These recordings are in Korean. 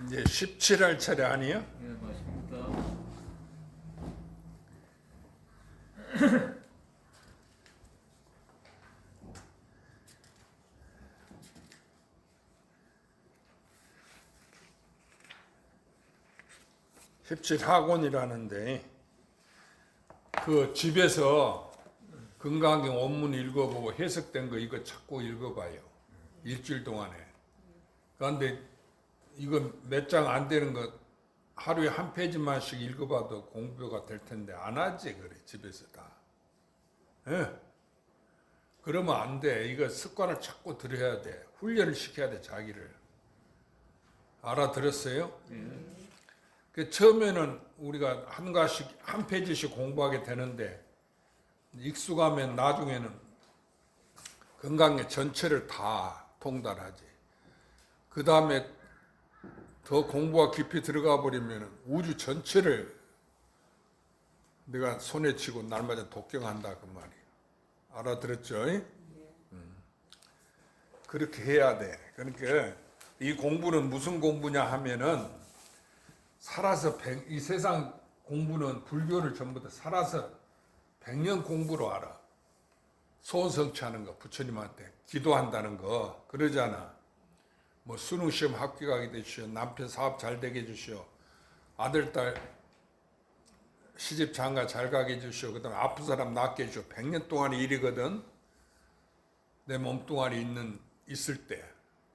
이제 17할 차례 아니에요? 예, 맞습니다. 17학원이라는데 그 집에서 건강경 원문 읽어보고 해석된 거 이거 자꾸 읽어봐요. 일주일 동안에. 그런데 이거 몇 장 안 되는 거 하루에 한 페이지만씩 읽어봐도 공부가 될 텐데 안 하지 그래 집에서 다. 예? 그러면 안 돼. 이거 습관을 자꾸 들여야 돼. 훈련을 시켜야 돼 자기를. 알아들었어요? 예. 그 처음에는 우리가 한 가지 한 페이지씩 공부하게 되는데 익숙하면 나중에는 건강의 전체를 다 통달하지. 그 다음에 더 공부가 깊이 들어가 버리면 우주 전체를 내가 손에 쥐고 날마다 독경한다 그 말이에요. 알아들었죠? 그렇게 해야 돼. 그러니까 이 공부는 무슨 공부냐 하면은 살아서 이 세상 공부는 불교를 전부 다 살아서 100년 공부로 알아. 소원성취하는 거, 부처님한테 기도한다는 거 그러잖아. 뭐 수능 시험 합격하게 되시오, 남편 사업 잘 되게 해주시오, 아들 딸 시집 장가 잘 가게 해주시오, 그다음 아픈 사람 낫게 해주시오. 100년 동안의 일이거든. 내 몸뚱아리 있을 때.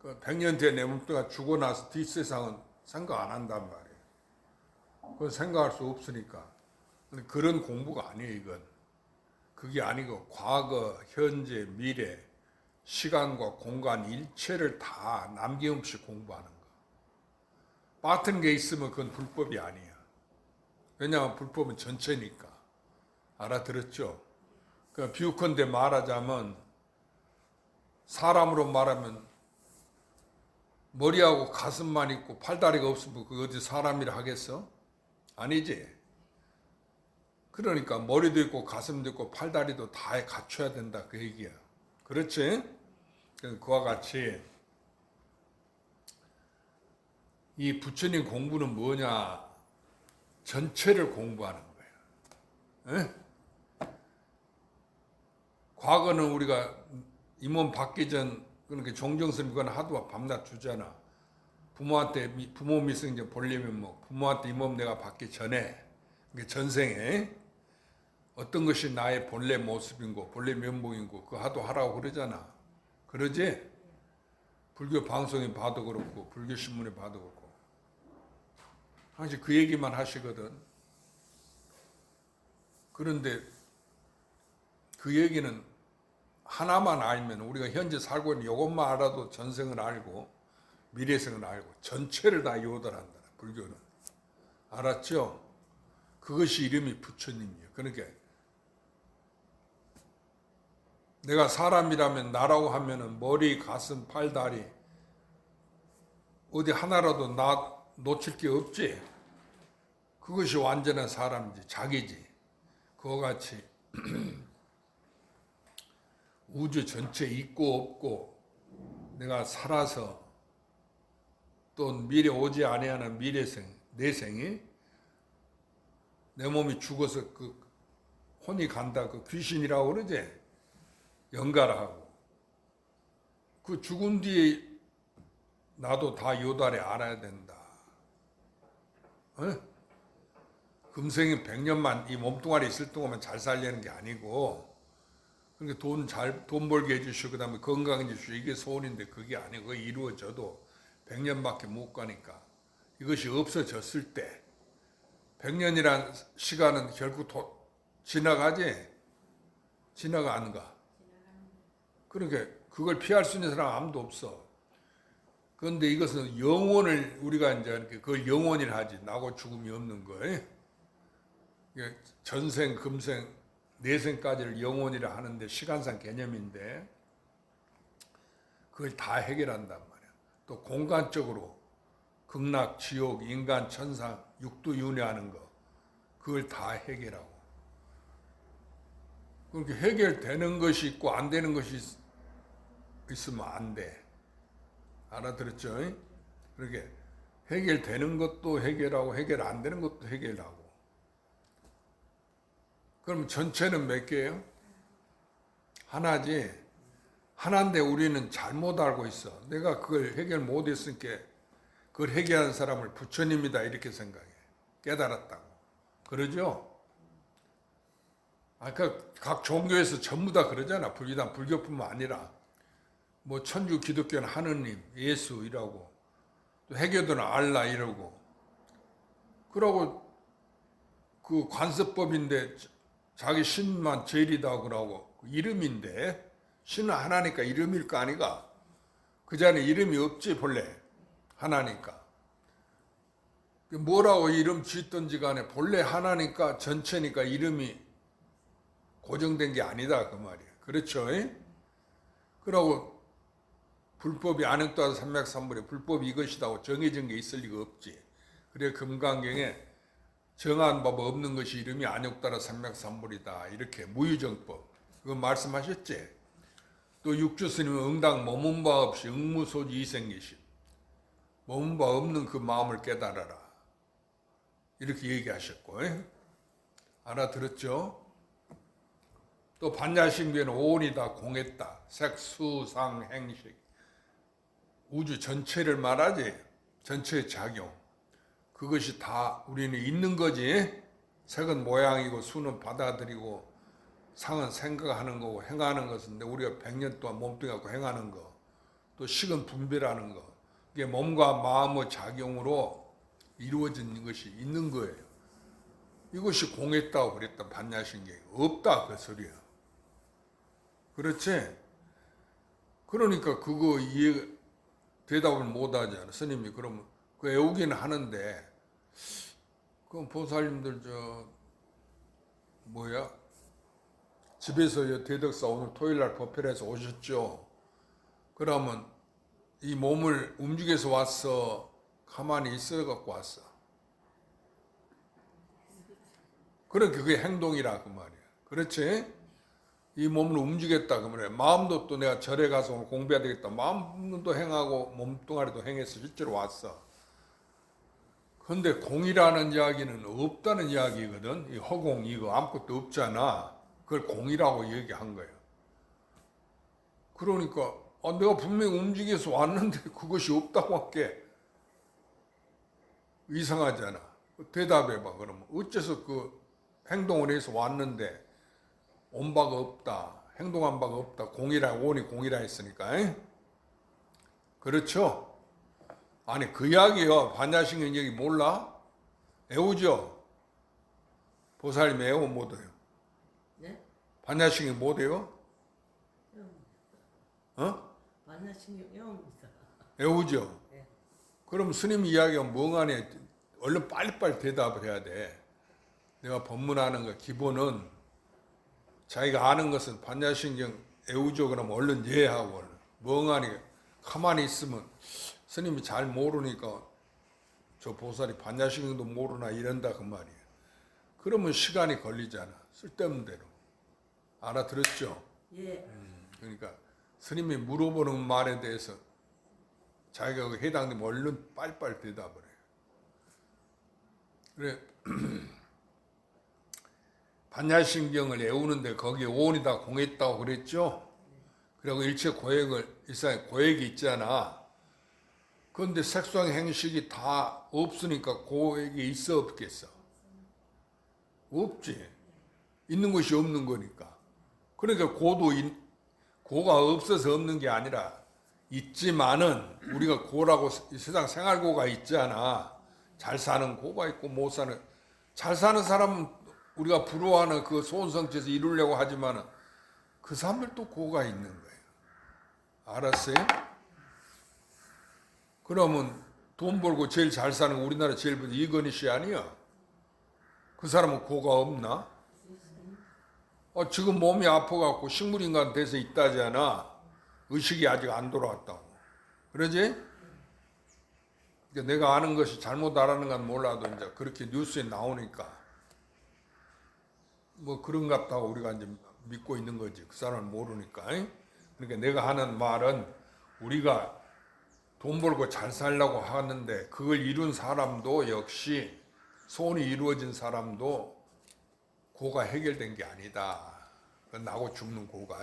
그 100년 뒤에 내 몸뚱아리 죽어 나서 뒷세상은 생각 안 한단 말이에요. 그건 생각할 수 없으니까. 그런 공부가 아니에요, 이건. 그게 아니고 과거, 현재, 미래, 시간과 공간 일체를 다 남김없이 공부하는 거. 빠뜨린 게 있으면 그건 불법이 아니야. 왜냐하면 불법은 전체니까. 알아들었죠? 그 비유컨대 말하자면 사람으로 말하면 머리하고 가슴만 있고 팔다리가 없으면 그거 어디 사람이라 하겠어? 아니지. 그러니까 머리도 있고 가슴도 있고 팔다리도 다 갖춰야 된다 그 얘기야. 그렇지? 그와 같이 이 부처님 공부는 뭐냐? 전체를 공부하는 거예요. 에? 과거는 우리가 이 몸 받기 전 그러니까 종정스님 그건 하도 밤낮 주잖아. 부모한테 부모 미성년 보려면 뭐 부모한테 이 몸 내가 받기 전에 전생에 어떤 것이 나의 본래 모습인고 본래 면목인고 그거 하도 하라고 그러잖아. 그러지? 불교 방송에 봐도 그렇고 불교 신문에 봐도 그렇고 항상 그 얘기만 하시거든. 그런데 그 얘기는 하나만 알면 우리가 현재 살고 있는 이것만 알아도 전생을 알고 미래생을 알고 전체를 다 요달한다. 불교는. 알았죠? 그것이 이름이 부처님이에요. 그러니까 내가 사람이라면 나라고 하면은 머리, 가슴, 팔, 다리 어디 하나라도 나 놓칠 게 없지. 그것이 완전한 사람이지. 자기지. 그와 같이 우주 전체 있고 없고 내가 살아서 또 미래 오지 아니하는 미래생 내 생이 내 몸이 죽어서 그 혼이 간다 그 귀신이라고 그러지. 연가하고 그 죽은 뒤에 나도 다 요달에 알아야 된다. 어? 금생이 100년만 이 몸뚱아리 있을 동안만 잘 살려는 게 아니고 그러니까 돈 벌게 해주시고 그다음에 건강해 주시고 이게 소원인데 그게 아니고 그게 이루어져도 100년밖에 못 가니까 이것이 없어졌을 때 100년이란 시간은 결국 지나가지? 지나가 안 가? 그러니까 그걸 피할 수 있는 사람 아무도 없어. 그런데 이것은 영혼을 우리가 이제 그걸 영혼이라 하지. 나고 죽음이 없는 거. 전생, 금생, 내생까지를 영혼이라 하는데 시간상 개념인데 그걸 다 해결한단 말이야. 또 공간적으로 극락, 지옥, 인간, 천상, 육두윤회하는 거 그걸 다 해결하고 그렇게 해결되는 것이 있고 안 되는 것이 있으면 안 돼. 알아들었죠? 그렇게 해결되는 것도 해결하고 해결 안 되는 것도 해결하고. 그럼 전체는 몇 개예요? 하나지. 하나인데 우리는 잘못 알고 있어. 내가 그걸 해결 못 했으니까 그걸 해결한 사람을 부처님이다 이렇게 생각해. 깨달았다고. 그러죠? 아까 각 종교에서 전부 다 그러잖아. 불교단 불교뿐만 아니라 뭐 천주 기독교는 하느님, 예수 이라고, 또 해교도는 알라 이러고. 그러고 그 관습법인데 자기 신만 제일이다 그러고 이름인데 신은 하나니까 이름일 거 아니가? 그 전에 이름이 없지 본래 하나니까. 뭐라고 이름 짓든지 간에 본래 하나니까 전체니까 이름이 고정된 게 아니다 그 말이야. 그렇죠? 그러고 불법이 안익도하다 삼맥삼불에 불법이 이것이다고 정해진 게 있을 리가 없지. 그래 금강경에 정한 법 없는 것이 이름이 안익도하다 삼맥삼불이다 이렇게 무유정법 그거 말씀하셨지. 또 육주스님은 응당 머문 바 없이 응무소지 이생기심, 머문 바 없는 그 마음을 깨달아라 이렇게 얘기하셨고. 알아들었죠? 또 반야신교는 오온이 다 공했다. 색, 수, 상, 행식 우주 전체를 말하지. 전체의 작용. 그것이 다 우리는 있는 거지. 색은 모양이고 수는 받아들이고 상은 생각하는 거고 행하는 것인데 우리가 100년 동안 몸뚱이 갖고 행하는 거. 또 식은 분별하는 거. 이게 몸과 마음의 작용으로 이루어진 것이 있는 거예요. 이것이 공했다고 그랬다. 반야신경이. 없다 그 소리야. 그렇지? 그러니까 그거 대답을 못 하잖아. 스님이 그러면 그 애우기는 하는데 그럼 보살님들 집에서 대덕사 오늘 토요일날 법회에서 오셨죠? 그러면 이 몸을 움직여서 왔어? 가만히 있어 갖고 왔어? 그러니까 그게 행동이라 그 말이야. 그렇지? 이 몸을 움직였다 그 말이야. 마음도 또 내가 절에 가서 오늘 공부해야 되겠다. 마음도 행하고 몸뚱아리도 행해서 실제로 왔어. 그런데 공이라는 이야기는 없다는 이야기거든. 이 허공 이거 아무것도 없잖아. 그걸 공이라고 얘기한 거예요. 그러니까 내가 분명히 움직여서 왔는데 그것이 없다고 할게 이상하잖아. 대답해봐. 그러면 어째서 그 행동을 해서 왔는데 온 바가 없다. 행동한 바가 없다. 온이 공이라 했으니까. 그렇죠? 아니 그 이야기요. 반야신경 얘기 몰라? 애우죠? 보살님 애우 못해요. 네? 반야신경 못해요? 반야신경 애웁니다. 애우죠? 네. 그럼 스님 이야기가 멍하니 얼른 빨리빨리 대답을 해야 돼. 내가 법문하는 거 기본은 자기가 아는 것은 반야신경 애우죠 그러면 얼른 이해하고 멍하니 가만히 있으면 스님이 잘 모르니까 저 보살이 반야신경도 모르나 이런다 그 말이에요. 그러면 시간이 걸리잖아. 쓸데없는 대로. 알아들었죠? 예. 그러니까 스님이 물어보는 말에 대해서 자기가 해당되면 얼른 빨리빨리 대답을 해요. 그래 반야신경을 애우는데 거기에 오온이 다 공했다고 그랬죠? 그리고 일체 고액이 있잖아. 그런데 색상 행식이 다 없으니까 고액이 있어 없겠어? 없지. 있는 것이 없는 거니까. 그러니까 고가 없어서 없는 게 아니라 있지만은 우리가 고라고 세상 생활고가 있잖아. 잘 사는 고가 있고 못 사는. 잘 사는 사람은 우리가 부러워하는 그 소원성취에서 이루려고 하지만은 그 사람들도 고가 있는 거예요. 알았어요? 그러면 돈 벌고 제일 잘 사는 우리나라 제일 부자 이건희 씨 아니야? 그 사람은 고가 없나? 지금 몸이 아파갖고 식물인간 돼서 있다잖아. 의식이 아직 안 돌아왔다고. 그러지? 그러니까 내가 아는 것이 잘못 알아는 건 몰라도 이제 그렇게 뉴스에 나오니까 뭐 그런 것 같다고 우리가 이제 믿고 있는 거지. 그 사람은 모르니까. 그러니까 내가 하는 말은 우리가 돈 벌고 잘 살려고 하는데 그걸 이룬 사람도 역시 소원이 이루어진 사람도 고가 해결된 게 아니다. 그건 나고 죽는 고가.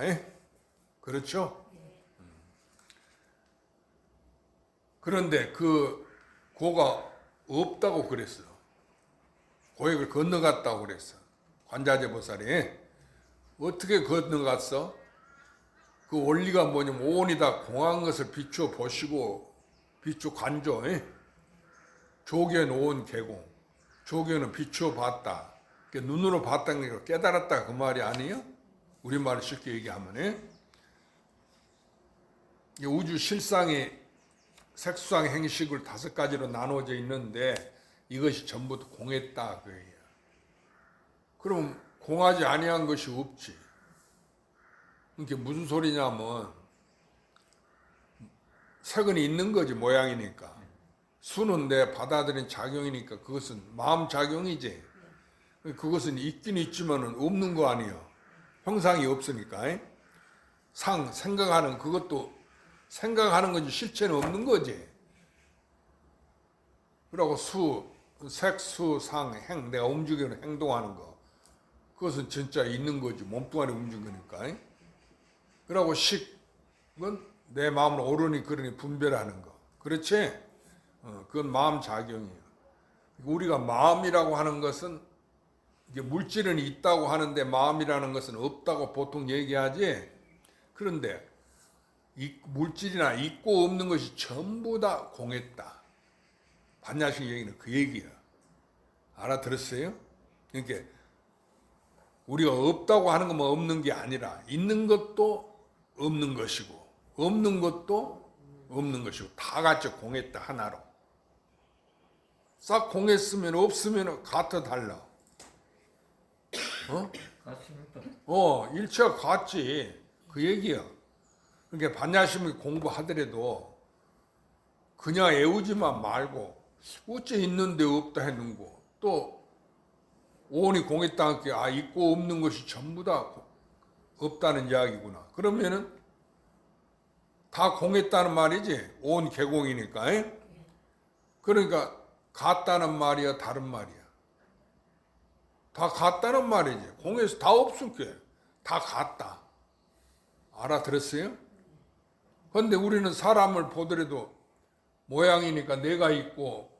그렇죠? 그런데 그 고가 없다고 그랬어. 고액을 건너갔다고 그랬어. 관자재 보살이. 어떻게 건너갔어? 그 원리가 뭐냐면 온이 다 공한 것을 비추어 보시고 비추 관조. 조견 온 개공. 조견은 비추어 봤다. 눈으로 봤다는 게 깨달았다 그 말이 아니에요? 우리말로 쉽게 얘기하면. 우주 실상이 색수상 행식을 5가지로 나눠져 있는데 이것이 전부 공했다 그예요. 그럼 공하지 아니한 것이 없지. 이게 무슨 소리냐면 색은 있는 거지 모양이니까. 수는 내 받아들인 작용이니까 그것은 마음 작용이지. 그것은 있긴 있지만은 없는 거 아니에요. 형상이 없으니까. 생각하는 그것도 생각하는 건지 실체는 없는 거지. 그리고 색, 수, 상, 행, 내가 움직이는 행동하는 거. 그것은 진짜 있는 거지. 몸뚱아리 움직이니까. 그리고 식은 내 마음으로 옳으니 그러니 분별하는 거. 그렇지? 그건 마음 작용이에요. 우리가 마음이라고 하는 것은 이게 물질은 있다고 하는데 마음이라는 것은 없다고 보통 얘기하지. 그런데 물질이나 있고 없는 것이 전부 다 공했다. 반야식 얘기는 그 얘기야. 알아들었어요? 그러니까 우리가 없다고 하는 것만 없는 게 아니라 있는 것도 없는 것이고 없는 것도 없는 것이고 다 같이 공했다 하나로. 싹 공했으면 없으면 같아 달라. 일체가 같지. 그 얘기야. 그러니까 반야심을 공부하더라도 그냥 애우지만 말고 어째 있는데 없다 했는고 또 오온이 공했다 하니까 있고 없는 것이 전부 다 없다는 이야기구나. 그러면은 다 공했다는 말이지. 오온 개공이니까. 그러니까 같다는 말이야 다른 말이야. 다 같다는 말이지. 공에서 다 없을게. 다 같다. 알아들었어요? 그런데 우리는 사람을 보더라도 모양이니까 내가 있고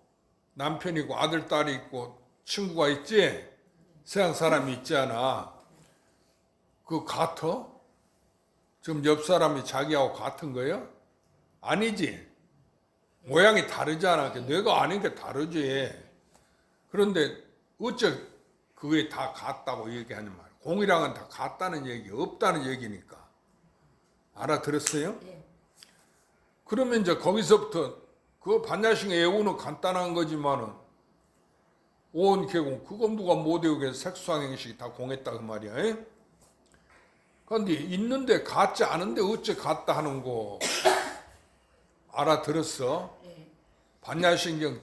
남편이고 아들, 딸이 있고 친구가 있지? 세상 사람이 있잖아. 그거 같아? 지금 옆 사람이 자기하고 같은 거야? 아니지. 모양이 다르잖아. 내가 아닌 게 다르지. 그런데 어째 그게 다 같다고 얘기하는 말. 공이랑은 다 같다는 얘기, 없다는 얘기니까. 알아들었어요? 네. 그러면 이제 거기서부터 그 반야식의 애우는 간단한 거지만은 오온 개공 그건 누가 못 외우겠어. 색수상행식이 다 공했다 그 말이야. 그런데 있는데 같지 않은데 어째 같다 하는 거 알아들었어? 네. 반야신경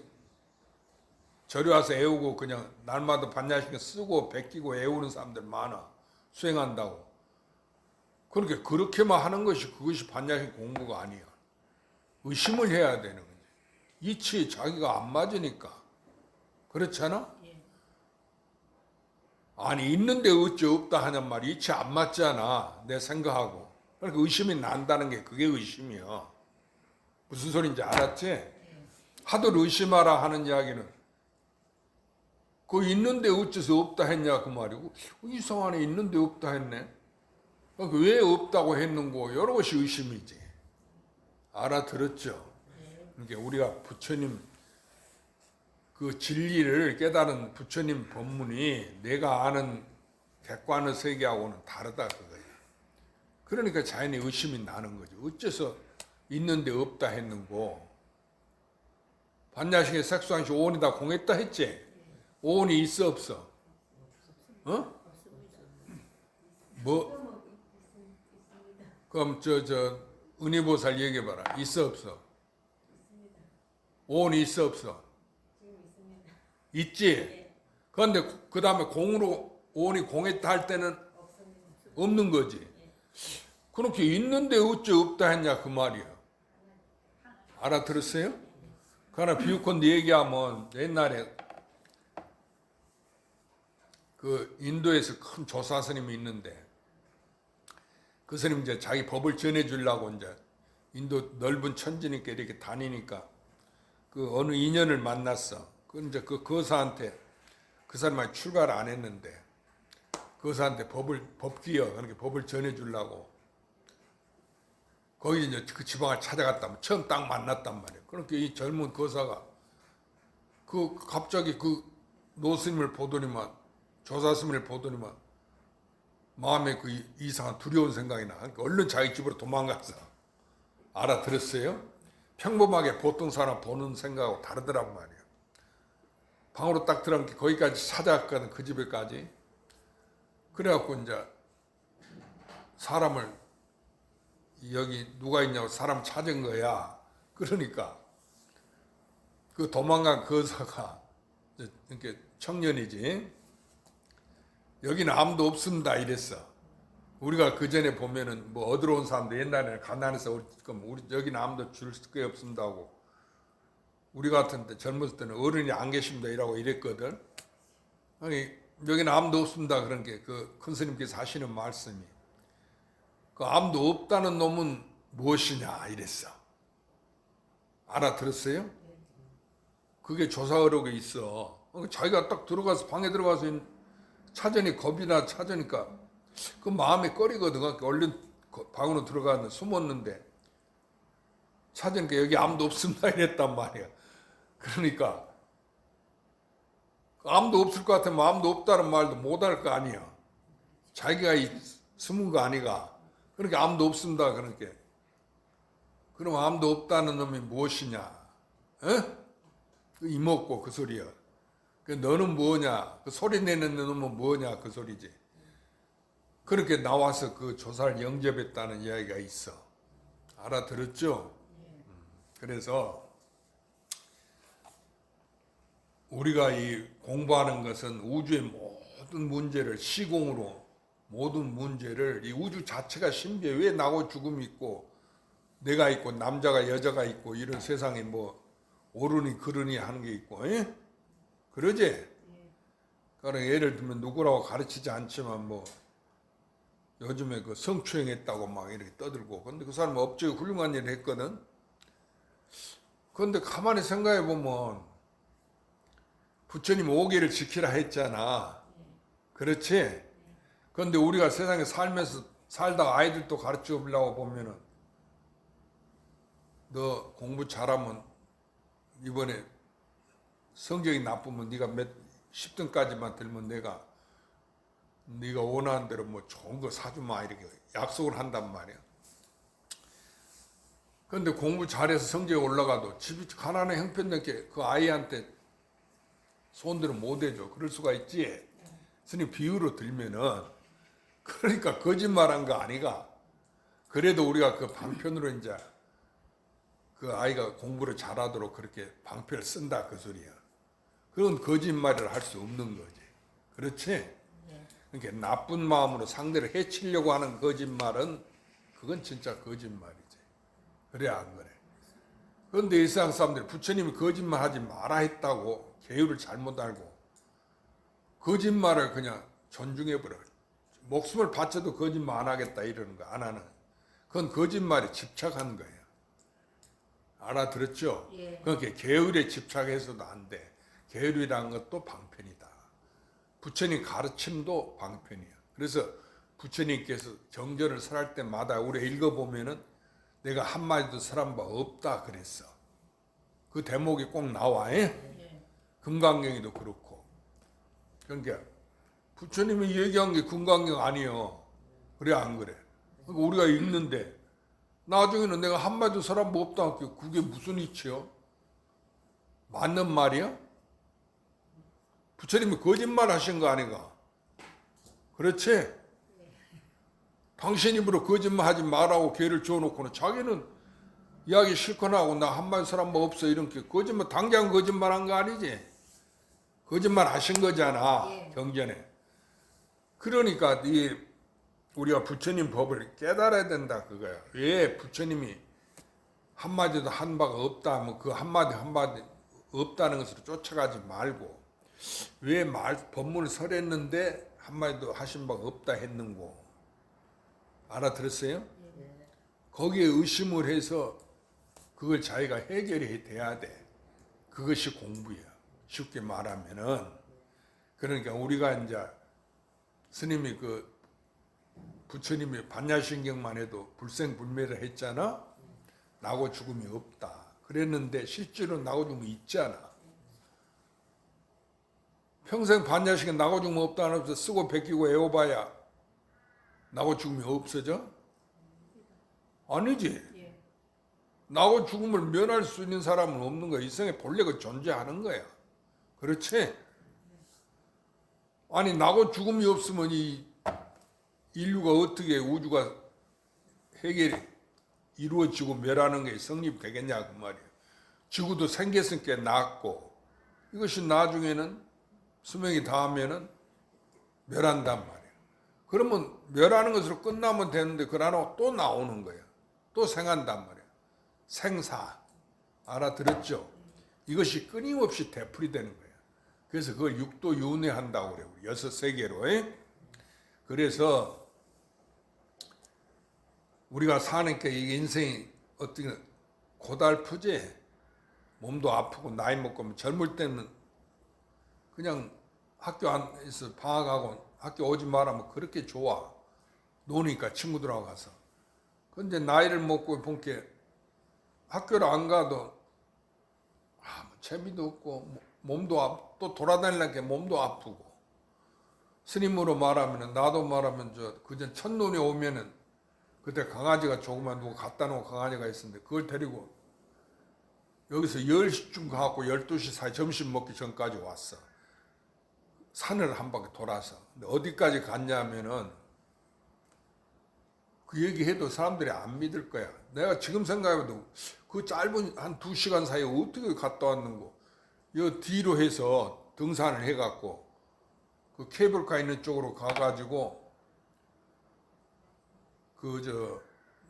절에 와서 애우고 그냥 날마다 반야신경 쓰고 베끼고 애우는 사람들 많아. 수행한다고. 그렇게 그렇게만 하는 것이 그것이 반야신 공부가 아니야. 의심을 해야 되는 거지. 이치에 자기가 안 맞으니까. 그렇잖아? 예. 아니 있는데 어째 없다 하냔 말이 이치 안 맞잖아. 내 생각하고. 그러니까 의심이 난다는 게 그게 의심이야. 무슨 소리인지 알았지? 하도 의심하라 하는 이야기는 그 있는데 어째서 없다 했냐 그 말이고 이상하네 있는데 없다 했네. 그러니까 왜 없다고 했는고 여러 것이 의심이지. 알아들었죠? 그러니까 우리가 부처님 그 진리를 깨달은 부처님 법문이 내가 아는 객관의 세계하고는 다르다 그거예요. 그러니까 자연히 의심이 나는 거죠. 어째서 있는데 없다 했는고. 반야식의 색수항식 오온이 다 공했다 했지? 오온이 있어 없어? 뭐? 그럼 은희보살 얘기해봐라. 있어 없어? 오온이 있어 없어? 있지? 그런데 그 다음에 공으로 오온이 공했다 할 때는 없는 거지. 그렇게 있는데 어째 없다 했냐 그 말이야. 알아들었어요? 그러나 비유컨대 얘기하면 옛날에 그 인도에서 큰 조사 스님이 있는데 그 스님 이제 자기 법을 전해주려고 이제 인도 넓은 천지니까 이렇게 다니니까 그 어느 인연을 만났어. 그 이제 그 거사한테 그 사람이 출가를 안 했는데 거사한테 법기여 그렇게 법을 전해주려고 거기 이제 그 지방을 찾아갔다. 처음 딱 만났단 말이에요. 그러니까 이 젊은 거사가 그 갑자기 그 노스님을 보더니만 조사 스님을 보더니만 마음에 그 이상한 두려운 생각이 나. 그러니까 얼른 자기 집으로 도망갔어. 알아들었어요? 평범하게 보통 사람 보는 생각하고 다르더란 말이에요. 방으로 딱 들어가니까 거기까지 찾아갔거든. 그 집에까지. 그래갖고 이제 사람을 여기 누가 있냐고 사람 찾은 거야. 그러니까 그 도망간 거사가 이렇게 청년이지. 여기는 아무도 없습니다 이랬어. 우리가 그 전에 보면은 뭐 어디로 온 사람들 옛날에는 가난해서 우리 여기는 아무도 줄 게 없습니다 하고 우리 같은 때 젊었을 때는 어른이 안 계십니다 이라고 이랬거든. 아니 여기는 아무도 없습니다 그런 게 그 큰 스님께서 하시는 말씀이 그 아무도 없다는 놈은 무엇이냐 이랬어. 알아들었어요? 그게 조사의록에 있어. 자기가 딱 들어가서 방에 들어가서 찾으니 겁이나 찾으니까 그 마음에 꺼리거든. 그러니까 얼른 방으로 들어가서 숨었는데 찾으니까 여기 아무도 없습니다 이랬단 말이야. 그러니까 아무도 없을 것 같으면 아무도 없다는 말도 못할 거 아니야. 자기가 숨은 거 아니가. 그러니까 아무도 없습니다. 그러니까 그럼 아무도 없다는 놈이 무엇이냐? 에? 그 이먹고 그 소리야. 그 너는 뭐냐? 그 소리 내는 놈은 뭐냐? 그 소리지. 그렇게 나와서 그 조사를 영접했다는 이야기가 있어. 알아들었죠? 그래서 우리가 이 공부하는 것은 우주의 모든 문제를 시공으로 모든 문제를 이 우주 자체가 신비해. 왜 나고 죽음이 있고 내가 있고 남자가 여자가 있고 이런 세상에 뭐 옳으니 그르니 하는 게 있고 에? 그러지? 그러니까 예를 들면 누구라고 가르치지 않지만 뭐 요즘에 그 성추행했다고 막 이렇게 떠들고 근데 그 사람은 업적이 훌륭한 일을 했거든. 그런데 가만히 생각해 보면 부처님 5계를 지키라 했잖아. 그렇지? 그런데 우리가 세상에 살면서 살다가 아이들도 가르쳐 보려고 보면은 너 공부 잘하면 이번에 성적이 나쁘면 네가 몇 10등까지만 들면 내가 네가 원하는 대로 뭐 좋은 거 사주마 이렇게 약속을 한단 말이야. 그런데 공부 잘해서 성적이 올라가도 집이 가난해 형편없게 그 아이한테 손들을 못 해줘. 그럴 수가 있지. 스님 비유로 들면은 그러니까 거짓말한 거 아니가. 그래도 우리가 그 방편으로 이제 그 아이가 공부를 잘하도록 그렇게 방편을 쓴다 그 소리야. 그건 거짓말을 할 수 없는 거지. 그렇지? 그러니까 나쁜 마음으로 상대를 해치려고 하는 거짓말은 그건 진짜 거짓말이지. 그래 안 그래? 그런데 일상 사람들이 부처님이 거짓말 하지 마라 했다고 계율을 잘못 알고 거짓말을 그냥 존중해버려. 목숨을 바쳐도 거짓말 안 하겠다 이러는 거 안 하는. 그건 거짓말에 집착하는 거예요. 알아들었죠? 예. 그러니까 계율에 집착해서도 안 돼. 계율이라는 것도 방편이다. 부처님 가르침도 방편이야. 그래서 부처님께서 정절을 설할 때마다 우리 읽어보면은 내가 한마디도 설한 바 없다 그랬어. 그 대목이 꼭 나와. 금강경에도 그렇고. 그러니까 부처님이 얘기한 게 금강경 아니에요. 그래 안 그래? 그러니까 우리가 읽는데 나중에는 내가 한마디도 설한 바 없다 할게. 그게 무슨 이치요? 맞는 말이야? 부처님이 거짓말 하신 거 아닌가? 그렇지? 당신 입으로 거짓말 하지 말라고 기회를 줘놓고는 자기는 이야기 실컷 하고 나 한마디 사람 뭐 없어 이렇게 거짓말 당장 거짓말 한 거 아니지? 거짓말 하신 거잖아. 경전에. 그러니까 우리가 부처님 법을 깨달아야 된다 그거야. 왜 부처님이 한마디도 한 바가 없다 하면 그 한마디 없다는 것으로 쫓아가지 말고 왜 법문을 설했는데 한마디도 하신 바가 없다 했는고 알아들었어요? 예. 거기에 의심을 해서 그걸 자기가 해결이 돼야 돼. 그것이 공부야. 쉽게 말하면은 그러니까 우리가 이제 스님이 그 부처님이 반야신경만 해도 불생불멸을 했잖아. 나고 죽음이 없다. 그랬는데 실제로 나고 죽음이 있잖아. 평생 반야신경 나고 죽음 없다 하면서 쓰고 베끼고 애워봐야 나고 죽음이 없어져? 아니지. 예. 나고 죽음을 면할 수 있는 사람은 없는 거야. 이 세상에 본래가 존재하는 거야. 그렇지? 아니 나고 죽음이 없으면 이 인류가 어떻게 우주가 해결이 이루어지고 멸하는 게 성립되겠냐 그 말이야. 지구도 생겼으니까 낫고 이것이 나중에는 수명이 닿으면은 멸한단 말이야. 그러면 멸하는 것으로 끝나면 되는데 그러나 또 나오는 거야. 또 생한단 말이야. 생사. 알아들었죠? 이것이 끊임없이 되풀이되는 거야. 그래서 그걸 육도윤회한다고 그래요. 여섯 세계로. 그래서 우리가 사니까 이 인생이 어떻게 고달프지? 몸도 아프고 나이 먹고 젊을 때는 그냥 학교 안에서 방학하고 학교 오지 말라면 그렇게 좋아. 노니까 친구들하고 가서. 근데 나이를 먹고 본게 학교를 안 가도 뭐 재미도 없고 몸도 또 돌아다니려니까 몸도 아프고 스님으로 말하면 나도 말하면 그전 첫눈이 오면은 그때 강아지가 조그만 누가 갖다 놓은 강아지가 있었는데 그걸 데리고 여기서 10시쯤 가고 12시 사이 점심 먹기 전까지 왔어. 산을 한 바퀴 돌아서. 근데 어디까지 갔냐면은 그 얘기해도 사람들이 안 믿을 거야. 내가 지금 생각해도 그 짧은 한 2시간 사이에 어떻게 갔다 왔는고. 여 뒤로 해서 등산을 해갖고 그 케이블카 있는 쪽으로 가가지고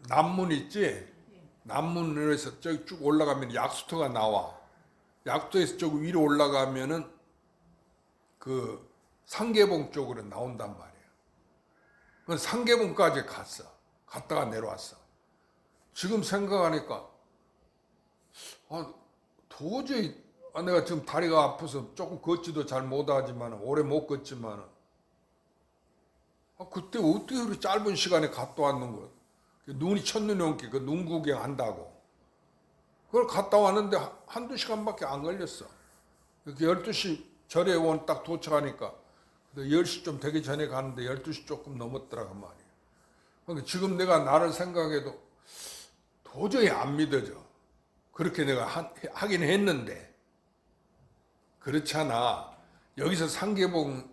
남문 있지? 남문으로 해서 저기 쭉 올라가면 약수터가 나와. 약수터에서 저기 위로 올라가면은 그 상계봉 쪽으로 나온단 말이야. 그 상계봉까지 갔어. 갔다가 내려왔어. 지금 생각하니까 도저히 내가 지금 다리가 아파서 조금 걷지도 잘 못하지만 오래 못 걷지만 그때 어떻게 그렇게 짧은 시간에 갔다 왔는 거야. 눈이 첫눈이 온게 그 눈 구경한다고. 그걸 갔다 왔는데 한두 시간밖에 안 걸렸어. 이렇게 12시 절에 딱 도착하니까 10시 좀 되기 전에 가는데 12시 조금 넘었더라고 말이야. 그러니까 지금 내가 나를 생각해도 도저히 안 믿어져. 그렇게 내가 하긴 했는데 그렇잖아. 여기서 상계봉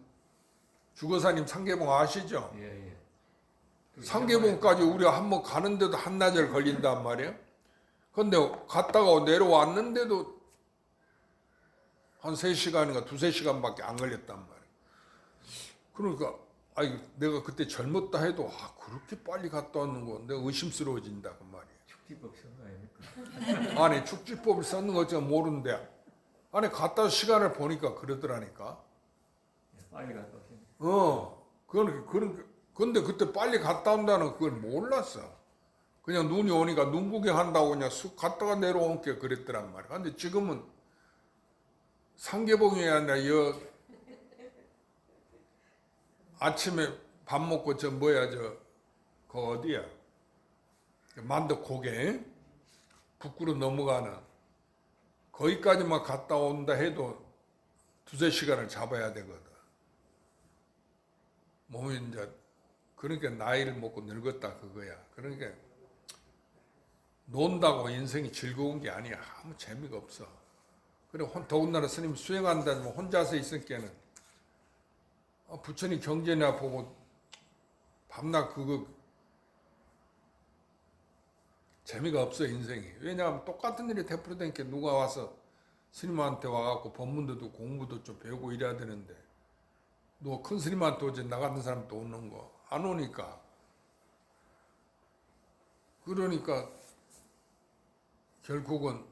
주거사님 상계봉 아시죠? 예. 상계봉까지 우리가 한번 가는데도 한나절 걸린단 말이야. 근데 갔다가 내려왔는데도 한 3시간인가 2-3시간밖에 안 걸렸단 말이야. 그러니까 내가 그때 젊었다 해도 그렇게 빨리 갔다 왔는 거 내가 의심스러워진다 그 말이야. 축지법 쓴거 아닙니까? 아니 축지법을 썼는 거 제가 모르는데 아니 갔다 시간을 보니까 그러더라니까. 빨리 갔다 오신. 근데 그때 빨리 갔다 온다는 그걸 몰랐어. 그냥 눈이 오니까 눈 구경한다고 그냥 쑥 갔다가 내려온 게 그랬더란 말이야. 근데 지금은 상계봉이 아니라 아침에 밥 먹고 그 어디야? 만덕고개 북구로 넘어가는 거기까지만 갔다 온다 해도 2-3시간을 잡아야 되거든. 몸이 이제 그러니까 나이를 먹고 늙었다 그거야. 그러니까 논다고 인생이 즐거운 게 아니야. 아무 재미가 없어. 그래 더군다나 스님 수행한다면 혼자서 있으니까는 부처님 경전이나 보고 밤낮 그거 재미가 없어 인생이. 왜냐하면 똑같은 일이 되풀이되니까 누가 와서 스님한테 와갖고 법문도 듣고 공부도 좀 배우고 이래야 되는데 누가 큰 스님한테 오지 나 같은 사람도 오는 거 안 오니까. 그러니까 결국은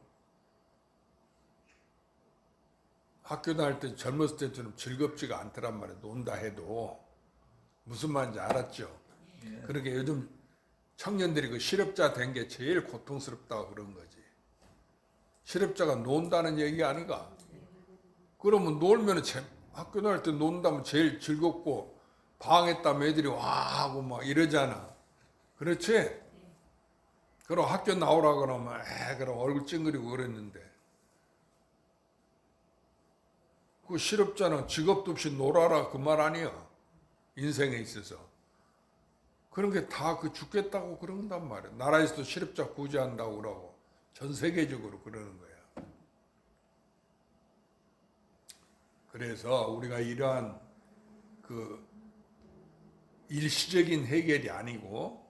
학교 다닐 때 젊었을 때처럼 즐겁지가 않더란 말이에요. 논다 해도. 무슨 말인지 알았죠? 예. 그러니까 요즘 청년들이 그 실업자 된 게 제일 고통스럽다고 그런 거지. 실업자가 논다는 얘기 아니가? 그러면 놀면 학교 다닐 때 논다면 제일 즐겁고 방했다면 애들이 와 하고 막 이러잖아. 그렇지? 그럼 학교 나오라 그러면 그럼 얼굴 찡그리고 그랬는데 그 실업자는 직업도 없이 놀아라 그 말 아니야. 인생에 있어서. 그런 게 다 그 죽겠다고 그런단 말이야. 나라에서도 실업자 구제한다고 그러고 전 세계적으로 그러는 거야. 그래서 우리가 이러한 그 일시적인 해결이 아니고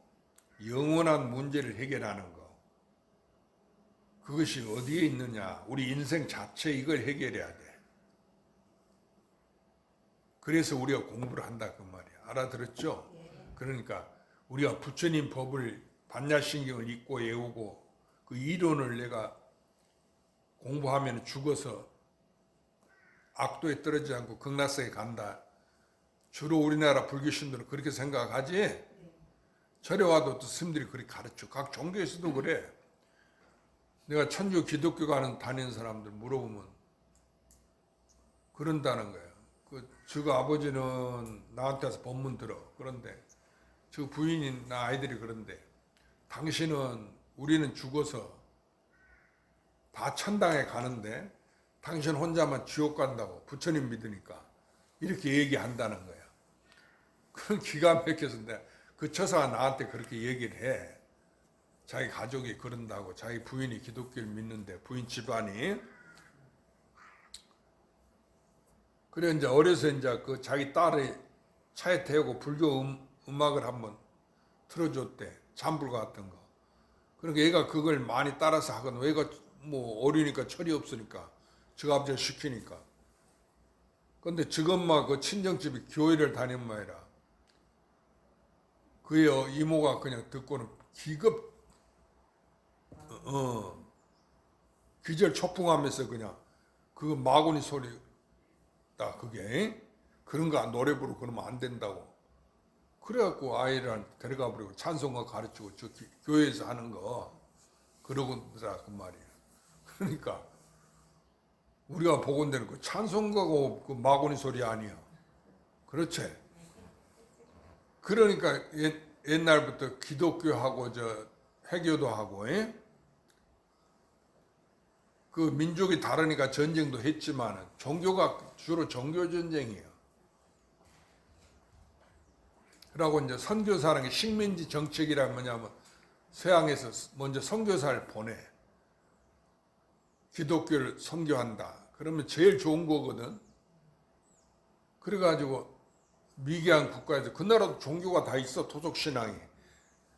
영원한 문제를 해결하는 거. 그것이 어디에 있느냐? 우리 인생 자체 이걸 해결해야 돼. 그래서 우리가 공부를 한다 그 말이야. 알아들었죠? 그러니까 우리가 부처님 법을 반야신경을 읽고 외우고 그 이론을 내가 공부하면 죽어서 악도에 떨어지지 않고 극락세에 간다. 주로 우리나라 불교 신들은 그렇게 생각하지. 절에 와도 또 스님들이 그렇게 가르쳐. 각 종교에서도 그래. 내가 천주 기독교 다니는 사람들 물어보면 그런다는 거야. 저 아버지는 나한테 와서 법문 들어. 그런데 저 부인이나 아이들이 그런데 당신은 우리는 죽어서 다 천당에 가는데 당신 혼자만 지옥 간다고 부처님 믿으니까 이렇게 얘기한다는 거야. 그런 기가 막혀서 그 처사가 나한테 그렇게 얘기를 해. 자기 가족이 그런다고 자기 부인이 기독교를 믿는데 부인 집안이 그래 이제 어려서 이제 그 자기 딸이 차에 태우고 불교 음악을 한번 틀어줬대. 잠불 같은 거. 그러니까 얘가 그걸 많이 따라서 하거든. 얘가 뭐 어리니까 철이 없으니까 저 아버지가 시키니까. 근데 지금만 그 친정집이 교회를 다니는 말이라 그의 이모가 그냥 듣고는 기절초풍하면서 그냥 그 마구니 소리 다 그게 그런 거 노래 부르고 그러면 안 된다고. 그래갖고 아이를 데려가 버리고 찬송가 가르치고 저 교회에서 하는 거 그러고더라 그 말이야. 그러니까 우리가 보건대는 그 찬송가고 그 마구니 소리 아니야. 그렇지? 그러니까 옛날부터 기독교하고 저 해교도 하고 그 민족이 다르니까 전쟁도 했지만 종교가 주로 종교 전쟁이에요. 그러고 이제 선교사라는 게 식민지 정책이란 뭐냐면 서양에서 먼저 선교사를 보내. 기독교를 선교한다. 그러면 제일 좋은 거거든. 그래가지고 미개한 국가에서 그 나라도 종교가 다 있어. 토속신앙이.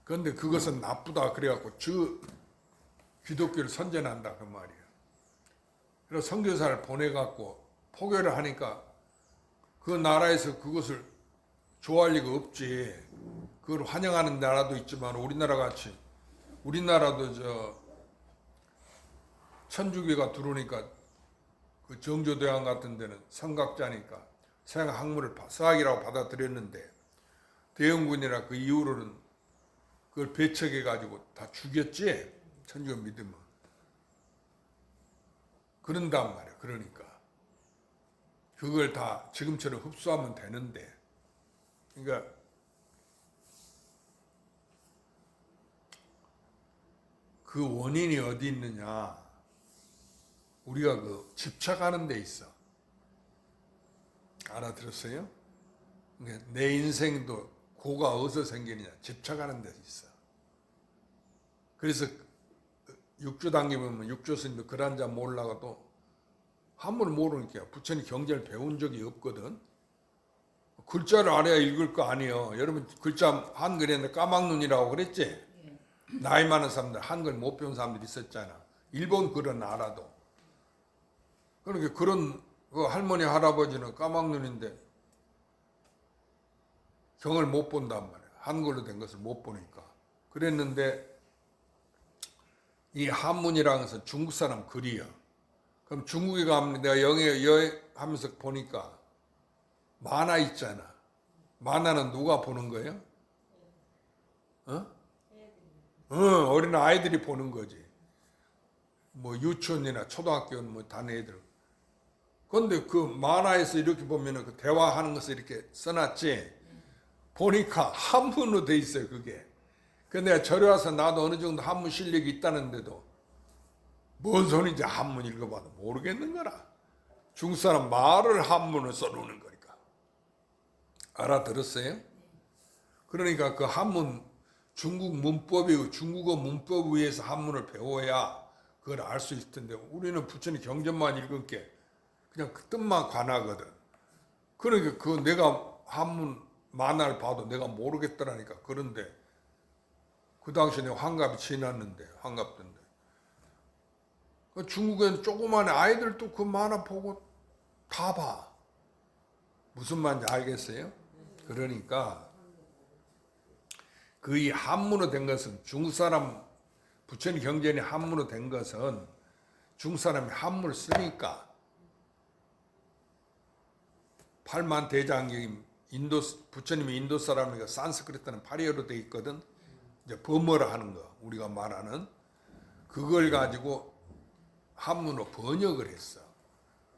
그런데 그것은 나쁘다. 그래갖고 저 기독교를 선전한다. 그 말이야. 그래서 선교사를 보내갖고 포교를 하니까 그 나라에서 그것을 좋아할 리가 없지. 그걸 환영하는 나라도 있지만 우리나라 같이 우리나라도 저 천주교가 들어오니까 그 정조대왕 같은 데는 성각자니까 서양 학문을 서학이라고 받아들였는데 대영군이라 그 이후로는 그걸 배척해가지고 다 죽였지. 천주교 믿으면. 그런단 말이야. 그러니까 그걸 다 지금처럼 흡수하면 되는데 그러니까 그 원인이 어디 있느냐 우리가 그 집착하는 데 있어. 알아들었어요? 그러니까 내 인생도 고가 어디서 생기느냐 집착하는 데 있어. 그래서 육조 당기면 육조 스님도 글 한 잔 모으려고 한문을 모르니까 부처님 경제를 배운 적이 없거든. 글자를 알아야 읽을 거 아니에요. 여러분 글자 한글에 까막눈이라고 그랬지? 나이 많은 사람들 한글 못 배운 사람들 있었잖아. 일본 글은 알아도. 그러니까 그런 그 할머니 할아버지는 까막눈인데 경을 못 본단 말이야. 한글로 된 것을 못 보니까. 그랬는데 이 한문이라는 것은 중국 사람 글이요. 그럼 중국에 가면 내가 여행하면서 보니까 만화 있잖아. 만화는 누가 보는 거예요? 어린 아이들이 보는 거지. 뭐 유치원이나 초등학교는 뭐 다른 애들. 그런데 그 만화에서 이렇게 보면은 그 대화하는 것을 이렇게 써놨지. 보니까 한문으로 돼 있어요, 그게. 근데 내가 절에 와서 나도 어느 정도 한문 실력이 있다는데도 뭔 소리인지 한문 읽어봐도 모르겠는 거라. 중국 사람 말을 한문을 써놓는 거니까. 알아들었어요? 그러니까 그 한문, 중국 문법이고 중국어 문법 위에서 한문을 배워야 그걸 알 수 있을 텐데 우리는 부처님 경전만 읽은 게 그냥 그 뜻만 관하거든. 그러니까 그 내가 한문 만화를 봐도 내가 모르겠더라니까. 그런데 그 당시에 내가 환갑이 지났는데 환갑된데 중국에는 조그마한 아이들도 그 만화 보고 다 봐. 무슨 말인지 알겠어요? 그러니까 그 이 한문으로 된 것은 중국 사람 부처님 경전이 한문으로 된 것은 중국 사람이 한문을 쓰니까 팔만 대장경이 부처님이 인도 사람이니까 산스크리트는 파리어로 돼 있거든. 이제 범어라 하는 거 우리가 말하는 그걸 가지고 한문으로 번역을 했어.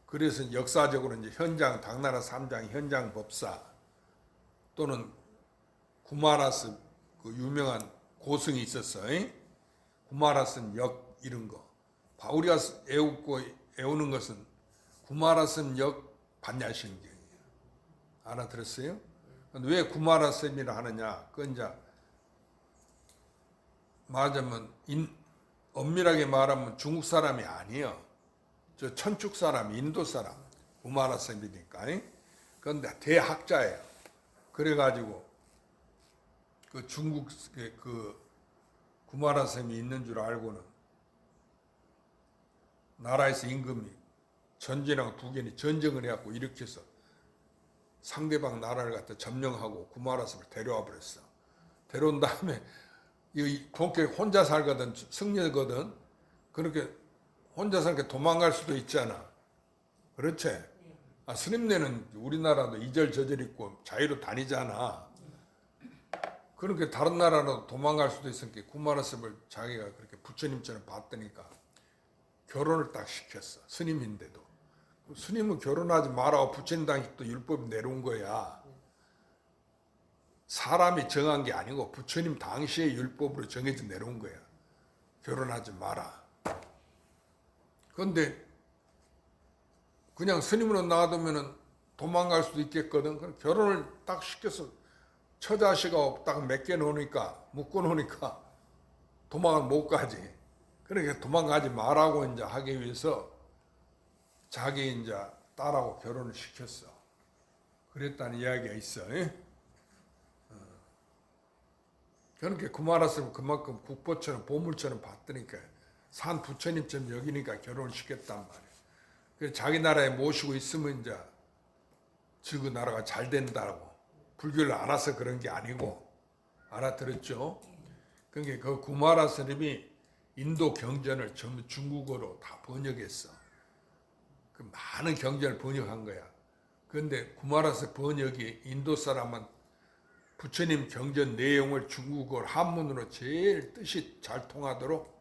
그래서 역사적으로 이제 현장 당나라 삼장 현장 법사 또는 구마라스 그 유명한 고승이 있었어. 구마라슨 역 이런 거. 우리가 애우는 것은 구마라슨 역 반야신경이에요. 알아들었어요? 왜 구마라슨이라 하느냐? 그건 이제 말하자면 엄밀하게 말하면 중국 사람이 아니에요. 저 천축 사람, 인도 사람 구마라슨이니까. 그런데 대학자예요. 그래가지고 그 중국의 그 구마라쌤이 있는 줄 알고는 나라에서 임금이 전쟁하고 북연이 전쟁을 해갖고 일으켜서 상대방 나라를 갖다 점령하고 구마라쌤을 데려와 버렸어. 데려온 다음에 이 본께 혼자 살거든 승려거든. 그렇게 혼자 살게 도망갈 수도 있잖아. 그렇지? 스님네는 우리나라도 이절저절 있고 자유로 다니잖아. 그렇게 다른 나라로 도망갈 수도 있으니까 구마라섭을 자기가 그렇게 부처님처럼 봤더니까 결혼을 딱 시켰어. 스님인데도. 스님은 결혼하지 말라고 부처님 당시 또 율법이 내려온 거야. 사람이 정한 게 아니고 부처님 당시의 율법으로 정해져 내려온 거야. 결혼하지 마라. 그런데 그냥 스님으로 놔두면 도망갈 수도 있겠거든. 그럼 결혼을 딱 시켜서 처자식하고 딱 맡겨 놓으니까, 묶어 놓으니까 도망을 못 가지. 그러니까 도망가지 말라고 이제 하기 위해서 자기 이제 딸하고 결혼을 시켰어. 그랬다는 이야기가 있어. 그러니까 구마라스는 그만큼 국보처럼 보물처럼 받으니까 산 부처님처럼 여기니까 결혼을 시켰단 말이야. 그래서 자기 나라에 모시고 있으면 이제 그 나라가 잘 된다고. 불교를 알아서 그런 게 아니고. 알아들었죠? 그러니까 그 구마라 스님이 인도 경전을 전부 중국어로 다 번역했어. 그 많은 경전을 번역한 거야. 그런데 구마라스 번역이 인도 사람은 부처님 경전 내용을 중국어로 한문으로 제일 뜻이 잘 통하도록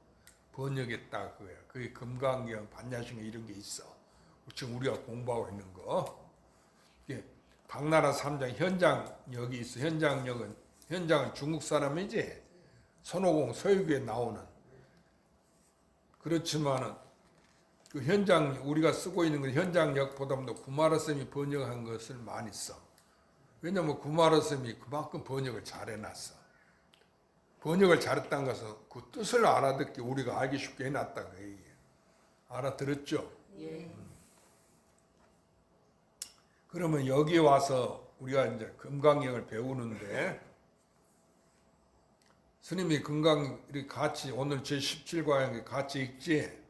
번역했다 그거야. 그게 금강경, 반야신경 이런 게 있어. 지금 우리가 공부하고 있는 거. 이게 당나라 삼장 현장역이 있어. 현장은 중국 사람이지. 손오공 서유기에 나오는. 그렇지만은 그 현장 우리가 쓰고 있는 그 현장역보다도 구마라 쌤이 번역한 것을 많이 써. 왜냐면 구마라 쌤이 그만큼 번역을 잘 해놨어. 번역을 잘했다는 것은 그 뜻을 알아듣기 우리가 알기 쉽게 해놨다 그 얘기예요. 알아들었죠? 예. 그러면 여기 와서 우리가 이제 금강경을 배우는데 스님이 금강 이렇게 같이 오늘 제 17과에 같이 읽지.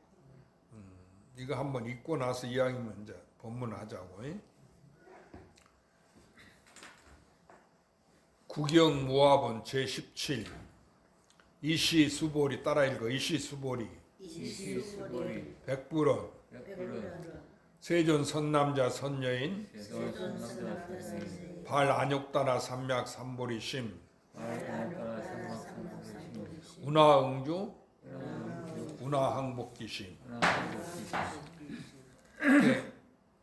이거 한번 읽고 나서 이야기면 이제 법문하자고. 구경무화본 제17 이시수보리 따라 읽어. 이시수보리. 이시수보리 백불원. 백불은 세존 선남자 선여인. 세존 선남자 선생 발안욕따라 삼약 삼보리심. 발안따라 삼막삼보리 운하응주. 운하항복기심.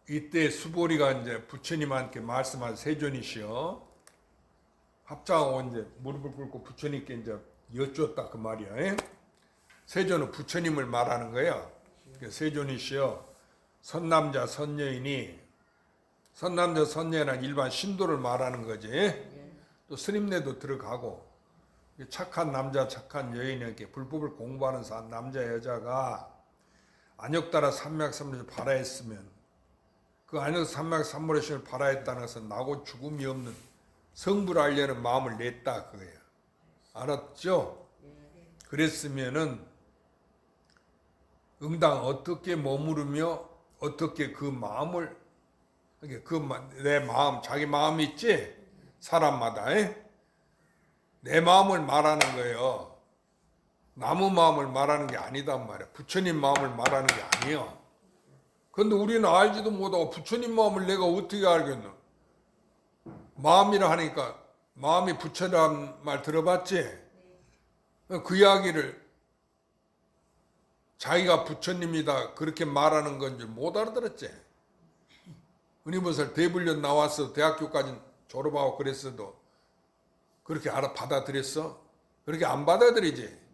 이때 수보리가 이제 부처님한테 말씀한 세존이시여 합장하고 이제 무릎을 꿇고 부처님께 이제 여쭈었다 그 말이야. 에? 세존은 부처님을 말하는 거야. 세존이시여 선남자 선여인이 선남자 선여인은 일반 신도를 말하는 거지. 또 스님네도 들어가고 착한 남자 착한 여인에게 불법을 공부하는 남자 여자가 안욕따라 삼맥삼보리를 발하였으면 그 안에서 삼맥삼보리심을 발하였다는 것은 나고 죽음이 없는 성불을 알려는 마음을 냈다 그거야. 알았죠? 그랬으면은 응당 어떻게 머무르며 어떻게 그 마음을 내 마음 자기 마음이 있지 사람마다 내 마음을 말하는 거예요. 나무 마음을 말하는 게 아니단 말이야. 부처님 마음을 말하는 게 아니야. 근데 우리는 알지도 못하고 부처님 마음을 내가 어떻게 알겠노? 마음이라 하니까 마음이 부처란 말 들어봤지? 그 이야기를 자기가 부처님이다 그렇게 말하는 건 줄 못 알아들었지? 은희보살 대불련 나와서 대학교까지 졸업하고 그랬어도 그렇게 받아들였어? 그렇게 안 받아들이지?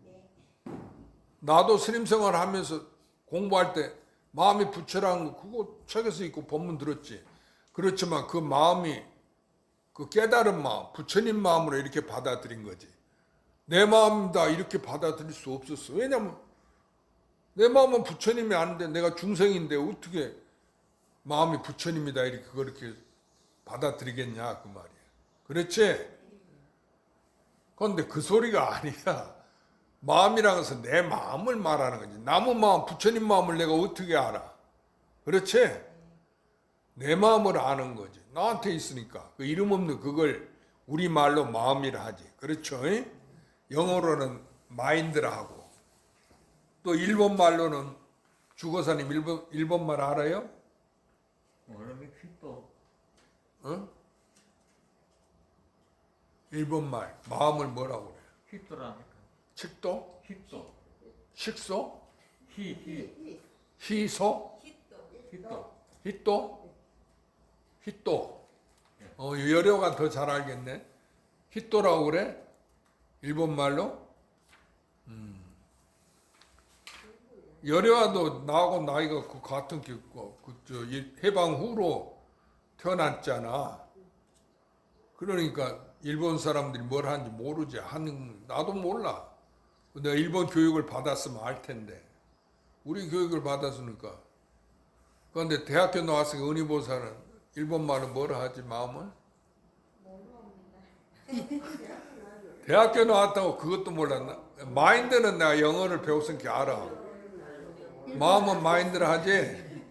나도 스님 생활 하면서 공부할 때 마음이 부처라는 거 그거 책에서 있고 법문 들었지. 그렇지만 그 마음이 그 깨달은 마음, 부처님 마음으로 이렇게 받아들인 거지. 내 마음이다 이렇게 받아들일 수 없었어. 왜냐면 내 마음은 부처님이 아는데 내가 중생인데 어떻게 마음이 부처님이다 이렇게 그렇게 받아들이겠냐 그 말이야. 그렇지? 그런데 그 소리가 아니야. 마음이라는 것은 내 마음을 말하는 거지. 나무 마음, 부처님 마음을 내가 어떻게 알아? 그렇지? 내 마음을 아는 거지. 나한테 있으니까. 그 이름 없는 그걸 우리말로 마음이라 하지. 그렇죠? 영어로는 마인드라 하고. 또 일본말로는 주거사님 일본말 알아요? 모르면 퀴또 어? 일본말 마음을 뭐라고 그래? 퀴또라니까 칙도? 퀴또 식소? 히 희소? 퀴또 히또? 히또. 여려가 더 잘 알겠네. 히또라고 그래? 일본말로? 여려와도 나하고 나이가 그 같은 해방 후로 태어났잖아. 그러니까 일본 사람들이 뭘 하는지 모르지. 나도 몰라. 내가 일본 교육을 받았으면 알 텐데. 우리 교육을 받았으니까. 그런데 대학교 나왔으니까 은희보살은 일본말로 뭐라 하지 마음을? 대학교 나왔다고 그것도 몰랐나? 마인드는 내가 영어를 배웠으니까 알아. 마음은 마인드를 하지.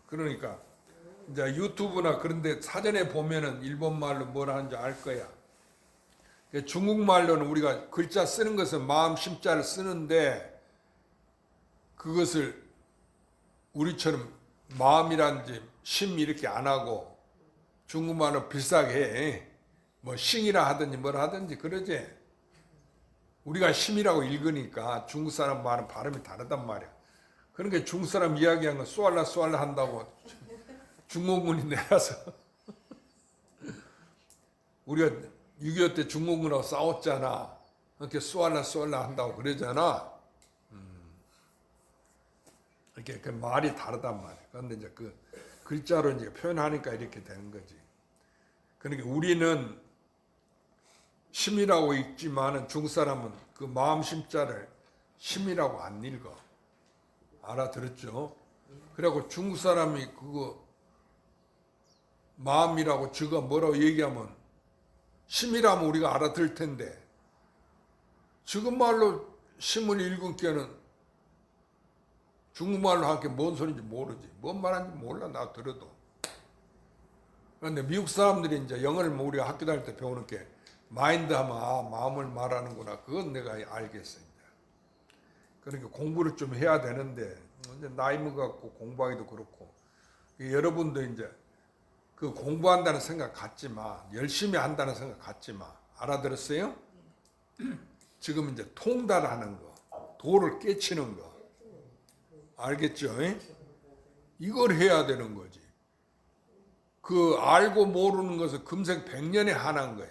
그러니까 이제 유튜브나 그런데 사전에 보면은 일본말로 뭐라 하는지 알 거야. 중국말로는 우리가 글자 쓰는 것은 마음 심자를 쓰는데 그것을 우리처럼 마음이란지 심 이렇게 안 하고 중국말로 비싸게 해. 뭐 싱이라 하든지 뭐라 하든지 그러지. 우리가 심이라고 읽으니까 중국 사람 말은 발음이 다르단 말이야. 그러니까 중국 사람 이야기한 건 쏘알라 쏘알라 한다고 중공군이 내려서 우리가 6.25 때 중공군하고 싸웠잖아. 이렇게 쏘알라 쏘알라 한다고 그러잖아. 이렇게 그 말이 다르단 말이야. 그런데 이제 그 글자로 이제 표현하니까 이렇게 되는 거지. 그러니까 우리는 심이라고 읽지만은 중국 사람은 그 마음 심자를 심이라고 안 읽어. 알아들었죠? 그래갖고 중국 사람이 그거 마음이라고 저가 뭐라고 얘기하면 심이라면 우리가 알아들 텐데 지금 말로 심을 읽은 게는 중국말로 한 게 뭔 소리인지 모르지. 뭔 말하는지 몰라 나 들어도. 그런데 미국 사람들이 이제 영어를 우리가 학교 다닐 때 배우는 게 마인드 하면 아, 마음을 말하는구나. 그건 내가 알겠습니다. 그러니까 공부를 좀 해야 되는데 이제 나이 먹었고 공부하기도 그렇고 여러분도 이제 그 공부한다는 생각 갖지 마. 열심히 한다는 생각 갖지 마. 알아들었어요? 지금 이제 통달하는 거, 도를 깨치는 거. 알겠죠? 이걸 해야 되는 거지. 그 알고 모르는 것은 금생 100년에 한한 거야.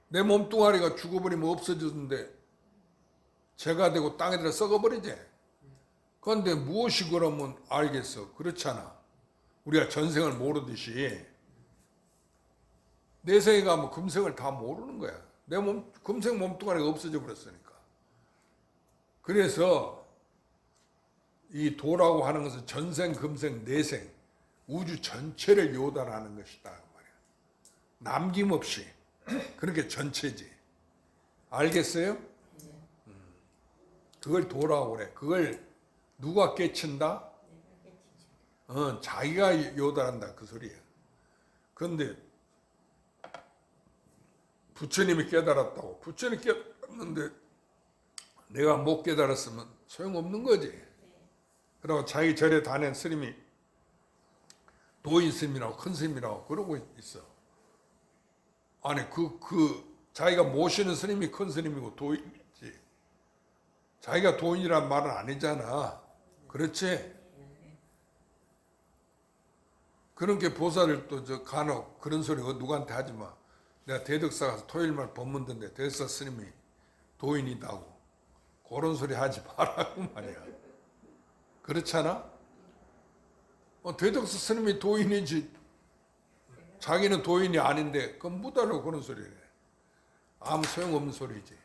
내 몸뚱아리가 죽어버리면 없어졌는데 재가 되고 땅에 들어 썩어버리지. 그런데 무엇이 그러면 알겠어. 그렇잖아. 우리가 전생을 모르듯이 내생에 가면 금생을 다 모르는 거야. 내 금생 몸뚱아리가 없어져 버렸으니까. 그래서 이 도라고 하는 것은 전생, 금생, 내생, 우주 전체를 요단하는 것이다 말이야. 남김없이. 그렇게 전체지. 알겠어요? 그걸 도라고 그래. 그걸 누가 깨친다? 자기가 요단한다 그 소리야. 그런데 부처님이 깨달았다고. 부처님이 깨달았는데 내가 못 깨달았으면 소용없는 거지. 그러고 자기 절에 다닌 스님이 도인 스님이라고 큰 스님이라고 그러고 있어. 아니 자기가 모시는 스님이 큰 스님이고 도인이지. 자기가 도인이란 말은 아니잖아. 그렇지? 그런 게 보살을 또 저 간혹 그런 소리 누구한테 하지 마. 내가 대덕사 가서 토요일날 법문 듣는데 대덕사 스님이 도인이다고. 그런 소리 하지 말라고 말이야. 그렇잖아? 대덕사 스님이 도인이지. 자기는 도인이 아닌데 그건 묻어라고 그런 소리를 해. 아무 소용없는 소리지.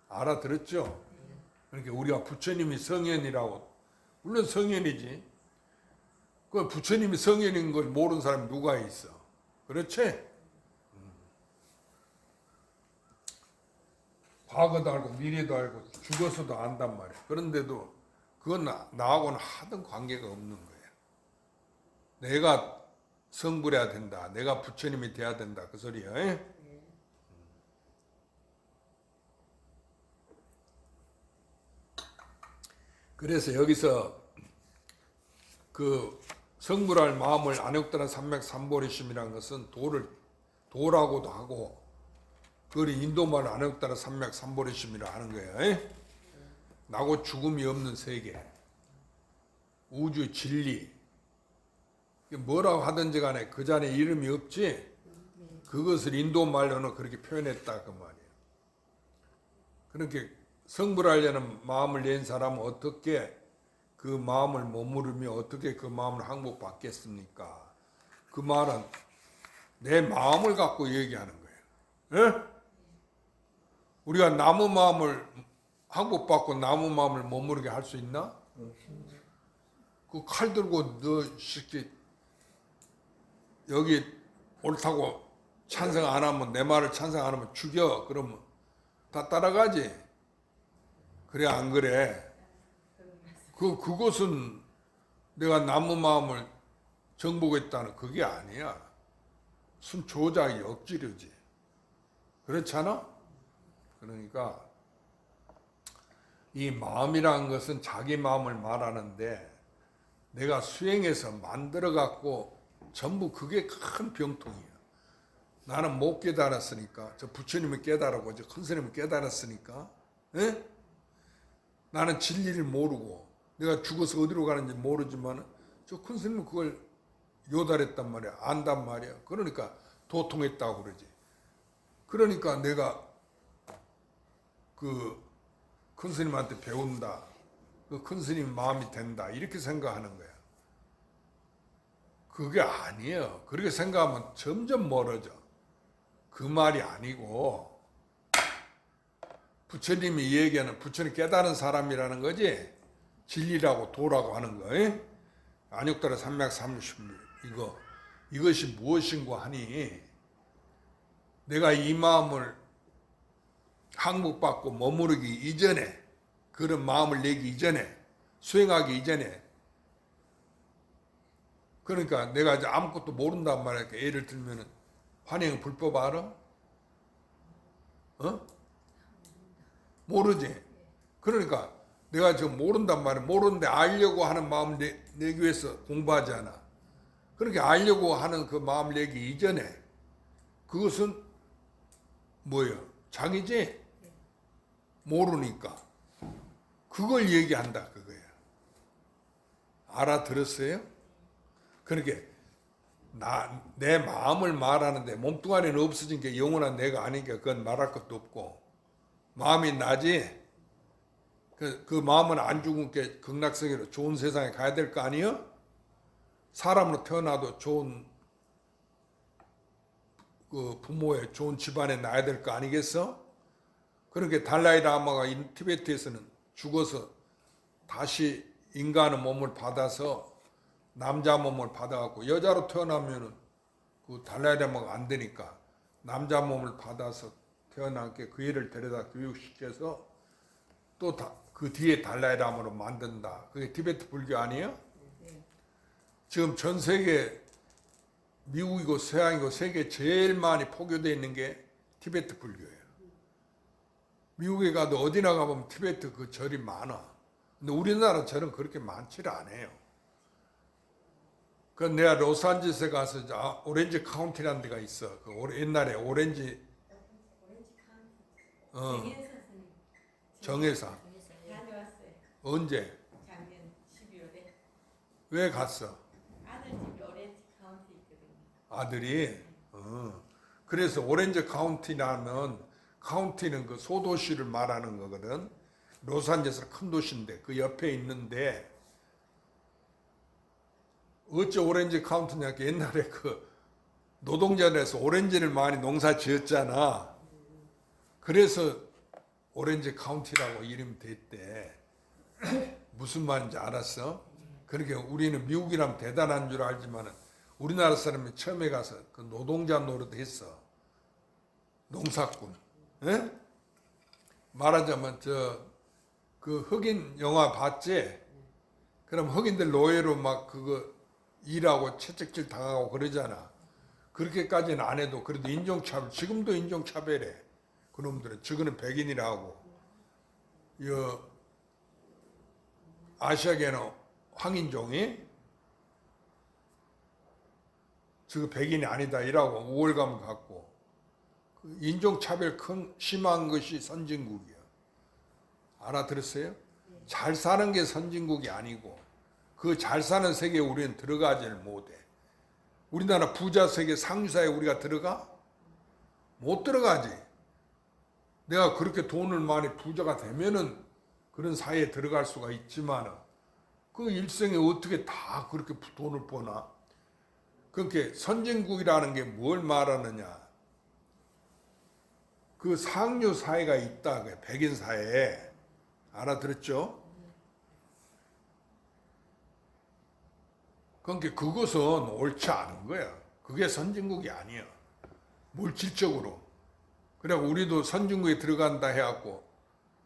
알아들었죠? 그러니까 우리가 부처님이 성현이라고. 물론 성현이지. 그 부처님이 성현인 걸 모르는 사람이 누가 있어. 그렇지? 과거도 알고 미래도 알고 죽어서도 안단 말이야. 그런데도 그건 나하고는 하등 관계가 없는 거야. 내가 성불해야 된다. 내가 부처님이 돼야 된다. 그 소리야. 그래서 여기서 그 성불할 마음을 안욕다는 삼맥삼보리심이라는 것은 도라고도 하고 그걸 인도말 안욕다는 삼맥삼보리심이라 하는 거예요. 나고 죽음이 없는 세계, 우주 진리, 뭐라고 하든지 간에 그 자리에 이름이 없지. 그것을 인도말로는 그렇게 표현했다 그 말이에요. 그렇게 성불하려는 마음을 낸 사람은 어떻게 그 마음을 머무르며 어떻게 그 마음을 항복받겠습니까? 그 말은 내 마음을 갖고 얘기하는 거예요. 에? 우리가 나무 마음을 항복받고 나무 마음을 머무르게 할 수 있나? 그 칼 들고 너 새끼 여기 옳다고 찬성 안 하면 내 말을 찬성 안 하면 죽여. 그러면 다 따라가지. 그래 안 그래? 그것은 내가 나무 마음을 정복했다는 그게 아니야. 순 조작이 억지로지. 그렇잖아? 그러니까 이 마음이라는 것은 자기 마음을 말하는데 내가 수행해서 만들어 갖고 전부 그게 큰 병통이야. 나는 못 깨달았으니까 저 부처님이 깨달았고 저 큰 스님이 깨달았으니까 에? 나는 진리를 모르고 내가 죽어서 어디로 가는지 모르지만 저 큰 스님은 그걸 요달했단 말이야. 안단 말이야. 그러니까 도통했다고 그러지. 그러니까 내가 그 큰 스님한테 배운다. 그 큰 스님 마음이 된다. 이렇게 생각하는 거야. 그게 아니에요. 그렇게 생각하면 점점 멀어져. 그 말이 아니고 부처님이 얘기하는 부처님 깨달은 사람이라는 거지. 진리라고 도라고 하는 거. 안욕달의 삼맥삼십 이것이 무엇인고 하니 내가 이 마음을 항복받고 머무르기 이전에 그런 마음을 내기 이전에 수행하기 이전에 그러니까 내가 이제 아무것도 모른단 말이야. 예를 들면은 환행 불법 알아? 어? 모르지. 그러니까 내가 지금 모른단 말이야. 모르는데 알려고 하는 마음 내기 위해서 공부하잖아. 그렇게 알려고 하는 그 마음 내기 이전에 그것은 뭐예요? 장이지? 모르니까. 그걸 얘기한다 그거예요. 알아들었어요? 그러니까 내 마음을 말하는데 몸뚱아리는 없어진 게 영원한 내가 아니니까 그건 말할 것도 없고 마음이 나지? 그 마음은 안 죽은 게 극락세계로 좋은 세상에 가야 될 거 아니에요? 사람으로 태어나도 좋은 그 부모의 좋은 집안에 나야 될 거 아니겠어? 그렇게 달라이라마가 티베트에서는 죽어서 다시 인간의 몸을 받아서 남자 몸을 받아갖고 여자로 태어나면은 그 달라이라마가 안 되니까 남자 몸을 받아서 태어나게 그 애를 데려다 교육시켜서 또 그 뒤에 달라이라마로 만든다. 그게 티베트 불교 아니에요? 지금 전 세계 미국이고 서양이고 세계 제일 많이 포교되어 있는 게 티베트 불교예요. 미국에 가도 어디나 가보면 티베트 그 절이 많아. 근데 우리나라 절은 그렇게 많지를 않아요. 그 내가 로스앤젤레스에 가서 오렌지 카운티라는 데가 있어. 그 옛날에 오렌지 정회사 다녀왔어요. 언제? 작년 12월에 왜 갔어? 아들 집이 오렌지 카운티 있거든요. 아들이. 그래서 오렌지 카운티라는 카운티는 그 소도시를 말하는 거거든. 로스앤젤레스 큰 도시인데 그 옆에 있는데 어째 오렌지 카운티냐? 옛날에 그 노동자들에서 오렌지를 많이 농사 지었잖아. 그래서 오렌지 카운티라고 이름이 됐대. 무슨 말인지 알았어? 그러니까 우리는 미국이라면 대단한 줄 알지만 우리나라 사람이 처음에 가서 그 노동자 노릇 했어. 농사꾼. 에? 말하자면 그 흑인 영화 봤지? 그럼 흑인들 노예로 막 그거 일하고 채찍질 당하고 그러잖아. 그렇게까지는 안 해도 그래도 인종차별, 지금도 인종차별해. 그놈들은 저거는 백인이라고. 아시아계는 황인종이 저거 백인이 아니다 이라고 우월감 갖고 인종차별 심한 것이 선진국이야. 알아들었어요? 잘 사는 게 선진국이 아니고 그 잘 사는 세계에 우리는 들어가지를 못해. 우리나라 부자 세계 상류사에 우리가 들어가? 못 들어가지. 내가 그렇게 돈을 많이 부자가 되면은 그런 사회에 들어갈 수가 있지만 그 일생에 어떻게 다 그렇게 돈을 버나? 그렇게 선진국이라는 게 뭘 말하느냐? 그 상류 사회가 있다. 백인 사회에. 알아들었죠? 그러니까 그것은 옳지 않은 거야. 그게 선진국이 아니야. 물질적으로. 그래 우리도 선진국에 들어간다 해갖고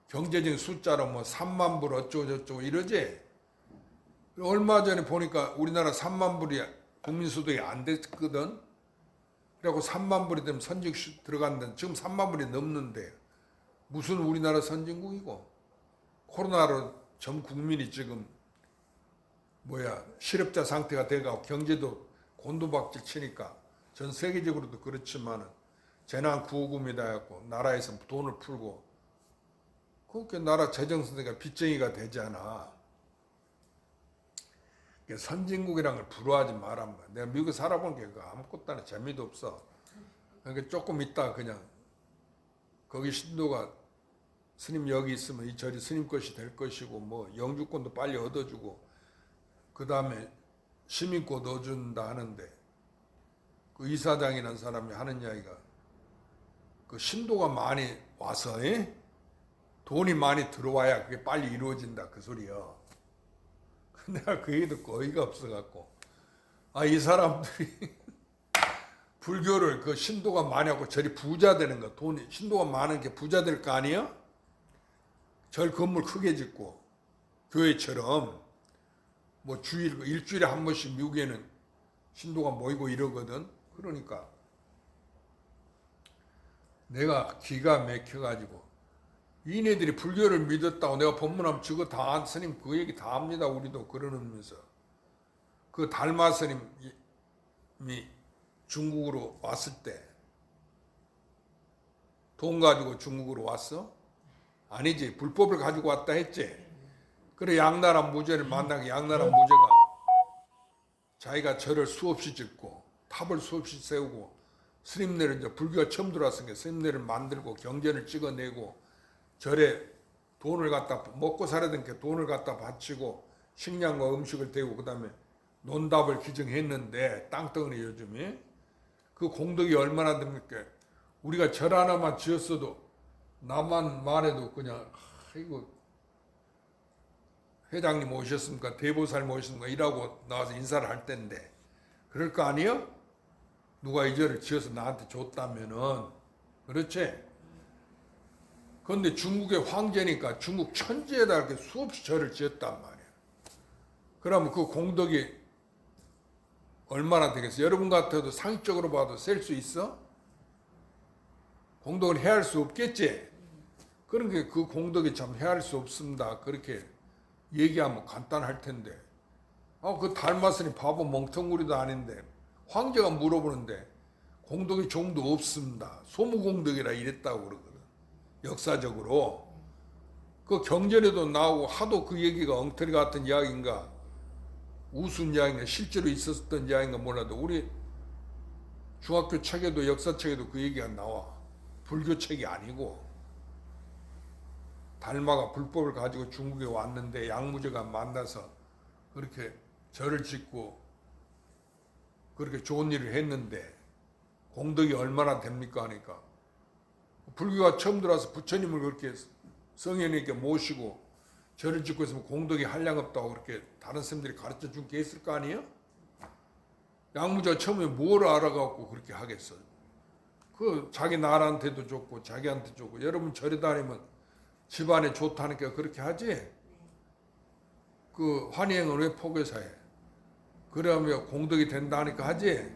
경제적인 숫자로 뭐 3만 불 어쩌고저쩌고 이러지. 얼마 전에 보니까 우리나라 3만 불이 국민소득이 안 됐거든. 그래갖고 3만 불이 되면 선진국 들어간다. 지금 3만 불이 넘는데 무슨 우리나라 선진국이고 코로나로 전 국민이 지금 실업자 상태가 돼가고 경제도 곤두박질 치니까 전 세계적으로도 그렇지만은 재난 구호금이다 해갖고 나라에서 돈을 풀고 그렇게 나라 재정상태가 빚쟁이가 되잖아. 선진국이라는 걸 부러워하지 말란 말이야. 내가 미국에 살아본 게 아무것도 안 해. 재미도 없어. 그러니까 조금 있다 그냥 거기 신도가 스님 여기 있으면 이 절이 스님 것이 될 것이고 뭐 영주권도 빨리 얻어주고 그 다음에 시민권 넣어준다 하는데 그 이사장이라는 사람이 하는 이야기가 그 신도가 많이 와서 돈이 많이 들어와야 그게 빨리 이루어진다 그 소리야. 내가 그 얘기 듣고 어이가 없어갖고 이 사람들이 불교를 그 신도가 많이 하고 절이 부자 되는 거 돈이 신도가 많은 게 부자 될 거 아니야? 절 건물 크게 짓고 교회처럼 뭐 일주일에 한 번씩 미국에는 신도가 모이고 이러거든. 그러니까 내가 기가 막혀가지고 이네들이 불교를 믿었다고 내가 법문하면 저거 다 스님 그 얘기 다 합니다. 우리도 그러면서 그 달마 스님이 중국으로 왔을 때 돈 가지고 중국으로 왔어? 아니지. 불법을 가지고 왔다 했지. 그래 양나라 무제를 만나게 양나라 무제가 자기가 절을 수없이 짓고 탑을 수없이 세우고 스님네를 이제 불교가 처음 들어왔으니까 스님네를 만들고 경전을 찍어내고 절에 돈을 갖다 먹고 살아야 되니까 돈을 갖다 바치고 식량과 음식을 대고 그다음에 논답을 기증했는데 땅덩어리 요즘에 그 공덕이 얼마나 됩니까? 우리가 절 하나만 지었어도 나만 말해도 그냥 이거 회장님 오셨습니까? 대보살님 오셨습니까? 이라고 나와서 인사를 할 텐데 그럴 거 아니에요? 누가 이 절을 지어서 나한테 줬다면은 그렇지? 그런데 중국의 황제니까 중국 천지에다 이렇게 수없이 절을 지었단 말이에요. 그러면 그 공덕이 얼마나 되겠어? 여러분 같아도 상식적으로 봐도 셀 수 있어? 공덕을 헤아릴 수 없겠지? 그러니까 그 공덕이 참 헤아릴 수 없습니다. 그렇게 얘기하면 간단할 텐데 그 달마스니 바보 멍텅구리도 아닌데 황제가 물어보는데 공덕이 종도 없습니다. 소무공덕이라 이랬다고 그러거든. 역사적으로 그 경전에도 나오고 하도 그 얘기가 엉터리 같은 이야기인가 우스운 이야기인가 실제로 있었던 이야기인가 몰라도 우리 중학교 책에도 역사책에도 그 얘기가 나와. 불교책이 아니고 달마가 불법을 가지고 중국에 왔는데 양무제가 만나서 그렇게 절을 짓고 그렇게 좋은 일을 했는데 공덕이 얼마나 됩니까 하니까 불교가 처음 들어와서 부처님을 그렇게 성현에게 모시고 절을 짓고 있으면 공덕이 한량없다고 그렇게 다른 스님들이 가르쳐 준 게 있을 거 아니에요? 양무제가 처음에 뭘 알아갖고 그렇게 하겠어요? 그 자기 나라한테도 좋고 자기한테 좋고 여러분 절에 다니면 집안에 좋다니까 그렇게 하지? 그 환희행은 왜 포교사 해? 그러면 공덕이 된다니까 하지?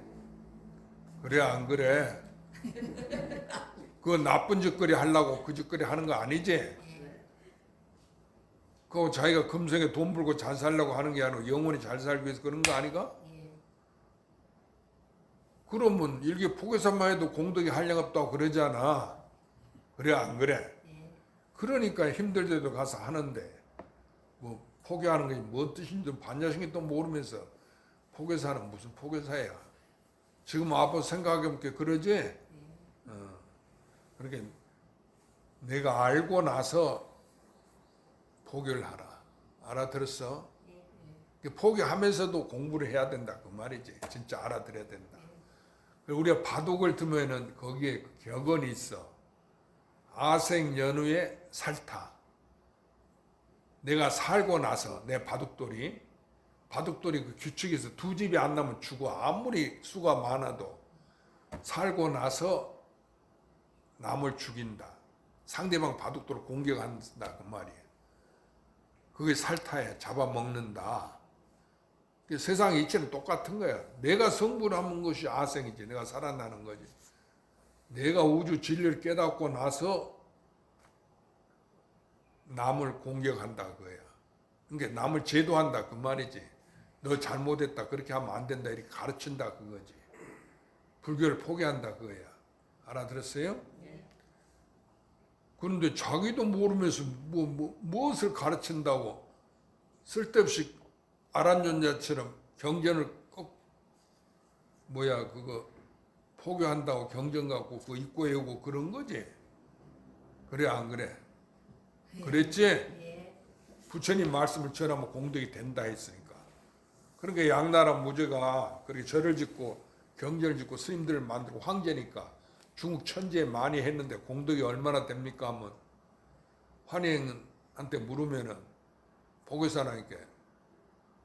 그래 안 그래? 그 나쁜 짓거리 하려고 그 짓거리 하는 거 아니지? 그 자기가 금생에 돈 벌고 잘 살려고 하는 게 아니고 영원히 잘 살기 위해서 그런 거 아니가? 그러면 일개 포교사만 해도 공덕이 한량없다고 그러잖아. 그래 안 그래? 그러니까 힘들 때도 가서 하는데 뭐 포교하는 게 뭔 뜻인지 반야신경도 모르면서 포교사는 무슨 포교사야. 지금 아빠 생각해보니까 그러지? 그렇게 내가 알고 나서 포교를 하라. 알아들었어? 포교하면서도 공부를 해야 된다 그 말이지. 진짜 알아들어야 된다. 우리가 바둑을 두면은 거기에 격언이 있어. 아생연후의 살타. 내가 살고 나서 내 바둑돌이 그 규칙에서 두 집이 안 나면 죽어. 아무리 수가 많아도 살고 나서 남을 죽인다. 상대방 바둑돌을 공격한다 그 말이에요. 그게 살타야. 잡아먹는다. 세상 이치는 똑같은 거야. 내가 성불하는 것이 아생이지. 내가 살아나는 거지. 내가 우주 진리를 깨닫고 나서 남을 공격한다 그거야. 그러니까 남을 제도한다 그 말이지. 너 잘못했다 그렇게 하면 안 된다 이렇게 가르친다 그거지. 불교를 포기한다 그거야. 알아들었어요? 그런데 자기도 모르면서 무엇을 가르친다고 쓸데없이 아란존자처럼 경전을 꼭 그거 포교한다고 경전 갖고 그거 입고 외우고 그런 거지. 그래 안 그래? 그랬지? 부처님 말씀을 전하면 공덕이 된다 했으니까. 그러니까 양나라 무제가 그렇게 절을 짓고 경전을 짓고 스님들을 만들고 황제니까 중국 천지에 많이 했는데 공덕이 얼마나 됩니까 하면 환희행한테 물으면은 포교사라니까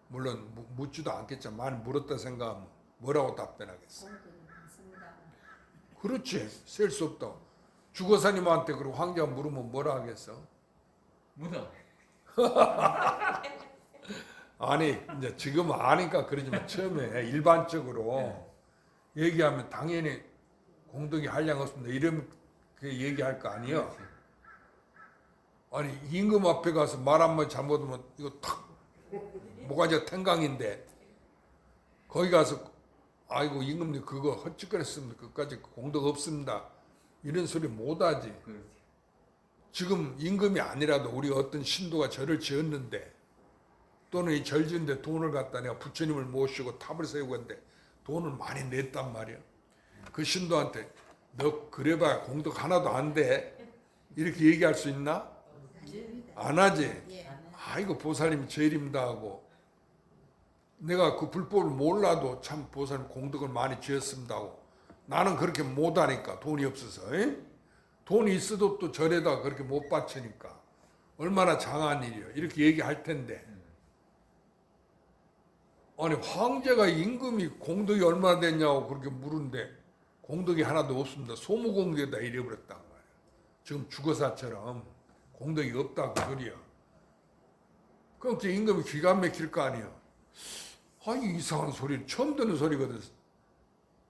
물론 묻지도 않겠지만 많이 물었다 생각하면 뭐라고 답변하겠어? 그렇지. 셀 수 없다고. 주거사님한테 그리고 황제가 물으면 뭐라 하겠어? 묻어. 아니 이제 지금 아니까 그러지만 처음에 일반적으로 얘기하면 당연히 공덕이 한량 없습니다. 이러면 그 얘기할 거 아니야. 아니 임금 앞에 가서 말 한마디 잘못하면 이거 탁 모가지가 탱강인데 거기 가서 아이고 임금님 그거 헛짓거렸습니다. 그까지 공덕 없습니다. 이런 소리 못하지. 그렇지. 지금 임금이 아니라도 우리 어떤 신도가 절을 지었는데 또는 이 절 지은데 돈을 갖다 내가 부처님을 모시고 탑을 세우고 했는데 돈을 많이 냈단 말이야. 그 신도한테 너 그래봐야 공덕 하나도 안 돼. 이렇게 얘기할 수 있나? 안 하지. 아이고 보살님이 제일입니다 하고 내가 그 불법을 몰라도 참 보살님 공덕을 많이 지었습니다 하고 나는 그렇게 못하니까 돈이 없어서 에? 돈이 있어도 또 절에다 그렇게 못 바치니까 얼마나 장한 일이요 이렇게 얘기할 텐데 아니 황제가 임금이 공덕이 얼마나 됐냐고 그렇게 물은데 공덕이 하나도 없습니다. 소무공덕이다 이래버렸단 말이야. 지금 주거사처럼 공덕이 없다고 소리야. 그럼 그 임금이 기가 막힐 거 아니야. 아니 이상한 소리 처음 듣는 소리거든.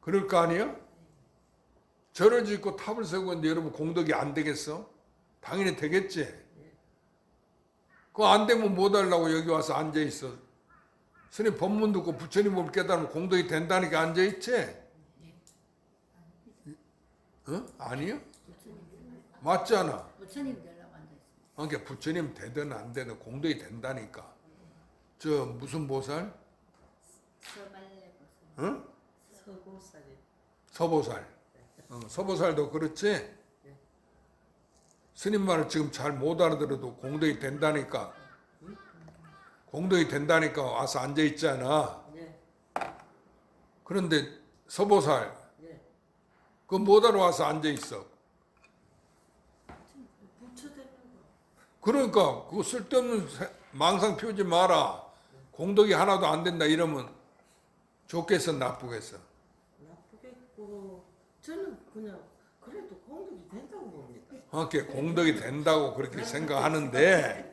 그럴 거 아니야? 절을 짓고 탑을 세우고 있는데 여러분 공덕이 안 되겠어? 당연히 되겠지. 그거 안 되면 못 하려고 여기 와서 앉아 있어. 스님 법문 듣고 부처님 법을 깨달으면 공덕이 된다니까 앉아 있지? 어? 아니요? 맞잖아. 부처님 되려고 앉아있습니다. 그러니까 부처님 되든 안 되든 공덕이 된다니까. 저 무슨 보살? 서말레 보살. 응? 서보살이. 서보살. 서보살도 그렇지. 스님 말을 지금 잘 못 알아들어도 공덕이 된다니까. 공덕이 된다니까 와서 앉아 있잖아. 네. 그런데 서보살 네. 그 못 알아 와서 앉아 있어. 부처되는 거. 그러니까 그거 쓸데없는 망상 피우지 마라. 공덕이 하나도 안 된다 이러면 좋겠어 나쁘겠어? 나쁘겠고 저는 그냥 그래도 공덕이 된다고 봅니다. 그렇게 공덕이 된다고 그렇게 생각하는데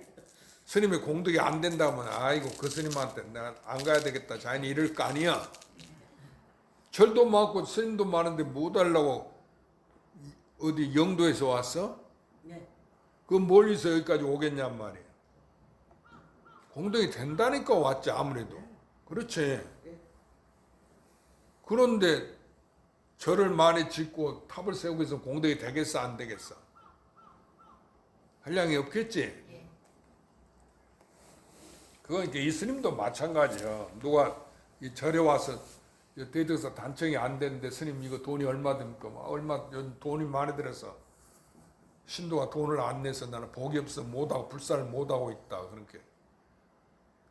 스님이 공덕이 안 된다면 아이고 그 스님한테 내가 안 가야 되겠다 자연히 이럴 거 아니야. 절도 많고 스님도 많은데 못 하려고 어디 영도에서 왔어? 네. 그 멀리서 여기까지 오겠냔 말이야. 공덕이 된다니까 왔지 아무래도. 그렇지. 그런데 절을 많이 짓고 탑을 세우고 있으면 공덕이 되겠어 안 되겠어? 한량이 없겠지? 그러니까 이 스님도 마찬가지야. 누가 이 절에 와서 대덕사 단청이 안 되는데 스님 이거 돈이 얼마 듭니까? 얼마 돈이 많이 들어서 신도가 돈을 안 내서 나는 복이 없어 못하고 불사를 못하고 있다. 그러니까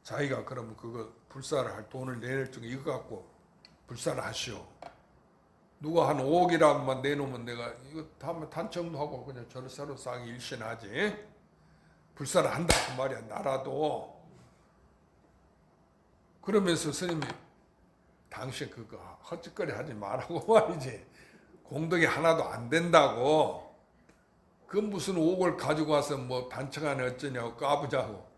자기가 그러면 그거 불사를 할 돈을 내낼 중에 이거 갖고 불사를 하시오. 누가 한 5억이라만 내놓으면 내가 이거 다음에 단청도 하고 그냥 절을 새로 싸게 일신하지. 불사를 한다 그 말이야 나라도. 그러면서 스님이 당신 그거 헛짓거리 하지 말라고 말이지. 공덕이 하나도 안 된다고. 그 무슨 5억을 가지고 와서 뭐 단청 안에 어쩌냐고 까부자고.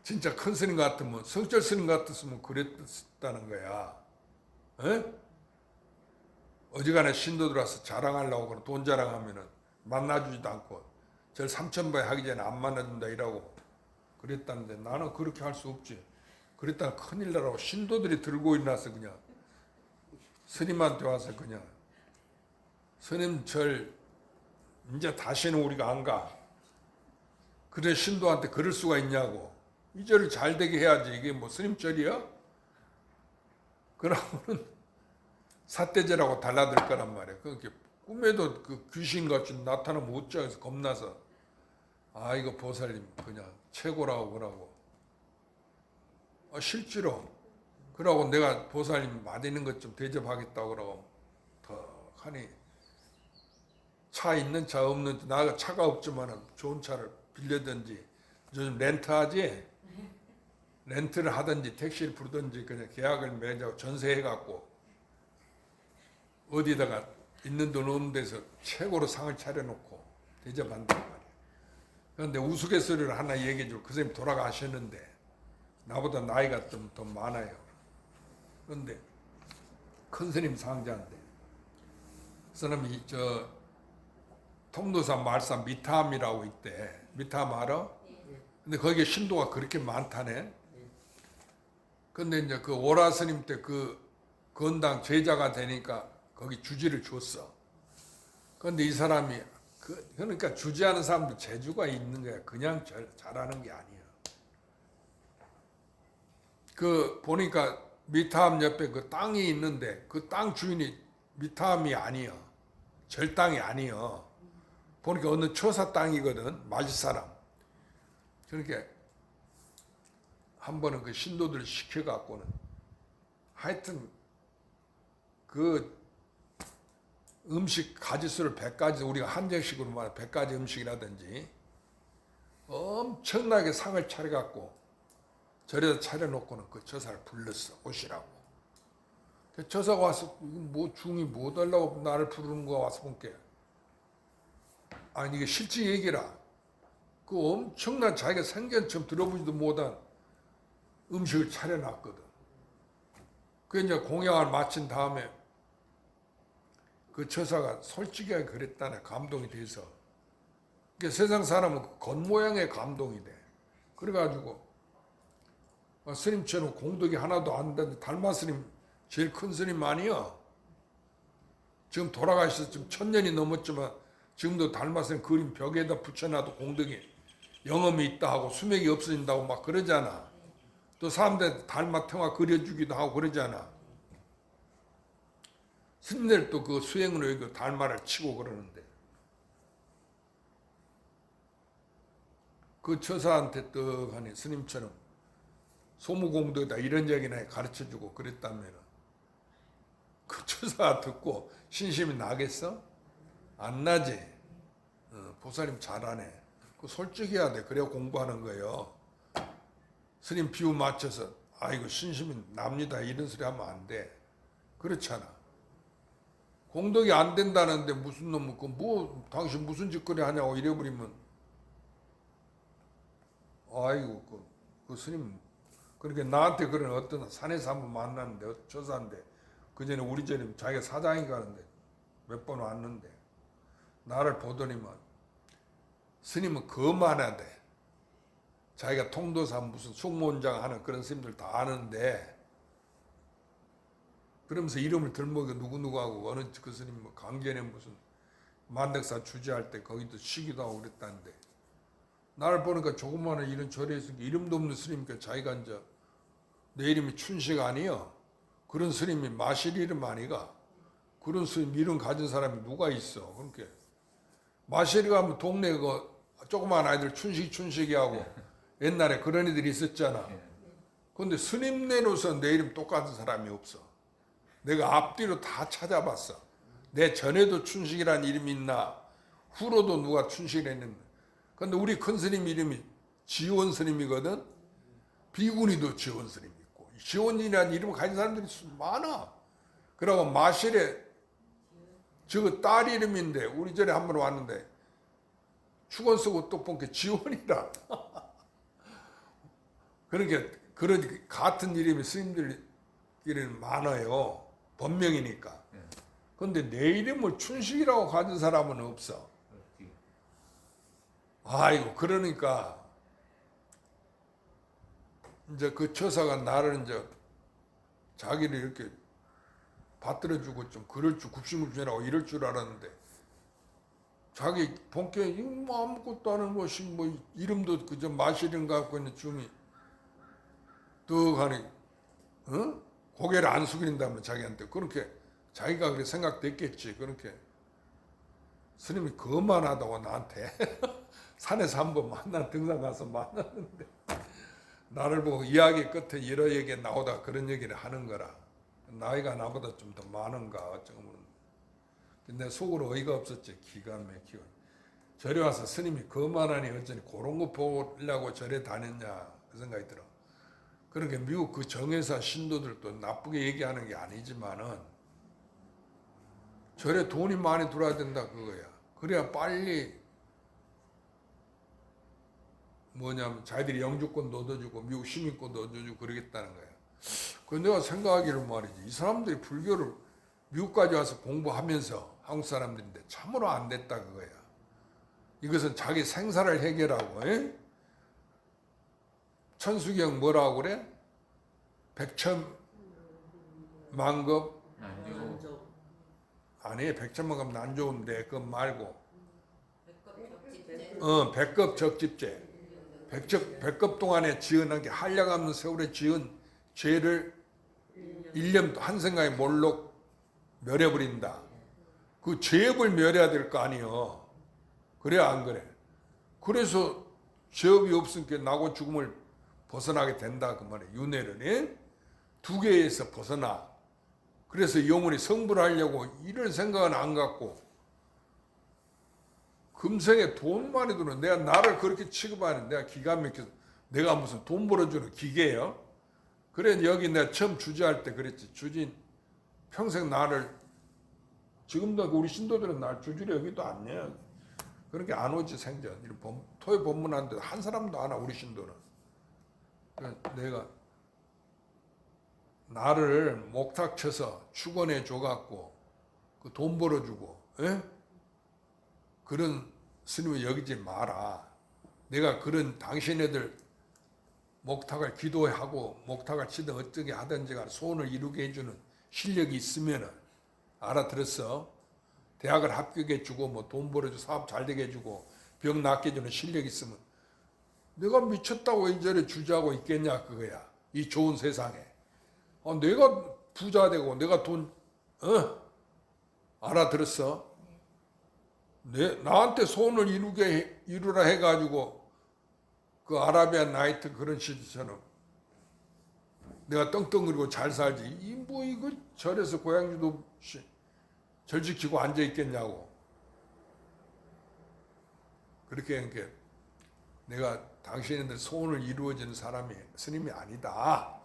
진짜 큰 스님 같으면 성철 스님 같았으면 그랬다는 거야. 에? 어지간해 신도들 와서 자랑하려고 그러 돈 자랑하면은 만나주지도 않고 절 3,000배 하기 전에 안 만나준다 이라고 그랬다는데 나는 그렇게 할 수 없지. 그랬다가 큰일 나라고 신도들이 들고 일어나서 그냥 스님한테 와서 그냥 스님 절 이제 다시는 우리가 안 가. 그래 신도한테 그럴 수가 있냐고. 이 절을 잘 되게 해야지. 이게 뭐 스님 절이야? 그러면은 삿대절하고 달라들 거란 말이야. 그렇게 꿈에도 그 귀신같이 나타나면 어쩌 해서 겁나서 아 이거 보살님 그냥 최고라고 그러고 실제로 그러고 내가 보살님 맛있는 것 좀 대접하겠다고 그러고 더 하니 차 있는 차 없는 나 차가 없지만은 좋은 차를 빌려든지 요즘 렌트하지 렌트를 하든지 택시를 부르든지 그냥 계약을 맺어 전세해갖고 어디다가 있는 돈 없는 데서 최고로 상을 차려놓고 대접한단 말이야. 그런데 우스갯소리를 하나 얘기해 줄. 그 선생님 돌아가셨는데 나보다 나이가 좀 더 많아요. 그런데 큰 스님 상자인데 그 사람이 통도산 말산 미타암이라고 있대. 미타암 알아? 근데 거기에 신도가 그렇게 많다네. 근데 이제 그 오라 스님 때 그 건당 제자가 되니까 거기 주지를 줬어. 근데 이 사람이 그러니까 주지하는 사람도 재주가 있는 거야. 그냥 잘하는 게 아니야. 그 보니까 미타암 옆에 그 땅이 있는데 그 땅 주인이 미타암이 아니야. 절땅이 아니야. 보니까 어느 처사 땅이거든. 마실 사람. 그러니까 한 번은 그 신도들 시켜갖고는 하여튼 그 음식 가지수를 100가지 우리가 한정식으로 말해 100가지 음식이라든지 엄청나게 상을 차려갖고 절에다 차려놓고는 그 처사를 불렀어. 오시라고. 그 처사가 와서 뭐 중이 뭐 달라고 나를 부르는 거야 와서 본게. 아니 이게 실제 얘기라. 그 엄청난 자기가 생전처럼 들어보지도 못한 음식을 차려놨거든. 그 이제 공양을 마친 다음에 그 처사가 솔직하게 그랬다네. 감동이 돼서. 그러니까 세상 사람은 그 겉모양에 감동이 돼. 그래가지고 스님처럼 공덕이 하나도 안 되는데 달마 스님 제일 큰 스님 아니야. 지금 돌아가셔서 지금 1000년이 넘었지만 지금도 달마 스님 그림 벽에다 붙여놔도 공덕이 영험이 있다 하고 수맥이 없어진다고 막 그러잖아. 또 사람들 달마 통화 그려주기도 하고 그러잖아. 스님들도 그 수행으로 여기 달마를 치고 그러는데 그 처사한테 떡하니 스님처럼 소무공덕이다 이런 얘기나 가르쳐주고 그랬다면 그 처사가 듣고 신심이 나겠어? 안 나지. 보살님 잘하네. 그 솔직해야 돼. 그래야 공부하는 거예요. 스님 비유 맞춰서 아이고 신심이 납니다 이런 소리 하면 안 돼. 그렇잖아. 공덕이 안 된다는데 무슨 놈 뭐 당신 무슨 짓거리 하냐고 이래버리면 아이고 그 스님 그렇게 나한테 그런 어떤 산에서 한번 만났는데 처사인데 그 전에 우리 집에 자기가 사장인가 하는데 몇 번 왔는데 나를 보더니만 스님은 거만하대. 자기가 통도사 무슨 숙모원장 하는 그런 스님들 다 아는데 그러면서 이름을 들먹여 누구누구하고 어느 그 스님 뭐 강변에 무슨 만덕사 주재할 때 거기도 쉬기도 하고 그랬다는데 나를 보니까 조그마한 이런 절에 있으니까 이름도 없는 스님이니까 자기가 이제 내 이름이 춘식 아니여. 그런 스님이 마실 이름 아니가. 그런 스님 이름 가진 사람이 누가 있어. 그렇게 마실이 가면 동네 그 조그마한 아이들 춘식이 하고 옛날에 그런 애들이 있었잖아. 근데 스님 내놓고서 내 이름 똑같은 사람이 없어. 내가 앞뒤로 다 찾아봤어. 내 전에도 춘식이라는 이름이 있나 후로도 누가 춘식이라 했는데 근데 우리 큰 스님 이름이 지원 스님이거든. 비구니도 지원 스님이 있고 지원이라는 이름을 가진 사람들이 많아. 그러고 마실에 저거 딸 이름인데 우리 전에 한 번 왔는데 축원 쓰고 또 본 게 지원이라. 그러니까 그런 같은 이름의 스님들끼리는 많아요. 본명이니까. 근데 내 이름을 춘식이라고 가진 사람은 없어. 아이고 그러니까 이제 그 처사가 나를 이제 자기를 이렇게 받들어주고 좀 그럴 줄 굽신굽신하고 이럴 줄 알았는데 자기 본격이 뭐 아무것도 아는 것이 뭐 이름도 그저 마시린 갖고 있는 중이 떡하니 고개를 안 숙인다면 자기한테 그렇게 자기가 그렇게 생각됐겠지. 그렇게 스님이 거만하다고 나한테 산에서 한번 등산 가서 만났는데 나를 보고 이야기 끝에 여러 얘기 나오다 그런 얘기를 하는 거라. 나이가 나보다 좀 더 많은가 어쩌면. 근데 속으로 어이가 없었지. 기가 막히고. 절에 와서 스님이 거만하니 어쩌니 그런 거 보려고 절에 다녔냐 그 생각이 들어. 그러니까 미국 그 정회사 신도들도 나쁘게 얘기하는 게 아니지만은 절에 돈이 많이 들어야 된다 그거야. 그래야 빨리 뭐냐면 자기들이 영주권도 얻어주고 미국 시민권도 얻어주고 그러겠다는 거야. 그래서 내가 생각하기를 말이지. 이 사람들이 불교를 미국까지 와서 공부하면서 한국 사람들인데 참으로 안 됐다 그거야. 이것은 자기 생사를 해결하고, 에? 천수경 뭐라고 그래? 백천만급 난조. 아니, 백천만급 난 좋은데 그건 말고 적집제. 백급 적집제. 백급 동안에 지은 게 한량없는 세월에 지은 죄를 1년 한생각에 몰록 멸해버린다. 그 죄업을 멸해야 될 거 아니요. 그래 안 그래? 그래서 죄업이 없으니까 나고 죽음을 벗어나게 된다 그 말이에요. 윤회를. 예? 두 개에서 벗어나. 그래서 영혼이 성불하려고 이런 생각은 안 갖고 금생에 돈 많이 드는 내가 나를 그렇게 취급하는 내가 기가 막혀서 내가 무슨 돈 벌어주는 기계예요? 그래 여기 내가 처음 주지할 때 그랬지. 주진 평생 나를 지금도 우리 신도들은 날 주지려 여기도 안 내. 그렇게 안 오지 생전. 토요 법문하는데 한 사람도 안 와 우리 신도는. 그러니까 내가 나를 목탁 쳐서 축원해 줘갖고 그 돈 벌어주고 에? 그런 스님을 여기지 마라. 내가 그런 당신네들 목탁을 기도하고 목탁을 치든 어떻게 하든지 간에 소원을 이루게 해주는 실력이 있으면 알아들었어? 대학을 합격해주고 뭐 돈 벌어주고 사업 잘 되게 해주고 병 낫게 해주는 실력이 있으면 내가 미쳤다고 이제를 주저하고 있겠냐 그거야. 이 좋은 세상에. 내가 부자 되고 내가 돈 알아들었어? 나한테 소원을 이루라 해가지고 그 아라비안 나이트 그런 시절처럼 내가 떵떵거리고 잘 살지. 이거 절에서 고향주도 없이 절 지키고 앉아 있겠냐고. 그렇게 내가 당신들 소원을 이루어지는 사람이 스님이 아니다.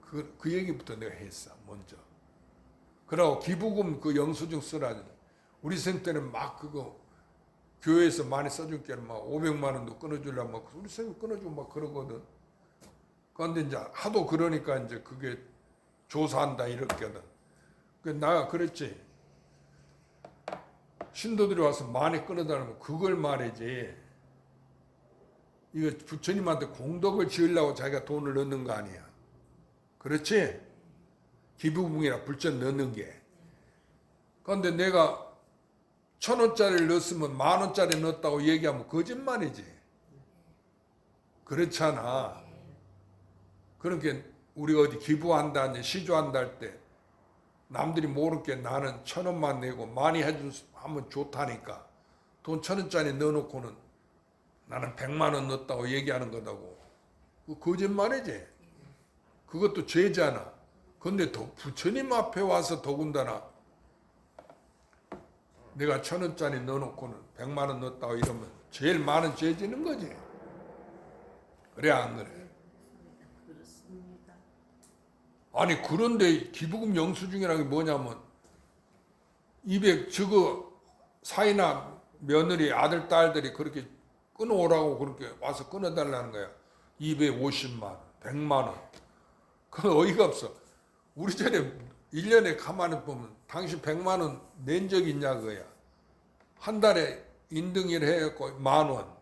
그 얘기부터 내가 했어 먼저. 그러고 기부금 그 영수증 쓰라. 우리 생 때는 막 그거 교회에서 많이 써줄 게는 막 500만 원도 끊어주려면 막 우리 생 끊어주고 막 그러거든. 그런데 이제 하도 그러니까 이제 그게 조사한다 이렇게든. 내가 그랬지. 신도들이 와서 많이 끊어달라면 그걸 말이지. 이거 부처님한테 공덕을 지으려고 자기가 돈을 넣는 거 아니야. 그렇지? 기부금이나 불전 넣는 게. 그런데 내가 1,000원짜리를 넣었으면 10,000원짜리 넣었다고 얘기하면 거짓말이지. 그렇잖아. 그러니까 우리가 어디 기부한다, 시주한다 할 때 남들이 모르게 나는 1,000원만 내고 많이 하면 좋다니까. 돈 1,000원짜리 넣어놓고는 나는 100만 원 넣었다고 얘기하는 거다고. 그 거짓말이지. 그것도 죄잖아. 근데 부처님 앞에 와서 더군다나 내가 1,000원짜리 넣어놓고는 100만 원 넣었다고 이러면 제일 많은 죄 지는 거지. 그래 안 그래? 그렇습니다. 아니 그런데 기부금 영수증이라는 게 뭐냐면 200 저거 사이나 며느리 아들 딸들이 그렇게 끊어오라고 그렇게 와서 끊어달라는 거야. 250만 원, 100만 원. 그건 어이가 없어. 우리 전에 1년에 가만히 보면 당신 100만 원 낸 적 있냐 그거야. 한 달에 인등일 해갖고 10,000원.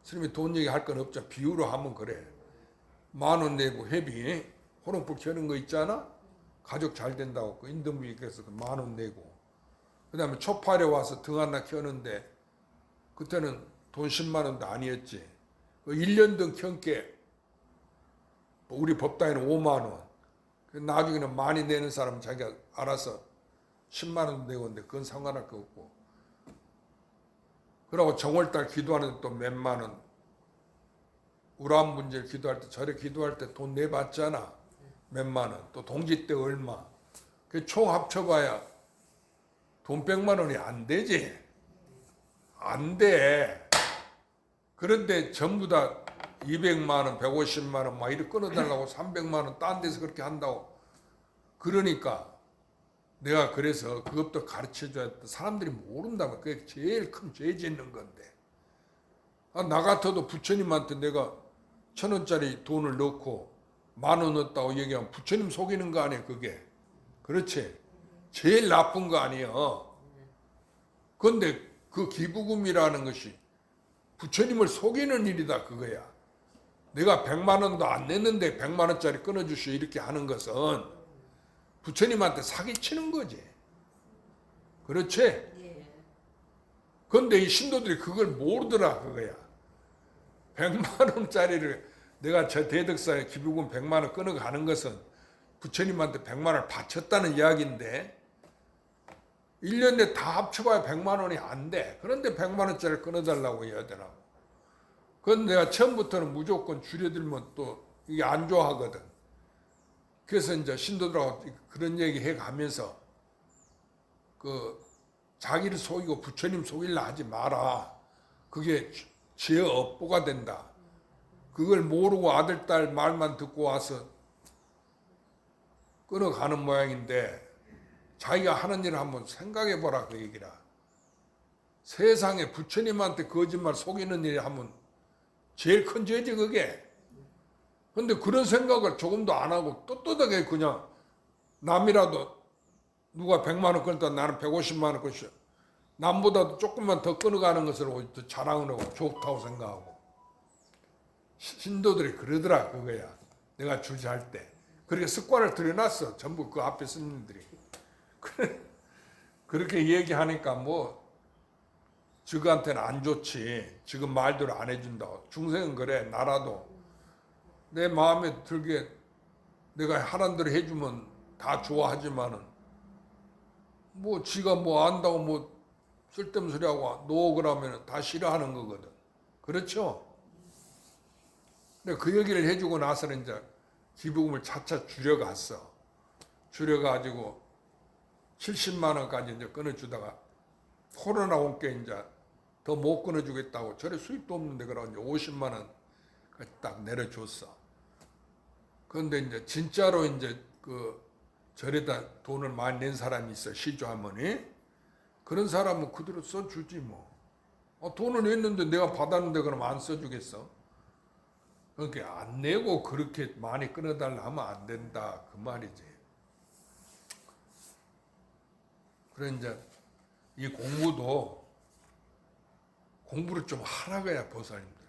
스님이 돈 얘기할 건 없죠. 비유로 하면 그래. 10,000원 내고 회비 호롱불 켜는 거 있잖아. 가족 잘 된다고 그 인등비 그래서 10,000원 내고. 그 다음에 초파에 와서 등 하나 켜는데 그때는 돈 10만 원도 아니었지. 1년 등 켠게 우리 법당에는 5만 원. 나중에는 많이 내는 사람은 자기가 알아서 10만 원 내고 있는데 그건 상관할 거 없고. 그러고 정월달 기도하는데 또 몇만 원. 우람 문제를 기도할 때 절에 기도할 때 돈 내봤잖아. 몇만 원. 또 동지 때 얼마. 그 총 합쳐봐야 돈 100만 원이 안 되지. 안 돼. 그런데 전부 다 200만 원, 150만 원 막 이렇게 끊어달라고 300만 원 딴 데서 그렇게 한다고. 그러니까 내가 그래서 그것도 가르쳐줘야 돼. 사람들이 모른다면 그게 제일 큰 죄 짓는 건데. 나 같아도 부처님한테 내가 1,000원짜리 돈을 넣고 10,000원 넣었다고 얘기하면 부처님 속이는 거 아니야 그게. 그렇지? 제일 나쁜 거 아니에요. 그런데 그 기부금이라는 것이 부처님을 속이는 일이다 그거야. 내가 100만 원도 안 냈는데 100만 원짜리 끊어주시오 이렇게 하는 것은 부처님한테 사기치는 거지. 그렇지? 예. 그런데 이 신도들이 그걸 모르더라 그거야. 100만 원짜리를 내가 저 대덕사에 기부금 100만 원 끊어가는 것은 부처님한테 100만 원을 바쳤다는 이야기인데 1년 내에 다 합쳐봐야 100만 원이 안 돼. 그런데 100만 원짜리를 끊어달라고 해야 되나. 그건 내가 처음부터는 무조건 줄여들면 또 이게 안 좋아하거든. 그래서 이제 신도들하고 그런 얘기 해가면서 그 자기를 속이고 부처님 속이려 하지 마라. 그게 죄 업보가 된다. 그걸 모르고 아들, 딸 말만 듣고 와서 끊어가는 모양인데 자기가 하는 일을 한번 생각해 보라 그 얘기라. 세상에 부처님한테 거짓말 속이는 일이 하면 제일 큰 죄지 그게. 근데 그런 생각을 조금도 안 하고 떳떳하게 그냥 남이라도 누가 100만 원 끊었다 나는 150만 원 끊었어. 남보다도 조금만 더 끊어가는 것을 더 자랑을 하고 좋다고 생각하고. 신도들이 그러더라 그거야. 내가 주지할 때. 그렇게 습관을 들여놨어. 전부 그 앞에 스님들이. 그렇게 얘기하니까 뭐 저한테는 안 좋지. 지금 말대로 안 해준다고. 중생은 그래. 나라도 내 마음에 들게 내가 하란 대로 해주면 다 좋아하지만은 뭐 지가 뭐 안다고 뭐 쓸데없는 소리하고 노 그러면 다 싫어하는 거거든. 그렇죠? 근데 그 얘기를 해주고 나서는 이제 기부금을 차차 줄여갔어. 줄여가지고 70만 원까지 이제 끊어주다가 코로나 온 게 이제 더 못 끊어주겠다고 저래 수입도 없는데 그러고 이제 50만 원까지 딱 내려줬어. 그런데 이제 진짜로 이제 그 절에다 돈을 많이 낸 사람이 있어. 시주 할머니. 그런 사람은 그대로 써주지 뭐. 돈을 냈는데 내가 받았는데 그럼 안 써주겠어? 그러니까 안 내고 그렇게 많이 끊어달라 하면 안 된다 그 말이지. 그래 이제 이 공부도 공부를 좀 하라고야 보살님들.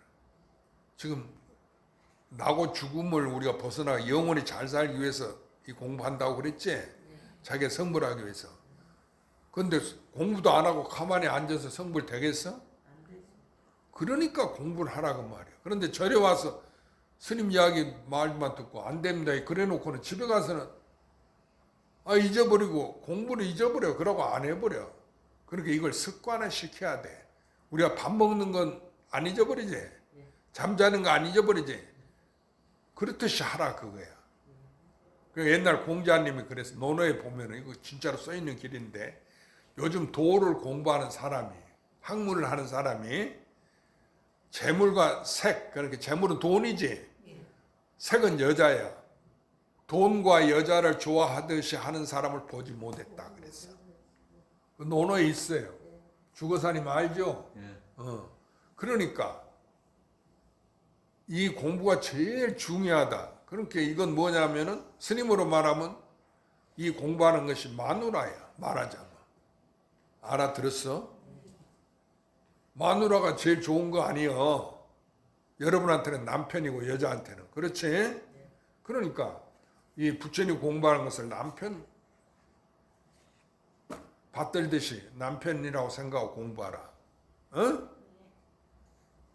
지금 나고 죽음을 우리가 벗어나 영원히 잘 살기 위해서 이 공부한다고 그랬지? 자기가 성불하기 위해서. 근데 공부도 안 하고 가만히 앉아서 성불 되겠어? 그러니까 공부를 하라고 말이야. 그런데 절에 와서 스님 이야기 말만 듣고 안 됩니다 그래 놓고는 집에 가서는 잊어버리고 공부를 잊어버려. 그러고 안 해버려. 그러니까 이걸 습관화 시켜야 돼. 우리가 밥 먹는 건 안 잊어버리지. 잠자는 거 안 잊어버리지. 그렇듯이 하라 그거야. 옛날 공자님이 그래서 논어에 보면은 이거 진짜로 써 있는 길인데 요즘 도를 공부하는 사람이 학문을 하는 사람이 재물과 색 그러니까 재물은 돈이지. 색은 여자야. 돈과 여자를 좋아하듯이 하는 사람을 보지 못했다 그랬어. 그 논어에 있어요. 주거사님 알죠? 예. 그러니까 이 공부가 제일 중요하다. 그러니까 이건 뭐냐면은 스님으로 말하면 이 공부하는 것이 마누라야. 말하자면. 알아들었어? 마누라가 제일 좋은 거 아니여. 여러분한테는 남편이고 여자한테는. 그렇지? 그러니까 이 부처님 공부하는 것을 남편 받들듯이 남편이라고 생각하고 공부하라.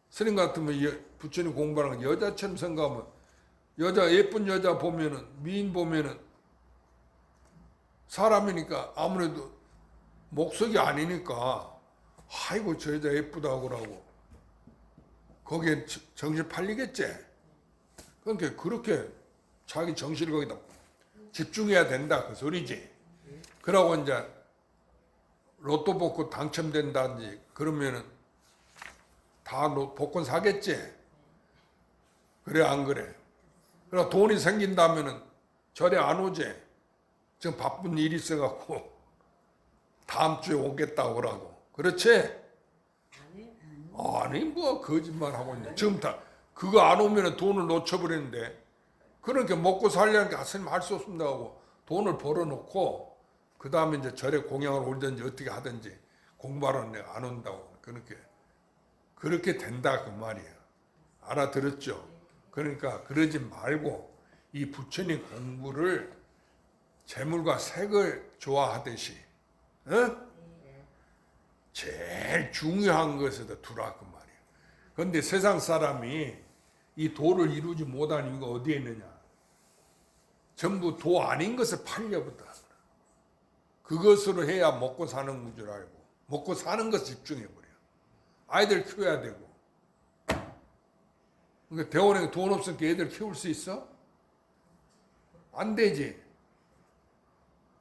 스님 같으면 부처님 공부하는 거 여자처럼 생각하면 여자 예쁜 여자 보면은 미인 보면은 사람이니까 아무래도 목석이 아니니까 아이고 저 여자 예쁘다고 그러고 거기에 정신 팔리겠지. 그러니까 그렇게 자기 정신을 거기다 집중해야 된다 그 소리지. 그러고 이제 로또 복권 당첨된다든지 그러면은 다 복권 사겠지. 그래 안 그래? 그러나 돈이 생긴다면은 절에 안 오지. 지금 바쁜 일이 있어갖고 다음 주에 오겠다고 그러고. 그렇지? 아니 뭐 거짓말 하고 있네. 지금 다 그거 안 오면은 돈을 놓쳐버리는데 그러니까 먹고 살려니까 스님 할 수 없습니다 하고 돈을 벌어놓고 그 다음에 이제 절에 공양을 올든지 어떻게 하든지 공부하러 내가 안 온다고. 그렇게 된다 그 말이야. 알아들었죠? 그러니까 그러지 말고 이 부처님 공부를 재물과 색을 좋아하듯이 제일 중요한 것에다 두라 그 말이야. 그런데 세상 사람이 이 도를 이루지 못하는 이유가 어디에 있느냐? 전부 도 아닌 것을 팔려보다. 그것으로 해야 먹고 사는 줄 알고 먹고 사는 것 집중해버려. 아이들 키워야 되고. 그러니까 대원에 돈 없으니까 애들 키울 수 있어? 안 되지.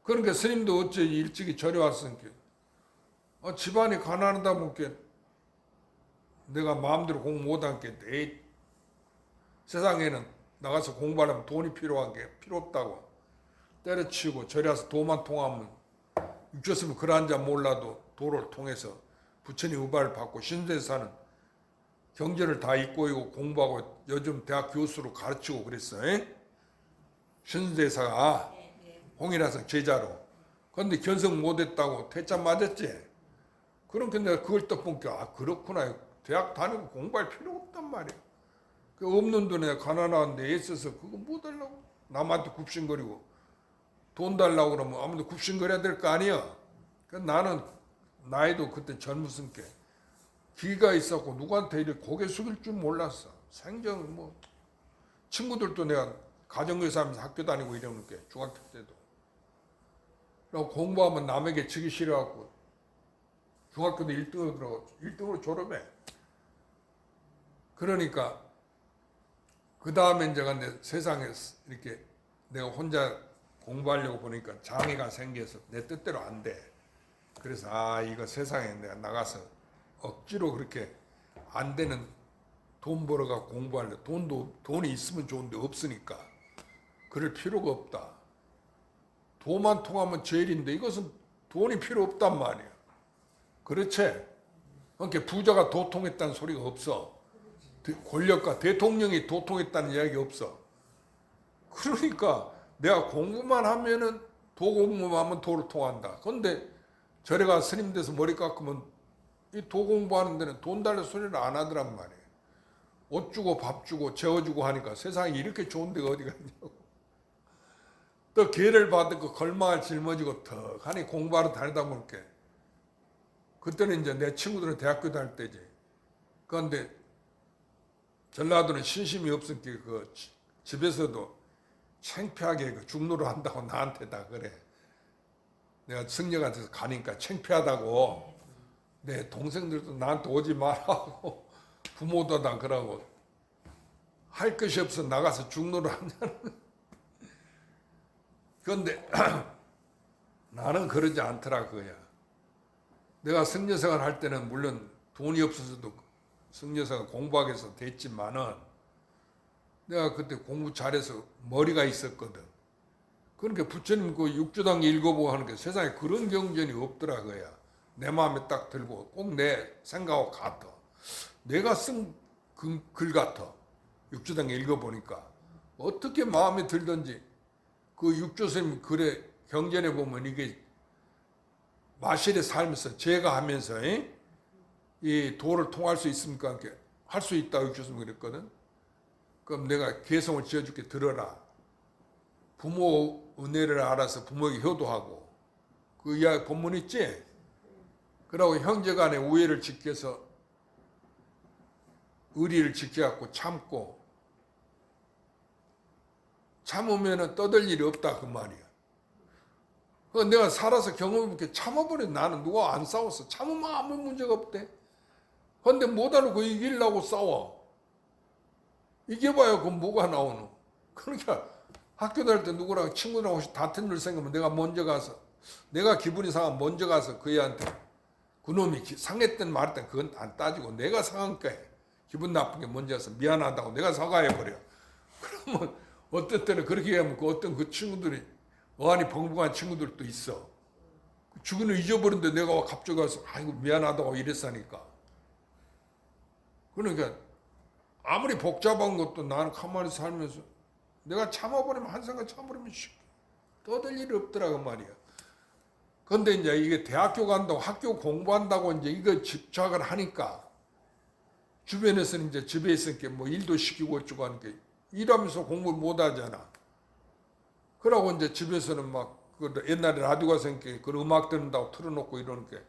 그러니까 스님도 어째 일찍이 절에 왔으니까 집안이 가난하다 보니까 내가 마음대로 공부 못하겠다. 에이, 세상에는 나가서 공부하려면 돈이 필요한 게 필요 없다고 때려치우고 절에 와서 도만 통하면 육조스면 그러한 자 몰라도 도를 통해서 부처님 의발을 받고 신세사는 경제를 다 잊고 있고 공부하고 요즘 대학 교수로 가르치고 그랬어. 신세사가 홍일화상 제자로. 그런데 견성 못했다고 퇴짜 맞았지. 그러니까 내가 그걸 딱 보니까 그렇구나. 대학 다니고 공부할 필요 없단 말이야. 그 없는 돈에 가난한데 애써서 그거 뭐 달라고. 남한테 굽신거리고 돈 달라고 그러면 아무도 굽신거려야 될 거 아니야. 그래서 나는 나이도 그때 젊었으니까 기가 있었고 누구한테 이렇게 고개 숙일 줄 몰랐어. 생전 뭐 친구들도 내가 가정교사 하면서 학교 다니고 이러니까 중학교 때도. 그리고 공부하면 남에게 지기 싫어갖고 중학교도 1등으로 들어가고 1등으로 졸업해. 그러니까 그 다음에 이제 근데 세상에 이렇게 내가 혼자 공부하려고 보니까 장애가 생겨서 내 뜻대로 안 돼. 그래서 이거 세상에 내가 나가서 억지로 그렇게 안 되는 돈 벌어가 공부하려. 돈이 있으면 좋은데 없으니까 그럴 필요가 없다. 도만 통하면 제일인데 이것은 돈이 필요 없단 말이야. 그렇지? 그러니까 부자가 도통했다는 소리가 없어. 권력가 대통령이 도통했다는 이야기 없어. 그러니까 내가 공부만 하면은 도 공부만 하면 도를 통한다. 그런데 절에 가 스님 돼서 머리 깎으면 이 도 공부하는 데는 돈 달래 소리를 안 하더란 말이에요. 옷 주고 밥 주고 재워주고 하니까 세상에 이렇게 좋은 데가 어디가 있냐고. 또 기회를 받고 걸망을 짊어지고 턱 하니 공부하러 다니다 보니까 그때는 이제 내 친구들은 대학교 다닐 때지. 그런데 전라도는 신심이 없으니까 그 집에서도 창피하게 그 중노를 한다고 나한테 다 그래. 내가 승려한테서 가니까 창피하다고 내 동생들도 나한테 오지 말라고 부모도 다 그러고 할 것이 없어 나가서 중노를 하냐는. 그런데 나는 그러지 않더라 그거야. 내가 승려생활 할 때는 물론 돈이 없어서도 승려생활 공부하기 위해서 됐지만은 내가 그때 공부 잘해서 머리가 있었거든. 그러니까 부처님 그 육조당 읽어보고 하는 게 세상에 그런 경전이 없더라 그거야. 내 마음에 딱 들고 꼭 내 생각하고 같아. 내가 쓴 글 같아. 육조당 읽어보니까 어떻게 마음에 들던지 그 육조스님 글에 경전에 보면 이게 마실에 살면서 제가 하면서 이 도를 통할 수 있습니까? 이렇게 할 수 있다고 육조스님 그랬거든. 그럼 내가 개성을 지어줄게 들어라. 부모 은혜를 알아서 부모에게 효도하고 그 이야기 본문 있지? 그러고 형제간의 우애를 지켜서 의리를 지켜갖고 참고 참으면은 떠들 일이 없다 그 말이야. 내가 살아서 경험해보니까 참아버려. 나는 누가 안 싸웠어. 참으면 아무 문제가 없대. 그런데 못하고 이기려고 싸워. 이겨봐야 그 뭐가 나오노. 그러니까 학교 다닐 때 누구랑 친구랑 혹시 다툰 일 생기면 내가 먼저 가서 내가 기분이 상하면 먼저 가서 그 애한테 그놈이 상했든 말했든 그건 안 따지고 내가 상한 거야. 기분 나쁜 게 먼저 가서 미안하다고 내가 사과해버려. 그러면 어떤 때는 그렇게 하면 그 어떤 그 친구들이 어안이 벙벙한 친구들도 있어. 죽이는 잊어버린데 내가 갑자기 가서 아이고 미안하다고 이랬으니까. 그러니까 아무리 복잡한 것도 나는 가만히 살면서 내가 참아버리면 한순간 참아버리면 떠들 일이 없더라 그 말이야. 근데 이제 이게 대학교 간다고 학교 공부한다고 이제 이거 집착을 하니까 주변에서는 이제 집에 있으니까 뭐 일도 시키고 어쩌고 하는 게 일하면서 공부를 못 하잖아. 그러고 이제 집에서는 막 그 옛날에 라디오가 생기니까 그 음악 듣는다고 틀어놓고 이러는 게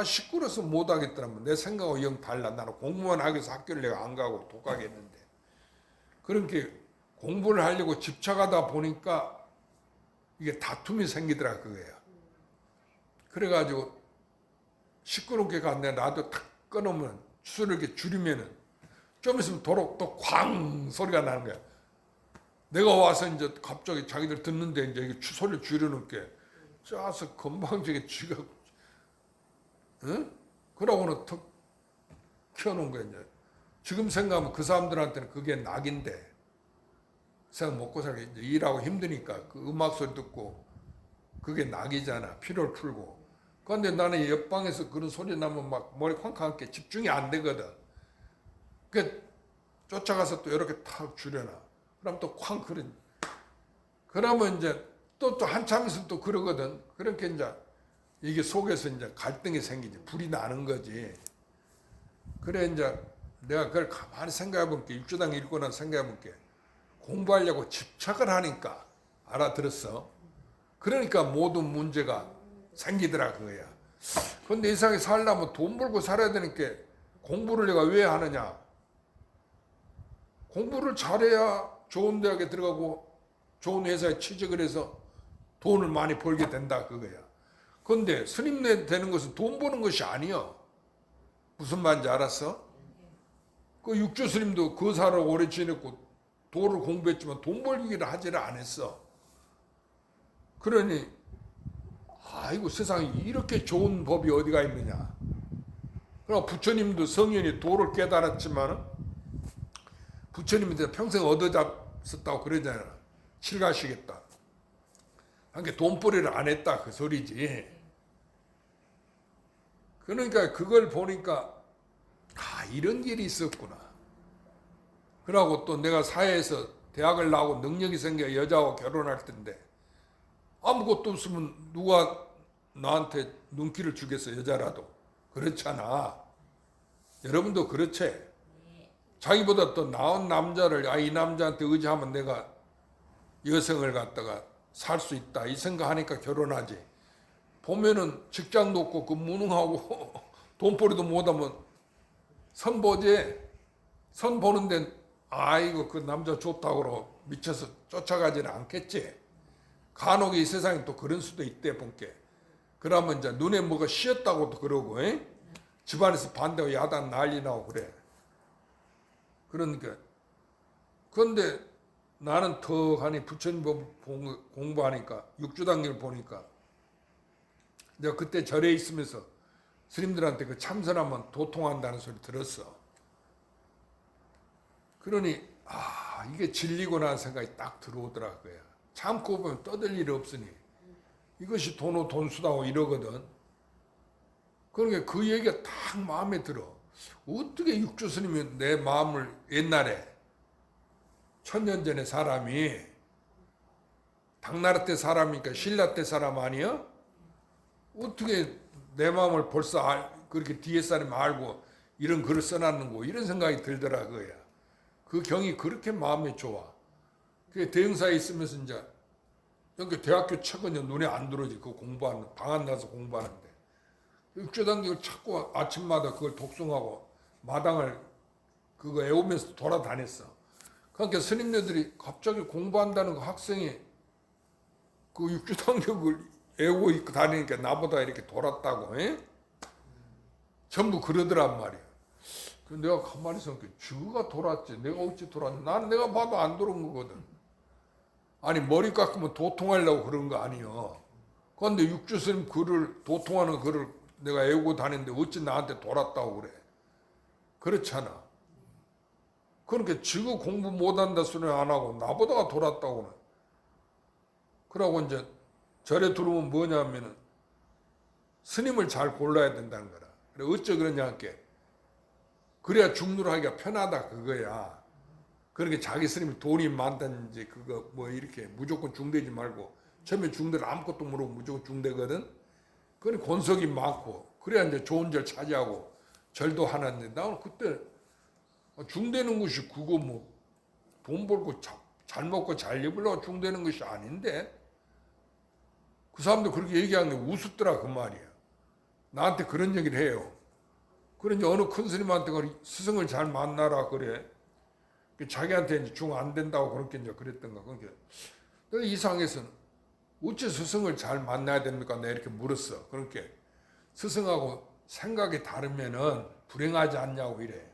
시끄러워서 못 하겠더라면 내 생각하고 영 달라. 나는 공부만 하기 위해서 학교를 내가 안 가고 독학했는데 그렇게 공부를 하려고 집착하다 보니까 이게 다툼이 생기더라 그거야. 그래가지고 시끄럽게 갔네. 라디오 탁 꺼놓으면 수를 이렇게 줄이면은 좀 있으면 도로 또 쾅 소리가 나는 거야. 내가 와서 이제 갑자기 자기들 듣는데 이제 이게 소리를 줄여놓게 짜서 건방지게 쥐가 응? 그러고는 턱 켜놓은 거야 이제. 지금 생각하면 그 사람들한테는 그게 낙인데 생각 먹고 살기 이제 일하고 힘드니까 그 음악 소리 듣고 그게 낙이잖아. 피로를 풀고. 그런데 나는 옆방에서 그런 소리 나면 막 머리 쾅쾅 게 집중이 안 되거든. 그 쫓아가서 또 이렇게 탁 줄여놔. 그럼 또 쾅 그런. 그러면 이제 또 한참 있으면 또 그러거든. 그렇게 이제 이게 속에서 이제 갈등이 생기지. 불이 나는 거지. 그래 이제 내가 그걸 가만히 생각해 볼게. 육조당 읽고 나서 생각해 볼게. 공부하려고 집착을 하니까 알아들었어. 그러니까 모든 문제가 생기더라 그거야. 그런데 이 세상에 살려면 돈 벌고 살아야 되니까 공부를 내가 왜 하느냐. 공부를 잘해야 좋은 대학에 들어가고 좋은 회사에 취직을 해서 돈을 많이 벌게 된다 그거야. 그런데 스님네 되는 것은 돈 버는 것이 아니야. 무슨 말인지 알았어? 그 육조 스님도 그 사를 오래 지냈고 도를 공부했지만 돈 벌기를 하지를 않았어. 그러니 아이고 세상에 이렇게 좋은 법이 어디가 있느냐. 그러나 부처님도 성현이 도를 깨달았지만 부처님한테 평생 얻어잡았다고 그러잖아. 칠가시겠다. 그러니까 돈벌이를 안 했다 그 소리지. 그러니까 그걸 보니까 이런 일이 있었구나. 그러고 또 내가 사회에서 대학을 나오고 능력이 생겨 여자하고 결혼할 텐데 아무것도 없으면 누가 나한테 눈길을 주겠어. 여자라도. 그렇잖아. 여러분도 그렇지. 자기보다 더 나은 남자를 이 남자한테 의지하면 내가 여성을 갖다가 살 수 있다 이 생각하니까 결혼하지. 보면은 직장도 없고 그 무능하고 돈벌이도 못하면 선 보지. 선 보는데 아이고 그 남자 좋다고 그러고 미쳐서 쫓아가지는 않겠지. 간혹 이 세상에 또 그런 수도 있대 본게. 그러면 이제 눈에 뭐가 씌었다고도 그러고 집안에서 반대하고 야단 난리 나고 그래. 그러니까 그런데 나는 턱하니 부처님 공부하니까 육주당길 보니까 내가 그때 절에 있으면서 스님들한테 그 참선하면 도통한다는 소리 들었어. 그러니 이게 진리구나 생각이 딱 들어오더라 그거야. 참고 보면 떠들 일이 없으니 이것이 돈수다고 이러거든. 그러니까 그 얘기가 딱 마음에 들어. 어떻게 육조 스님이 내 마음을 옛날에 천년 전에 사람이 당나라 때 사람이니까 신라 때 사람 아니야? 어떻게 내 마음을 벌써 그렇게 뒤에 사람이 알고 이런 글을 써놨는고 이런 생각이 들더라 그거야. 그 경이 그렇게 마음에 좋아. 그 대흥사에 있으면서 이제 여기 대학교 책은 눈에 안 들어오지. 그거 공부하는 방 안 나서 공부하는데 육조당경을 찾고 아침마다 그걸 독송하고 마당을 그거 애우면서 돌아다녔어. 그러니까 스님네들이 갑자기 공부한다는 그 학생이 그 육조당경을 애우고 있고 다니니까 나보다 이렇게 돌았다고 전부 그러더란 말이야. 그래서 내가 가만히 생각해. 주가 돌았지 내가 어찌 돌았냐. 나는 내가 봐도 안 돌은 거거든. 아니 머리 깎으면 도통하려고 그런 거 아니여. 그런데 육조 스님 글을 도통하는 글을 내가 애우고 다니는데 어찌 나한테 돌았다고 그래. 그렇잖아. 그러니까 지가 공부 못한다 소리 안 하고 나보다가 돌았다고는. 그러고 이제 절에 들어오면 뭐냐면은 스님을 잘 골라야 된다는 거라. 그래 어쩌 그러냐 할게. 그래야 중도를 하기가 편하다 그거야. 그러니까 자기 스님이 돈이 많다든지 그거 뭐 이렇게 무조건 중대지 말고 처음에 중대를 아무것도 모르고 무조건 중대거든. 그래 권석이 많고 그래야 이제 좋은 절 차지하고 절도 하는데 나는 그때 중대는 것이 그거 뭐 돈 벌고 잘 먹고 잘 입으려고 중대는 것이 아닌데 그 사람도 그렇게 얘기하는 게 우습더라 그 말이야. 나한테 그런 얘기를 해요. 그러니 어느 큰 스님한테 스승을 잘 만나라 그래. 자기한테 이제 중 안 된다고 그렇게 이제 그랬던가. 그러니까 내가 이상해서는 어째 스승을 잘 만나야 됩니까? 내가 이렇게 물었어. 그렇게 스승하고 생각이 다르면은 불행하지 않냐고 이래.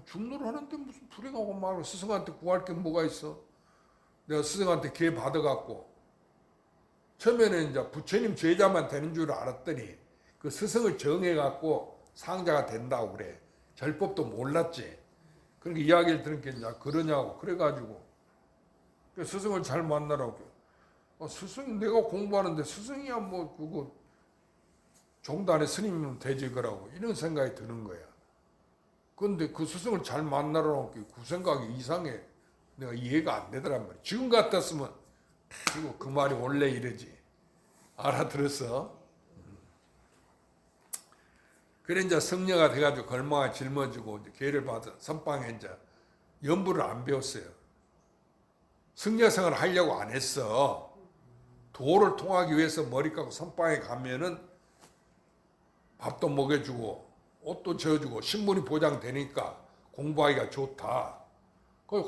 중노를 하는데 무슨 불행하고 말고 스승한테 구할 게 뭐가 있어? 내가 스승한테 기회 받아갖고 처음에는 이제 부처님 제자만 되는 줄 알았더니 그 스승을 정해갖고 상자가 된다고 그래. 절법도 몰랐지. 그러니까 이야기를 들으니까 이제 그러냐고 그래가지고 스승을 잘 만나라고. 스승 내가 공부하는데 스승이야 뭐 그거 종단의 스님이면 되지 그러고 이런 생각이 드는 거야. 그런데 그 스승을 잘 만나라고 그 생각이 이상해. 내가 이해가 안 되더란 말이야. 지금 같았으면 이거 그 말이 원래 이러지. 알아들었어? 그래 이제 성녀가 돼가지고 걸망에 짊어지고 이제 기회를 받아 선방에 이제 연부를 안 배웠어요. 성녀생을 하려고 안 했어. 도를 통하기 위해서 머리 깎고 선방에 가면은 밥도 먹여주고 옷도 지어주고 신분이 보장되니까 공부하기가 좋다.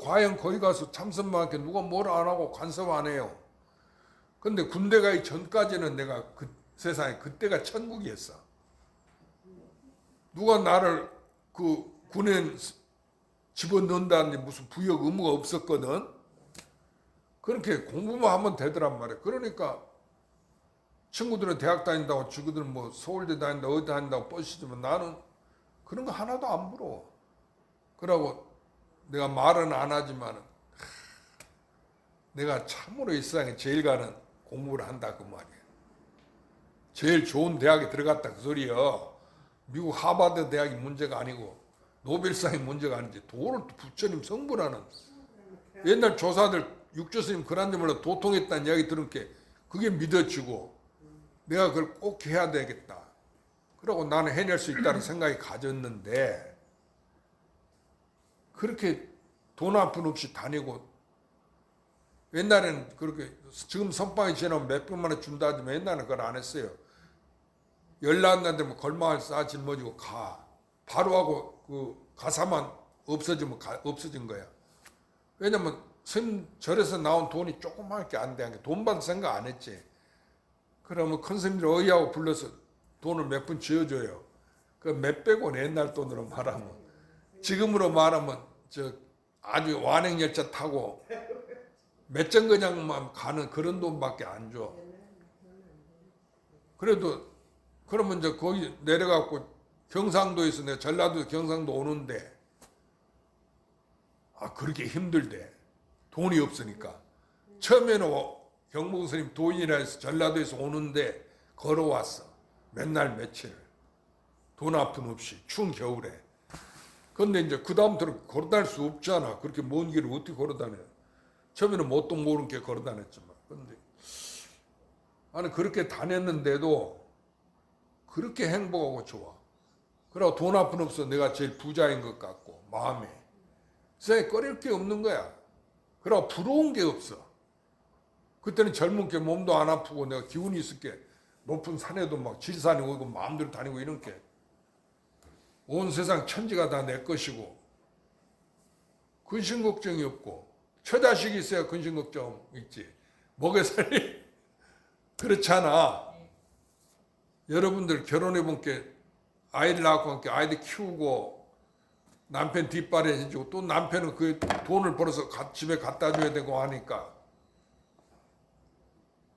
과연 거기 가서 참선만하게 누가 뭘 안 하고 간섭 안 해요. 근데 군대 가기 전까지는 내가 그 세상에 그때가 천국이었어. 누가 나를 그 군에 집어넣는다는 무슨 부역 의무가 없었거든. 그렇게 공부만 하면 되더란 말이야. 그러니까 친구들은 대학 다닌다고 친구들은 뭐 서울대 다닌다고 어디 다닌다고 뻗치지만 나는 그런 거 하나도 안 부러워. 그러고 내가 말은 안 하지만 내가 참으로 이 세상에 제일 가는 공부를 한다 그 말이야. 제일 좋은 대학에 들어갔다 그 소리야. 미국 하버드 대학이 문제가 아니고 노벨상이 문제가 아니지. 도를 부처님 성불하는 옛날 조사들 육조스님 그런지 몰라 도통했다는 이야기 들으니까 그게 믿어지고 내가 그걸 꼭 해야 되겠다. 그러고 나는 해낼 수 있다는 생각이 가졌는데 그렇게 돈 한 푼 없이 다니고 옛날에는 그렇게 지금 선방이 지나면 몇 분만 원 준다 하지만 옛날에는 그걸 안 했어요. 연락 안 나는데 뭐 걸망을 쌓아 짊어지고 가. 바로 하고 그 가사만 없어지면 없어진 거야. 왜냐면 스님 절에서 나온 돈이 조그맣게 안 돼. 돈 받을 생각 안 했지. 그러면 큰 스님들 어이하고 불러서 돈을 몇 푼 지어줘요. 그 몇백 원 옛날 돈으로 말하면. 지금으로 말하면 저 아주 완행열차 타고 몇 정거장만 가는 그런 돈밖에 안 줘. 그래도 그러면 이제 거기 내려가고 경상도에서 내가 전라도 경상도 오는데 그렇게 힘들대. 돈이 없으니까. 처음에는 경복 스님 도인이라 해서 전라도에서 오는데 걸어왔어. 맨날 며칠. 돈 한 푼 없이 추운 겨울에. 근데 이제 그 다음부터는 걸어다닐 수 없잖아. 그렇게 먼 길을 어떻게 걸어다녀. 처음에는 뭣도 모르는 게 걸어다녔지만. 근데 나는 그렇게 다녔는데도 그렇게 행복하고 좋아. 그러고 돈 한 푼 없어 내가 제일 부자인 것 같고 마음에. 세상에 꺼릴 게 없는 거야. 그러고 부러운 게 없어. 그때는 젊은 게 몸도 안 아프고 내가 기운이 있을 게 높은 산에도 막 지리산에 오고 마음대로 다니고 이런 게 온 세상 천지가 다 내 것이고 근심 걱정이 없고 처자식이 있어야 근심 걱정 있지. 먹여 살리 그렇잖아. 여러분들 결혼해 본 게 아이를 낳고 함께 아이들 키우고 남편 뒷발에 해주고 또 남편은 그 돈을 벌어서 집에 갖다 줘야 되고 하니까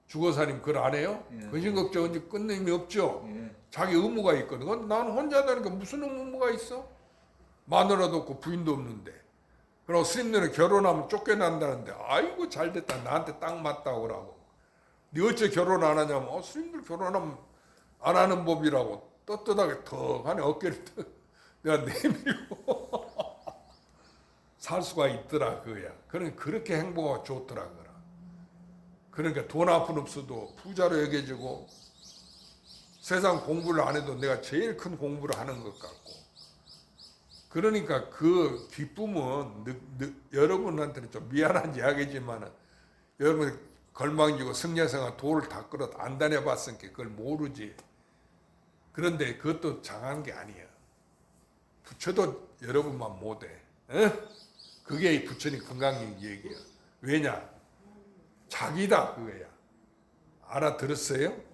주거사님 그걸 안 해요? 예. 근심 걱정은 끝냄이 없죠. 예. 자기 의무가 있거든. 나는 혼자 다니까 무슨 의무가 있어? 마누라도 없고 부인도 없는데. 그리고 스님들은 결혼하면 쫓겨난다는데 아이고 잘됐다. 나한테 딱 맞다고 그러고. 네 어째 결혼 안 하냐면 스님들 결혼하면 안 하는 법이라고 떳떳하게 턱 하네. 어깨를 턱 내가 내밀고 살 수가 있더라 그거야. 그러니까 그렇게 행복하고 좋더라 그거라. 그러니까 돈 한 푼 없어도 부자로 여겨지고 세상 공부를 안 해도 내가 제일 큰 공부를 하는 것 같고, 그러니까 그 기쁨은 여러분한테는 좀 미안한 이야기지만 여러분 걸망지고 승려생활 도를 다 끌어도 안 다녀봤으니까 그걸 모르지. 그런데 그것도 장한 게 아니야. 부처도 여러분만 못해. 그게 부처님 건강인 얘기야. 왜냐? 자기다 그거야. 알아들었어요?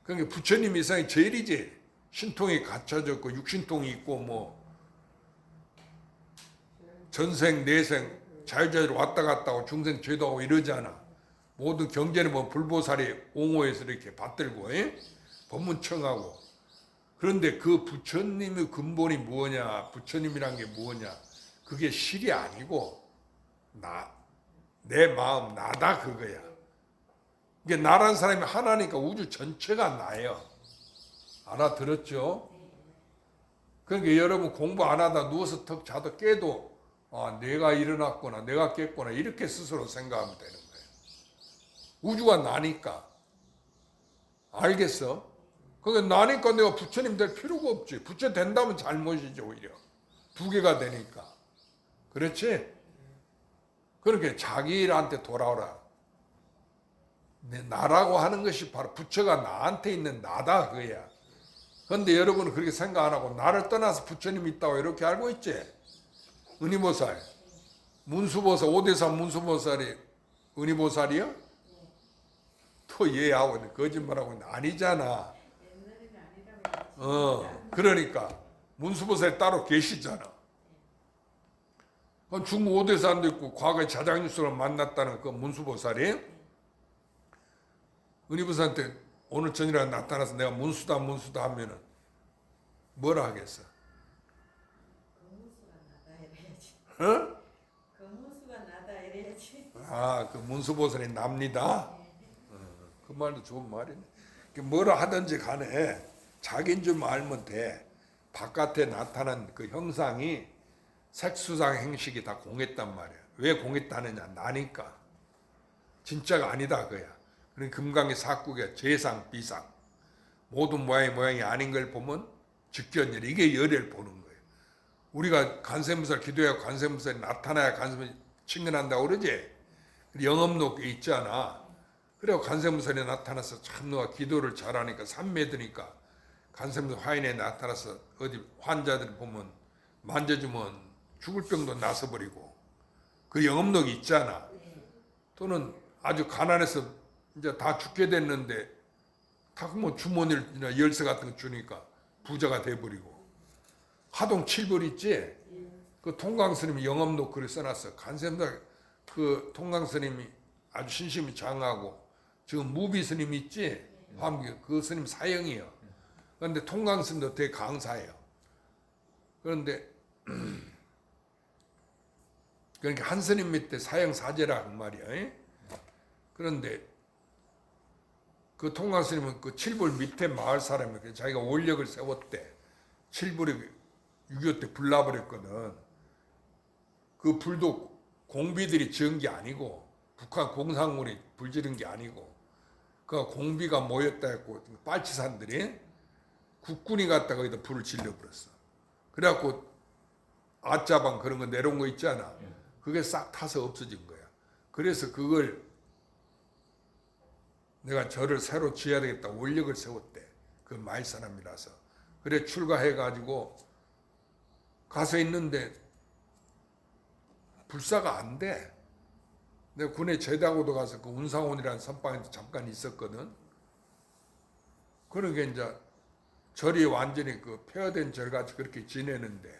그러니까 부처님 이상이 제일이지. 신통이 갖춰졌고 육신통이 있고 뭐 전생 내생 자유자재로 왔다 갔다 하고 중생 죄도 하고 이러잖아. 모든 경전에 보면 불보살이 옹호해서 이렇게 받들고 법문청하고. 그런데 그 부처님의 근본이 뭐냐, 부처님이란 게 뭐냐, 그게 실이 아니고 내 마음 나다 그거야. 이게 나란 사람이 하나니까 우주 전체가 나예요. 알아들었죠? 그러니까 여러분 공부 안 하다 누워서 턱 자도 깨도 내가 일어났구나, 내가 깼구나 이렇게 스스로 생각하면 되는 거예요. 우주가 나니까. 알겠어? 그러니까 나니까 내가 부처님 될 필요가 없지. 부처 된다면 잘못이지 오히려. 두 개가 되니까. 그렇지? 그렇게 자기한테 돌아오라. 나라고 하는 것이 바로 부처가 나한테 있는 나다 그거야. 그런데 여러분은 그렇게 생각 안 하고 나를 떠나서 부처님이 있다고 이렇게 알고 있지? 은희보살, 문수보살, 오대산 문수보살이 은희보살이요? 또 얘하고 거짓말하고 있는 아니잖아. 그러니까 문수보살이 따로 계시잖아. 중국 오대산도 있고 과거에 자장유수를 만났다는 그 문수보살이 은희보살한테 오늘 저녁에 나타나서 내가 문수다 하면은 뭐라 하겠어? 그 문수가 나다 이래야지. 그 문수가 나다 이래야지. 그 문수보살이 납니다. 그 말도 좋은 말이네. 뭐라 하든지 간에 자기인 줄 알면 돼. 바깥에 나타난 그 형상이 색수상 행식이 다 공했단 말이야. 왜 공했다느냐? 나니까. 진짜가 아니다 그야. 그러니까 금강의 사국의 재상 비상 모든 모양이 아닌 걸 보면 직견열, 이게 열애를 보는 거예요. 우리가 관세음보살 기도해야 관세음보살이 나타나야 관세음보살이 친근한다고 그러지. 영업록에 있잖아. 그래서 관세음보살이 나타나서 참 너가 기도를 잘하니까 삼매드니까 관세음보살 화인에 나타나서 어디 환자들 보면 만져주면 죽을 병도 나서버리고 그 영업록이 있잖아. 또는 아주 가난해서 이제 다 죽게 됐는데 다 뭐 주머니나 열쇠 같은 거 주니까 부자가 돼버리고. 하동 7벌 있지? 그 통광스님이 영업록 글을 써놨어. 관세음보살 그 통광스님이 아주 신심이 장하고 지금 무비스님 있지? 화엄경 그 스님 사형이에요. 그런데 통광스님도 되게 강사예요. 그런데 그러니까 한 스님 밑에 사형 사제라 그 말이야. 그런데 그 통광스님은 그 칠불 밑에 마을 사람이에요. 자기가 원력을 세웠대. 칠불이 6.25 때 불나버렸거든. 그 불도 공비들이 지은 게 아니고 북한 공산군이 불 지른 게 아니고 그 공비가 모였다 했고 빨치산들이 국군이 갔다가 거기다 불을 질러버렸어. 그래갖고 아짜방 그런 거 내려온 거 있잖아. 그게 싹 타서 없어진 거야. 그래서 그걸 내가 절을 새로 지어야 되겠다 원력을 세웠대. 그 마을 사람이라서. 그래 출가해가지고 가서 있는데 불사가 안 돼. 내가 군에 제대하고도 가서 그 운상원이라는 선방에도 잠깐 있었거든. 그러니까 이제 절이 완전히 그 폐허된 절같이 그렇게 지내는데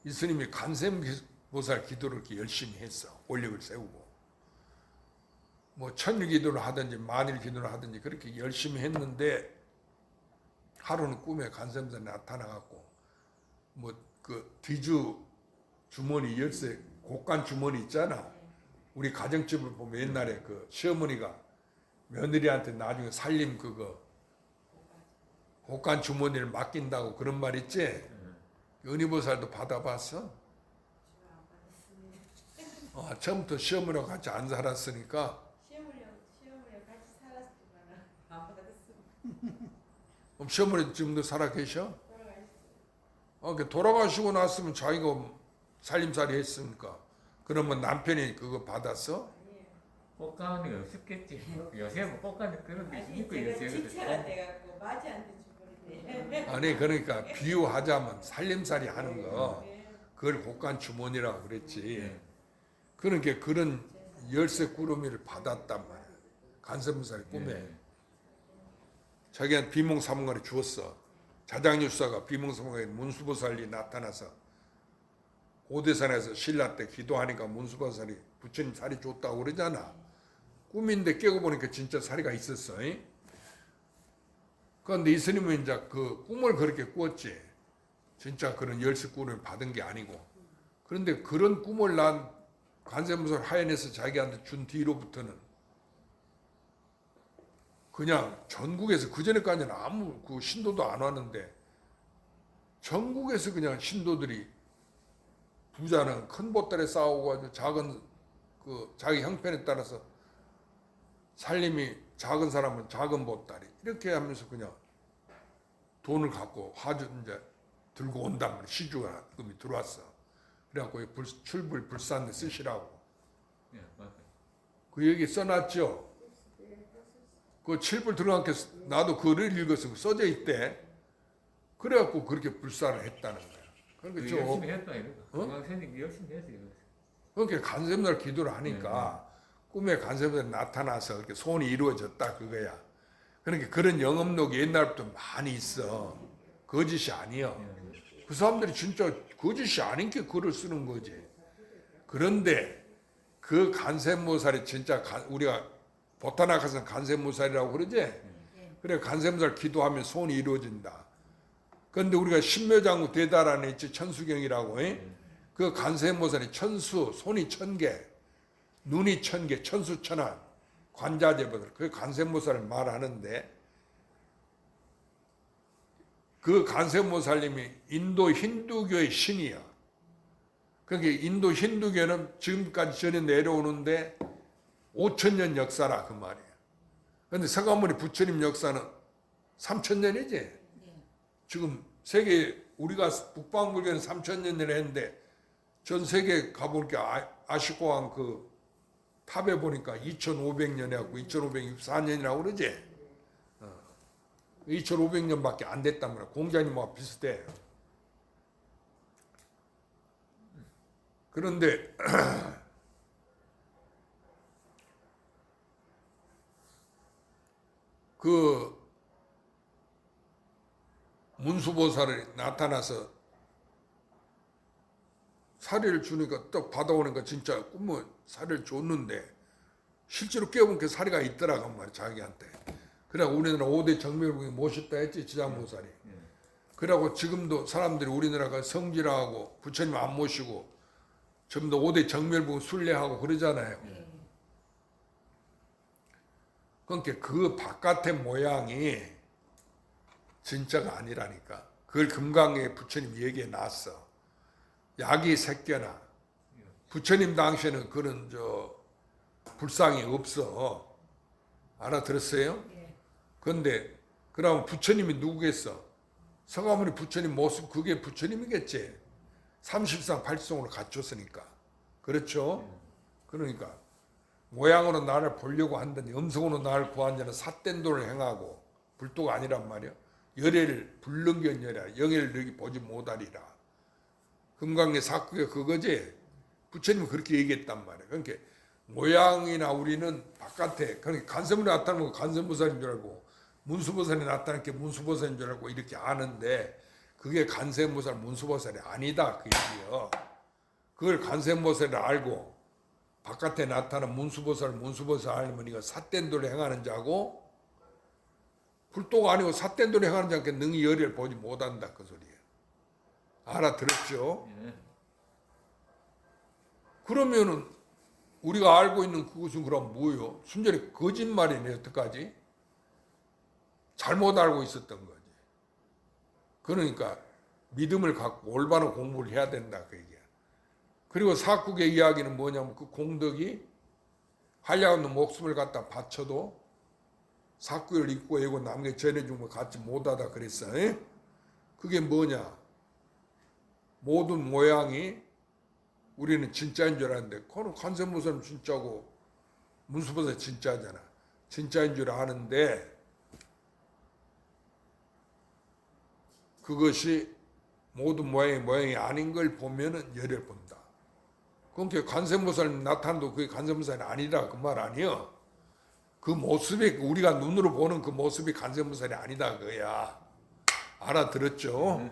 이 스님이 관세음보살 기도를 이렇게 열심히 했어. 원력을 세우고. 뭐 천일 기도를 하든지 만일 기도를 하든지 그렇게 열심히 했는데 하루는 꿈에 관세음보살이 나타나갖고 뭐 그 뒤주 주머니 열쇠 곡간 주머니 있잖아. 우리 가정집을 보면 옛날에 그 시어머니가 며느리한테 나중에 살림 그거 곡간 주머니를 맡긴다고 그런 말 있지? 은희보살도 받아봤어? 처음부터 시어머니와 같이 안 살았으니까 시어머니랑 같이 살았지만 안 받았습니다. 시어머니 지금도 살아 계셔? 돌아가시고 났으면 자기가 살림살이 했으니까 그러면 남편이 그거 받았어? 꽃가는이 없었겠지. 요새는 꽃가는 그런 게 아니 있으니까 제가 요새 지체가 돼갖고 맞이한테 주버리네. 아니 그러니까 비유하자면 살림살이 하는 거 그걸 곡간 주머니라고 그랬지. 그러니까 그런 열쇠 꾸러미를 받았단 말이야. 간세무살이 꿈에 자기한테 비몽사몽간에 주었어. 자장유사가 비몽사몽간에 문수보살이 나타나서 오대산에서 신라 때 기도하니까 문수보살이 부처님 살이 줬다고 그러잖아. 꿈인데 깨고 보니까 진짜 살이가 있었어. 그런데 이 스님은 이제 그 꿈을 그렇게 꿨지. 진짜 그런 열쇠 꿈을 받은 게 아니고. 그런데 그런 꿈을 난 관세음보살 하연에서 자기한테 준 뒤로부터는 그냥 전국에서 그전에까지는 아무 그 신도도 안 왔는데 전국에서 그냥 신도들이 부자는 큰 보따리에 싸우고 작은 그 자기 형편에 따라서 살림이 작은 사람은 작은 보따리 이렇게 하면서 그냥 돈을 갖고 화주 이제 들고 온단 말이야. 시주금이 들어왔어. 그래갖고 출불 불산에 쓰시라고 예, 맞아요. 그 얘기 써놨죠. 그 칠불 들어간 게 나도 그를 읽어서 써져 있대. 그래갖고 그렇게 불사를 했다는 거야. 그러니까 저 열심히 했다 이거. 중앙선생님 열심히 했어요. 그렇게 간세음날 기도를 하니까 꿈에 간세음날이 나타나서 이렇게 소원이 이루어졌다 그거야. 그러니까 그런 영업록이 옛날부터 많이 있어. 거짓이 아니여. 그 사람들이 진짜 거짓이 아닌 게 글을 쓰는 거지. 그런데 그 간세음보살이 진짜 우리가 보타나가서는 간세음보살이라고 그러지. 그래 간세음보살 기도하면 소원이 이루어진다. 그런데 우리가 신묘장구 대다란에 있지 천수경이라고. 그 간세음보살이 천수, 손이 1000개, 눈이 1000개, 천수천안, 관자재보살. 그 간세음보살을 말하는데 그 간세음보살님이 인도 힌두교의 신이야. 그러니까 인도 힌두교는 지금까지 전해 내려오는데 5000년 역사라 그 말이야. 그런데 서가모니 부처님 역사는 3000년이지. 지금 세계 우리가 북방불교는 3000년을 했는데 전 세계 가보니까 아시코항 그 탑에 보니까 2500년 해갖고 2564년이라고 그러지. 2500년밖에 안 됐단 말이야. 공자님과 비슷해. 그런데 그 문수보살이 나타나서 사리를 주니까 딱 받아오니까 진짜 꿈은 사리를 줬는데 실제로 깨우니까 사리가 있더라고 말이야 자기한테. 그래 우리나라 5대 정멸국이 모셨다 했지 지장보살이. 그러고 지금도 사람들이 우리나라가 성질하고 부처님 안 모시고 전부 다 5대 정멸국 순례하고 그러잖아요. 그러니까 그 바깥의 모양이 진짜가 아니라니까. 그걸 금강에 부처님 얘기해 놨어. 약이 새겨나. 부처님 당시에는 그런 불상이 없어. 알아들었어요? 그런데 그러면 부처님이 누구겠어? 서가모니 부처님 모습 그게 부처님이겠지. 30상 8성으로 갖췄으니까. 그렇죠? 그러니까 모양으로 나를 보려고 한다니 음성으로 나를 구한 자는 삿된도를 행하고 불도가 아니란 말이야. 열애를 불능견열이라 영예를 너희 보지 못하리라. 금강의 사구가 그거지. 부처님은 그렇게 얘기했단 말이야. 그러니까 모양이나 우리는 바깥에 그러니까 간세물이 나타나는 거 간세무살인 줄 알고 문수보살이 나타나는 게 문수보살인 줄 알고 이렇게 아는데 그게 간세무살 문수보살이 아니다 그 얘기요. 그걸 간세무살을 알고 바깥에 나타난 문수보살 알면 이거 삿된도를 행하는 자고 불도가 아니고 삿된도를 행하는 자께 능히 열애를 보지 못한다 그 소리예요. 알아들었죠? 그러면은 우리가 알고 있는 그것은 그럼 뭐요? 순전히 거짓말이네. 어떡하지? 잘못 알고 있었던 거지. 그러니까 믿음을 갖고 올바른 공부를 해야 된다 그 얘기야. 그리고 사국의 이야기는 뭐냐면 그 공덕이 한량없는 목숨을 갖다 바쳐도 사구를 입고 이고 남에게 전해주면 갖지 못하다 그랬어. 에? 그게 뭐냐? 모든 모양이 우리는 진짜인 줄 알았는데 그거는 관세음보살은 진짜고 문수보살 진짜잖아. 진짜인 줄 아는데 그것이 모든 모양이 아닌 걸 보면은 열을 본다. 그러니까 관세음보살 나타나도 그게 관세음보살이 아니라 그 말 아니여. 그 모습이 우리가 눈으로 보는 그 모습이 관세음보살이 아니다 그거야. 알아들었죠?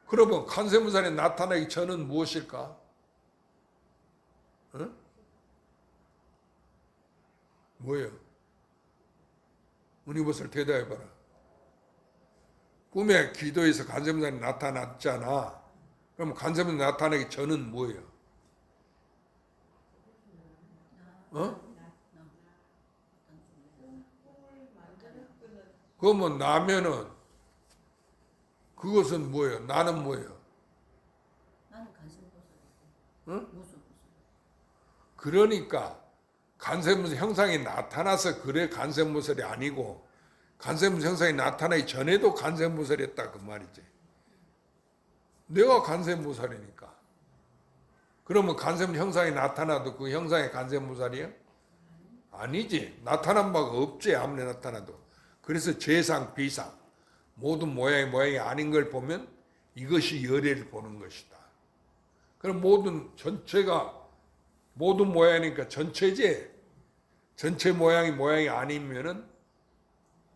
그러면 관세음보살이 나타나기 전은 무엇일까? 응? 뭐예요? 은희보살 대답해봐라. 꿈에 기도에서 관세음보살이 나타났잖아. 그럼 관세음보살이 나타나기 전은 뭐예요? 그러면 나면은 그것은 뭐예요? 나는 뭐예요? 나는 관세음보살. 응? 무슨 그러니까 관세음보살 형상이 나타나서 그래 관세음보살이 아니고 관세음보살 형상이 나타나기 전에도 관세음보살이었다 그 말이지. 내가 관세음보살이니까. 그러면 관세음보살 형상이 나타나도 그 형상이 관세음보살이야? 아니지. 나타난 바가 없지 아무리 나타나도. 그래서 재상 비상 모든 모양이 아닌 걸 보면 이것이 열애를 보는 것이다. 그럼 모든 전체가 모든 모양이니까 전체지. 전체 모양이 아니면은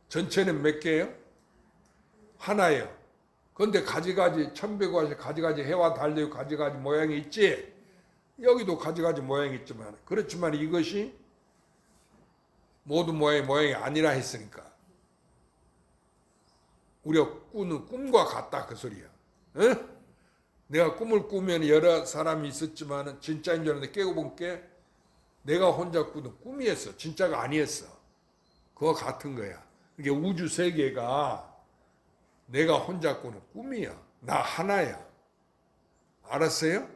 전체는 몇 개예요? 하나예요. 그런데 가지가지 천백과시 가지가지 해와 달려 가지가지 모양이 있지. 여기도 가지가지 모양이 있지만 그렇지만 이것이 모든 모양이 아니라 했으니까 우리가 꾸는 꿈과 같다 그 소리야. 응? 내가 꿈을 꾸면 여러 사람이 있었지만 진짜인 줄 알았는데 깨고 본 게 내가 혼자 꾸는 꿈이었어. 진짜가 아니었어. 그거 같은 거야. 이게 우주 세계가 내가 혼자 꾸는 꿈이야. 나 하나야. 알았어요?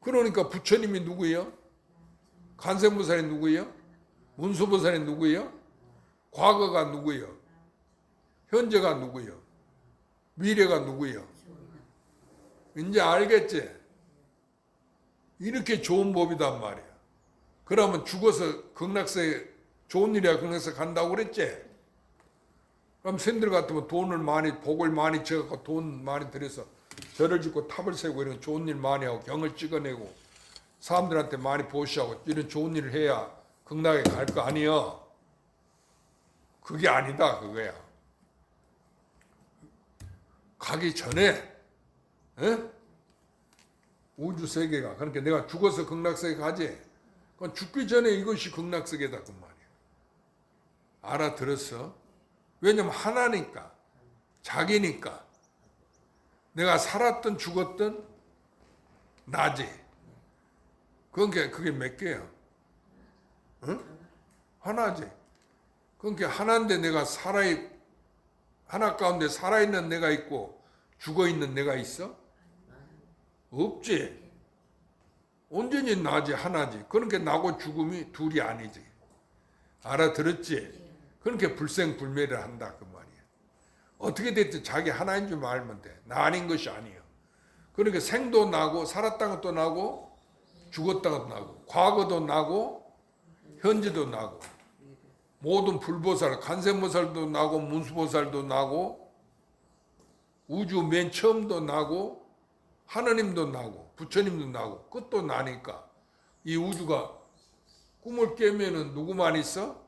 그러니까 부처님이 누구예요? 관세음보살이 누구예요? 문수보살이 누구예요? 과거가 누구예요? 현재가 누구예요? 미래가 누구예요? 이제 알겠지? 이렇게 좋은 법이단 말이야. 그러면 죽어서 극락세에 좋은 일이야 극락세 간다고 그랬지? 그럼 샌들 같으면 돈을 많이 복을 많이 쳐갖고 돈 많이 들여서 절을 짓고 탑을 세우고 이런 좋은 일 많이 하고 경을 찍어내고 사람들한테 많이 보시하고 이런 좋은 일을 해야 극락에 갈 거 아니여. 그게 아니다 그거야. 가기 전에 우주 세계가 그러니까 내가 죽어서 극락세계 가지. 그건 죽기 전에 이것이 극락세계다 그 말이야. 알아들었어? 왜냐면 하나니까 자기니까 내가 살았든 죽었든 나지. 그러니까 그게 몇 개야? 응? 하나지. 그러니까 하나인데 내가 하나 가운데 살아있는 내가 있고 죽어있는 내가 있어? 없지. 온전히 나지 하나지. 그러니까 나고 죽음이 둘이 아니지. 알아들었지? 그러니까 불생불멸을 한다 그 말이야. 어떻게 됐든 자기 하나인 줄 알면 돼. 나 아닌 것이 아니에요. 그러니까 생도 나고 살았다는 것도 나고 죽었다는 것도 나고 과거도 나고 현재도 나고 모든 불보살, 관세음보살도 나고 문수보살도 나고 우주 맨 처음도 나고 하느님도 나고 부처님도 나고 끝도 나니까 이 우주가 꿈을 깨면은 누구만 있어?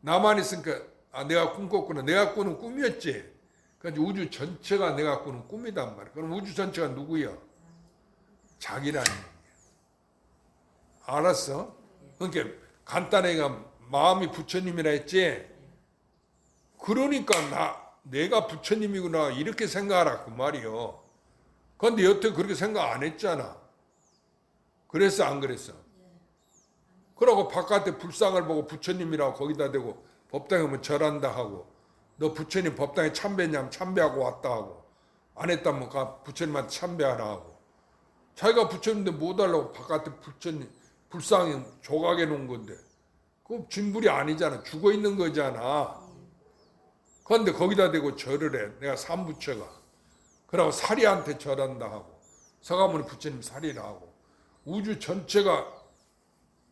나만 있으니까 내가 꿈 꿨구나. 내가 꾸는 꿈이었지. 그러니까 우주 전체가 내가 꾸는 꿈이단 말이야. 그럼 우주 전체가 누구야? 자기라는 얘기야. 알았어? 그러니까 간단하게 마음이 부처님이라 했지. 그러니까 내가 부처님이구나 이렇게 생각하라 그 말이요. 그런데 여태 그렇게 생각 안 했잖아. 그랬어 안 그랬어? 그러고 바깥에 불상을 보고 부처님이라고 거기다 대고 법당에 오면 절한다 하고 너 부처님 법당에 참배냐면 참배하고 왔다 하고 안 했다면 부처님한테 참배하라 하고 자기가 부처님인데 못 하려고 바깥에 부처님 불상에 조각해 놓은 건데 그 진불이 아니잖아. 죽어 있는 거잖아. 그런데 거기다 대고 절을 해. 내가 삼부처가. 그러고 사리한테 절한다 하고 서가모니 부처님 사리라 하고 우주 전체가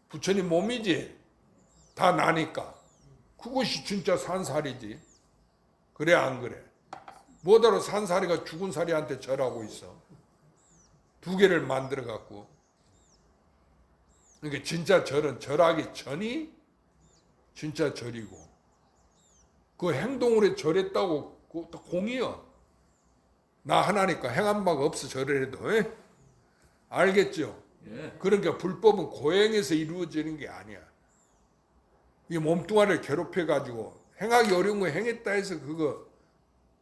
부처님 몸이지. 다 나니까. 그것이 진짜 산사리지. 그래 안 그래? 뭐다로 산사리가 죽은 사리한테 절하고 있어. 두 개를 만들어 갖고. 그러니까 진짜 절은 절하기 전이 진짜 절이고 그 행동으로 절했다고 그것도 공이여. 나 하나니까 행한 바가 없어 절을 해도. 에? 알겠죠? 예. 그러니까 불법은 고행에서 이루어지는 게 아니야. 이 몸뚱아리를 괴롭혀 가지고 행하기 어려운 거 행했다 해서 그거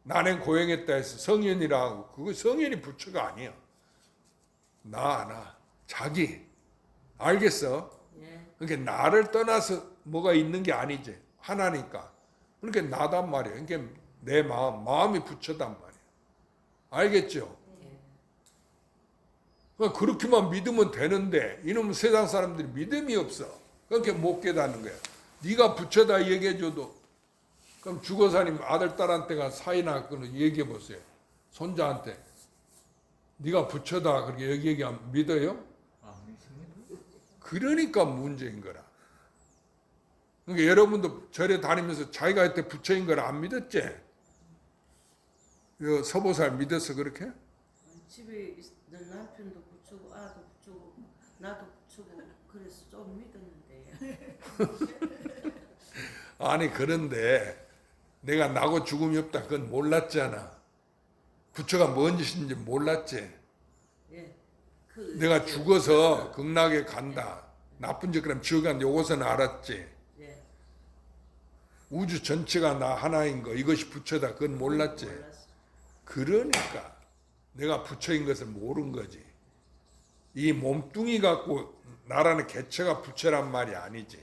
나는 고행했다 해서 성현이라 하고 그거 성현이 부처가 아니야. 나 자기. 알겠어? 예. 그러니까 나를 떠나서 뭐가 있는 게 아니지. 하나니까. 그러니까 나단 말이야. 그러니까 내 마음이 부처단 말이야. 알겠죠? 그러니까 그렇게만 믿으면 되는데 이놈은 세상 사람들이 믿음이 없어. 그러니까 못 깨닫는 거야. 네가 부처다 얘기해줘도 그럼 주거사님 아들 딸한테가 사이나 얘기해 보세요. 손자한테 네가 부처다 그렇게 얘기하면 믿어요? 아, 믿습니다. 그러니까 문제인 거라. 그러니까 여러분도 절에 다니면서 자기가 그때 부처인 걸 안 믿었지? 서보살 믿어서 그렇게? 집에 있는 남편도 부처고 아도 부처고 나도 부처고 그래서 좀 믿었는데 아니 그런데 내가 나고 죽음이 없다 그건 몰랐잖아. 부처가 뭔 짓인지 몰랐지. 예. 내가 죽어서 극락에 간다. 나쁜 짓 그럼 지옥에 간다. 요것은 알았지. 예. 우주 전체가 나 하나인 거 이것이 부처다 그건 몰랐지. 몰랐어. 그러니까 내가 부처인 것을 모른 거지. 이 몸뚱이 갖고 나라는 개체가 부처란 말이 아니지.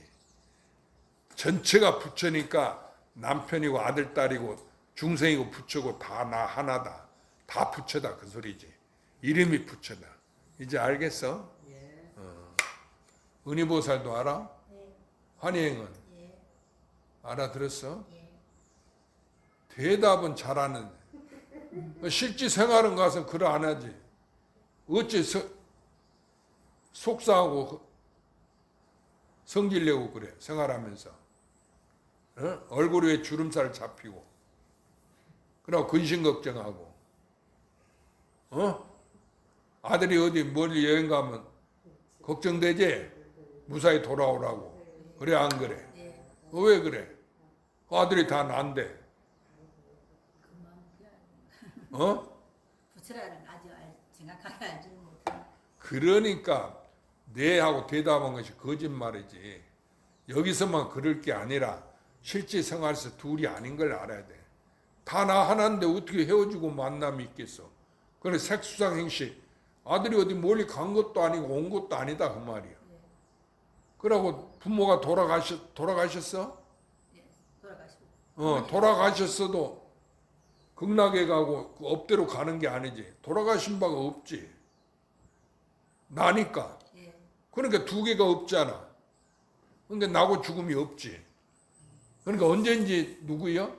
전체가 부처니까 남편이고 아들 딸이고 중생이고 부처고 다 나 하나다. 다 부처다 그 소리지. 이름이 부처다. 이제 알겠어? 예. 은희보살도 알아? 네. 환희행은 예. 알아들었어? 예. 대답은 잘하는데 실제 생활은 가서 그걸 안 하지. 어째 속상하고 성질내고 그래 생활하면서. 어? 얼굴에 왜 주름살 잡히고 그러고 근심 걱정하고 아들이 어디 멀리 여행 가면 걱정되지? 무사히 돌아오라고. 그래 안 그래? 예. 왜 그래? 아들이 다 난데. 그 마음 그냥 부처라는 아주 정확하게 알지 못하는. 그러니까 내하고 대답한 것이 거짓말이지. 여기서만 그럴 게 아니라 실제 생활에서 둘이 아닌 걸 알아야 돼. 다 나 하나인데 어떻게 헤어지고 만남이 있겠어. 그래 색수상 행시 아들이 어디 멀리 간 것도 아니고 온 것도 아니다 그 말이야. 그러고 부모가 돌아가셨어? 예. 돌아가시고. 돌아가셨어도 극락에 가고 그 업대로 가는 게 아니지. 돌아가신 바가 없지. 나니까. 예. 그러니까 두 개가 없잖아. 그러니까 나고 죽음이 없지. 그러니까 언제인지 누구요?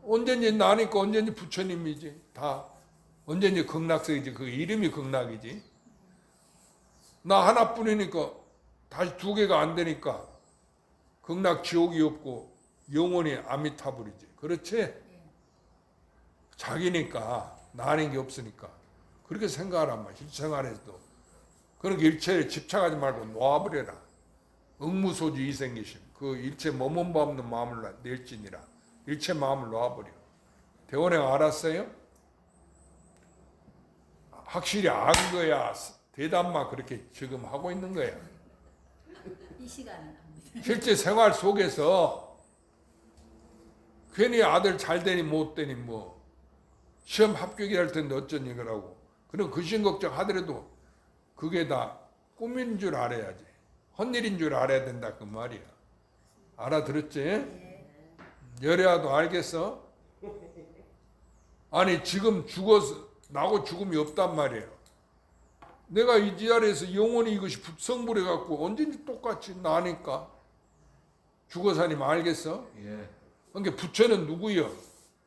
언제인지 나니까 언제인지 부처님이지. 다 언제인지 극락성이지. 그 이름이 극락이지. 나 하나뿐이니까 다시 두 개가 안 되니까 극락 지옥이 없고 영원히 아미타불이지. 그렇지? 자기니까 나 아닌 게 없으니까 그렇게 생각하란 말이야. 일생활에서도. 그러니까 일체에 집착하지 말고 놓아버려라. 응무소주 이생기심. 그 일체 머뭇바 없는 마음을 낼지니라. 일체 마음을 놓아버려. 대원행 알았어요? 확실히 안 거야. 대답만 그렇게 지금 하고 있는 거야. 이 시간은 압니다. 실제 생활 속에서 괜히 아들 잘 되니 못 되니 뭐 시험 합격이 할 텐데 어쩐 이거라고. 그럼 근심 걱정 하더라도 그게 다 꿈인 줄 알아야지. 헛일인 줄 알아야 된다 그 말이야. 알아들었지? 여래야도 알겠어? 아니 지금 죽어서 나고 죽음이 없단 말이에요. 내가 이 자리에서 영원히 이것이 성불해 갖고 언제든지 똑같이 나니까 죽어 사님 알겠어? 예. 그러니까 부처는 누구요?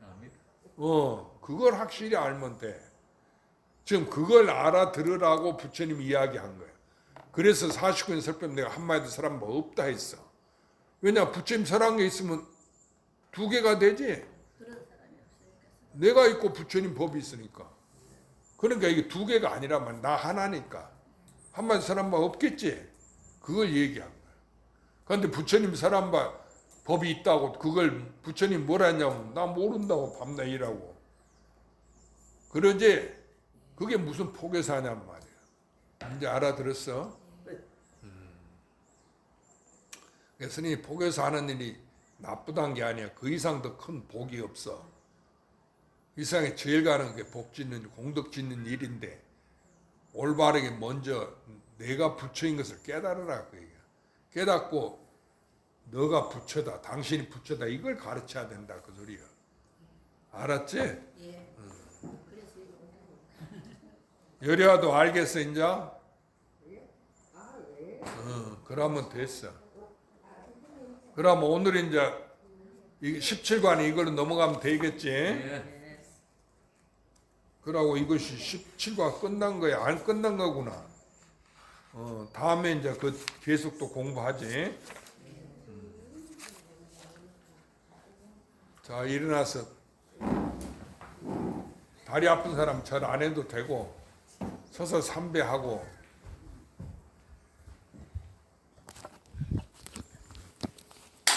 압니다. 그걸 확실히 알면 돼. 지금 그걸 알아들으라고 부처님이 이야기한 거야. 그래서 49년 설법 내가 한마디도 설한 뭐 없다 했어. 왜냐 부처님 설한 게 있으면 두 개가 되지. 그런 사람이 없으니까. 내가 있고 부처님 법이 있으니까. 그러니까 이게 두 개가 아니라면 나 하나니까. 한마디 설한 바 없겠지. 그걸 얘기한 거야. 그런데 부처님 설한 바 법이 있다고 그걸 부처님 뭐라 했냐면 나 모른다고 밤낮 일하고. 그러지 그게 무슨 포교사냔 말이야. 이제 알아들었어? 그래서 스님이 포교사 하는 일이 나쁘다는 게 아니야. 그 이상 더 큰 복이 없어. 이 세상에 제일 가는 게 복 짓는 공덕 짓는 일인데 올바르게 먼저 내가 부처인 것을 깨달으라 그 얘기야. 깨닫고 너가 부처다, 당신이 부처다 이걸 가르쳐야 된다 그 소리야. 알았지? 예. 그래서 이거 여리야도 알겠어 이제? 그러면 됐어. 그럼 오늘 이제 17관이 이걸로 넘어가면 되겠지? 예. 그러고 이것이 17관 끝난 거야. 안 끝난 거구나. 다음에 이제 그 계속 또 공부하지. 자, 일어나서 다리 아픈 사람 절 안 해도 되고 서서 삼배하고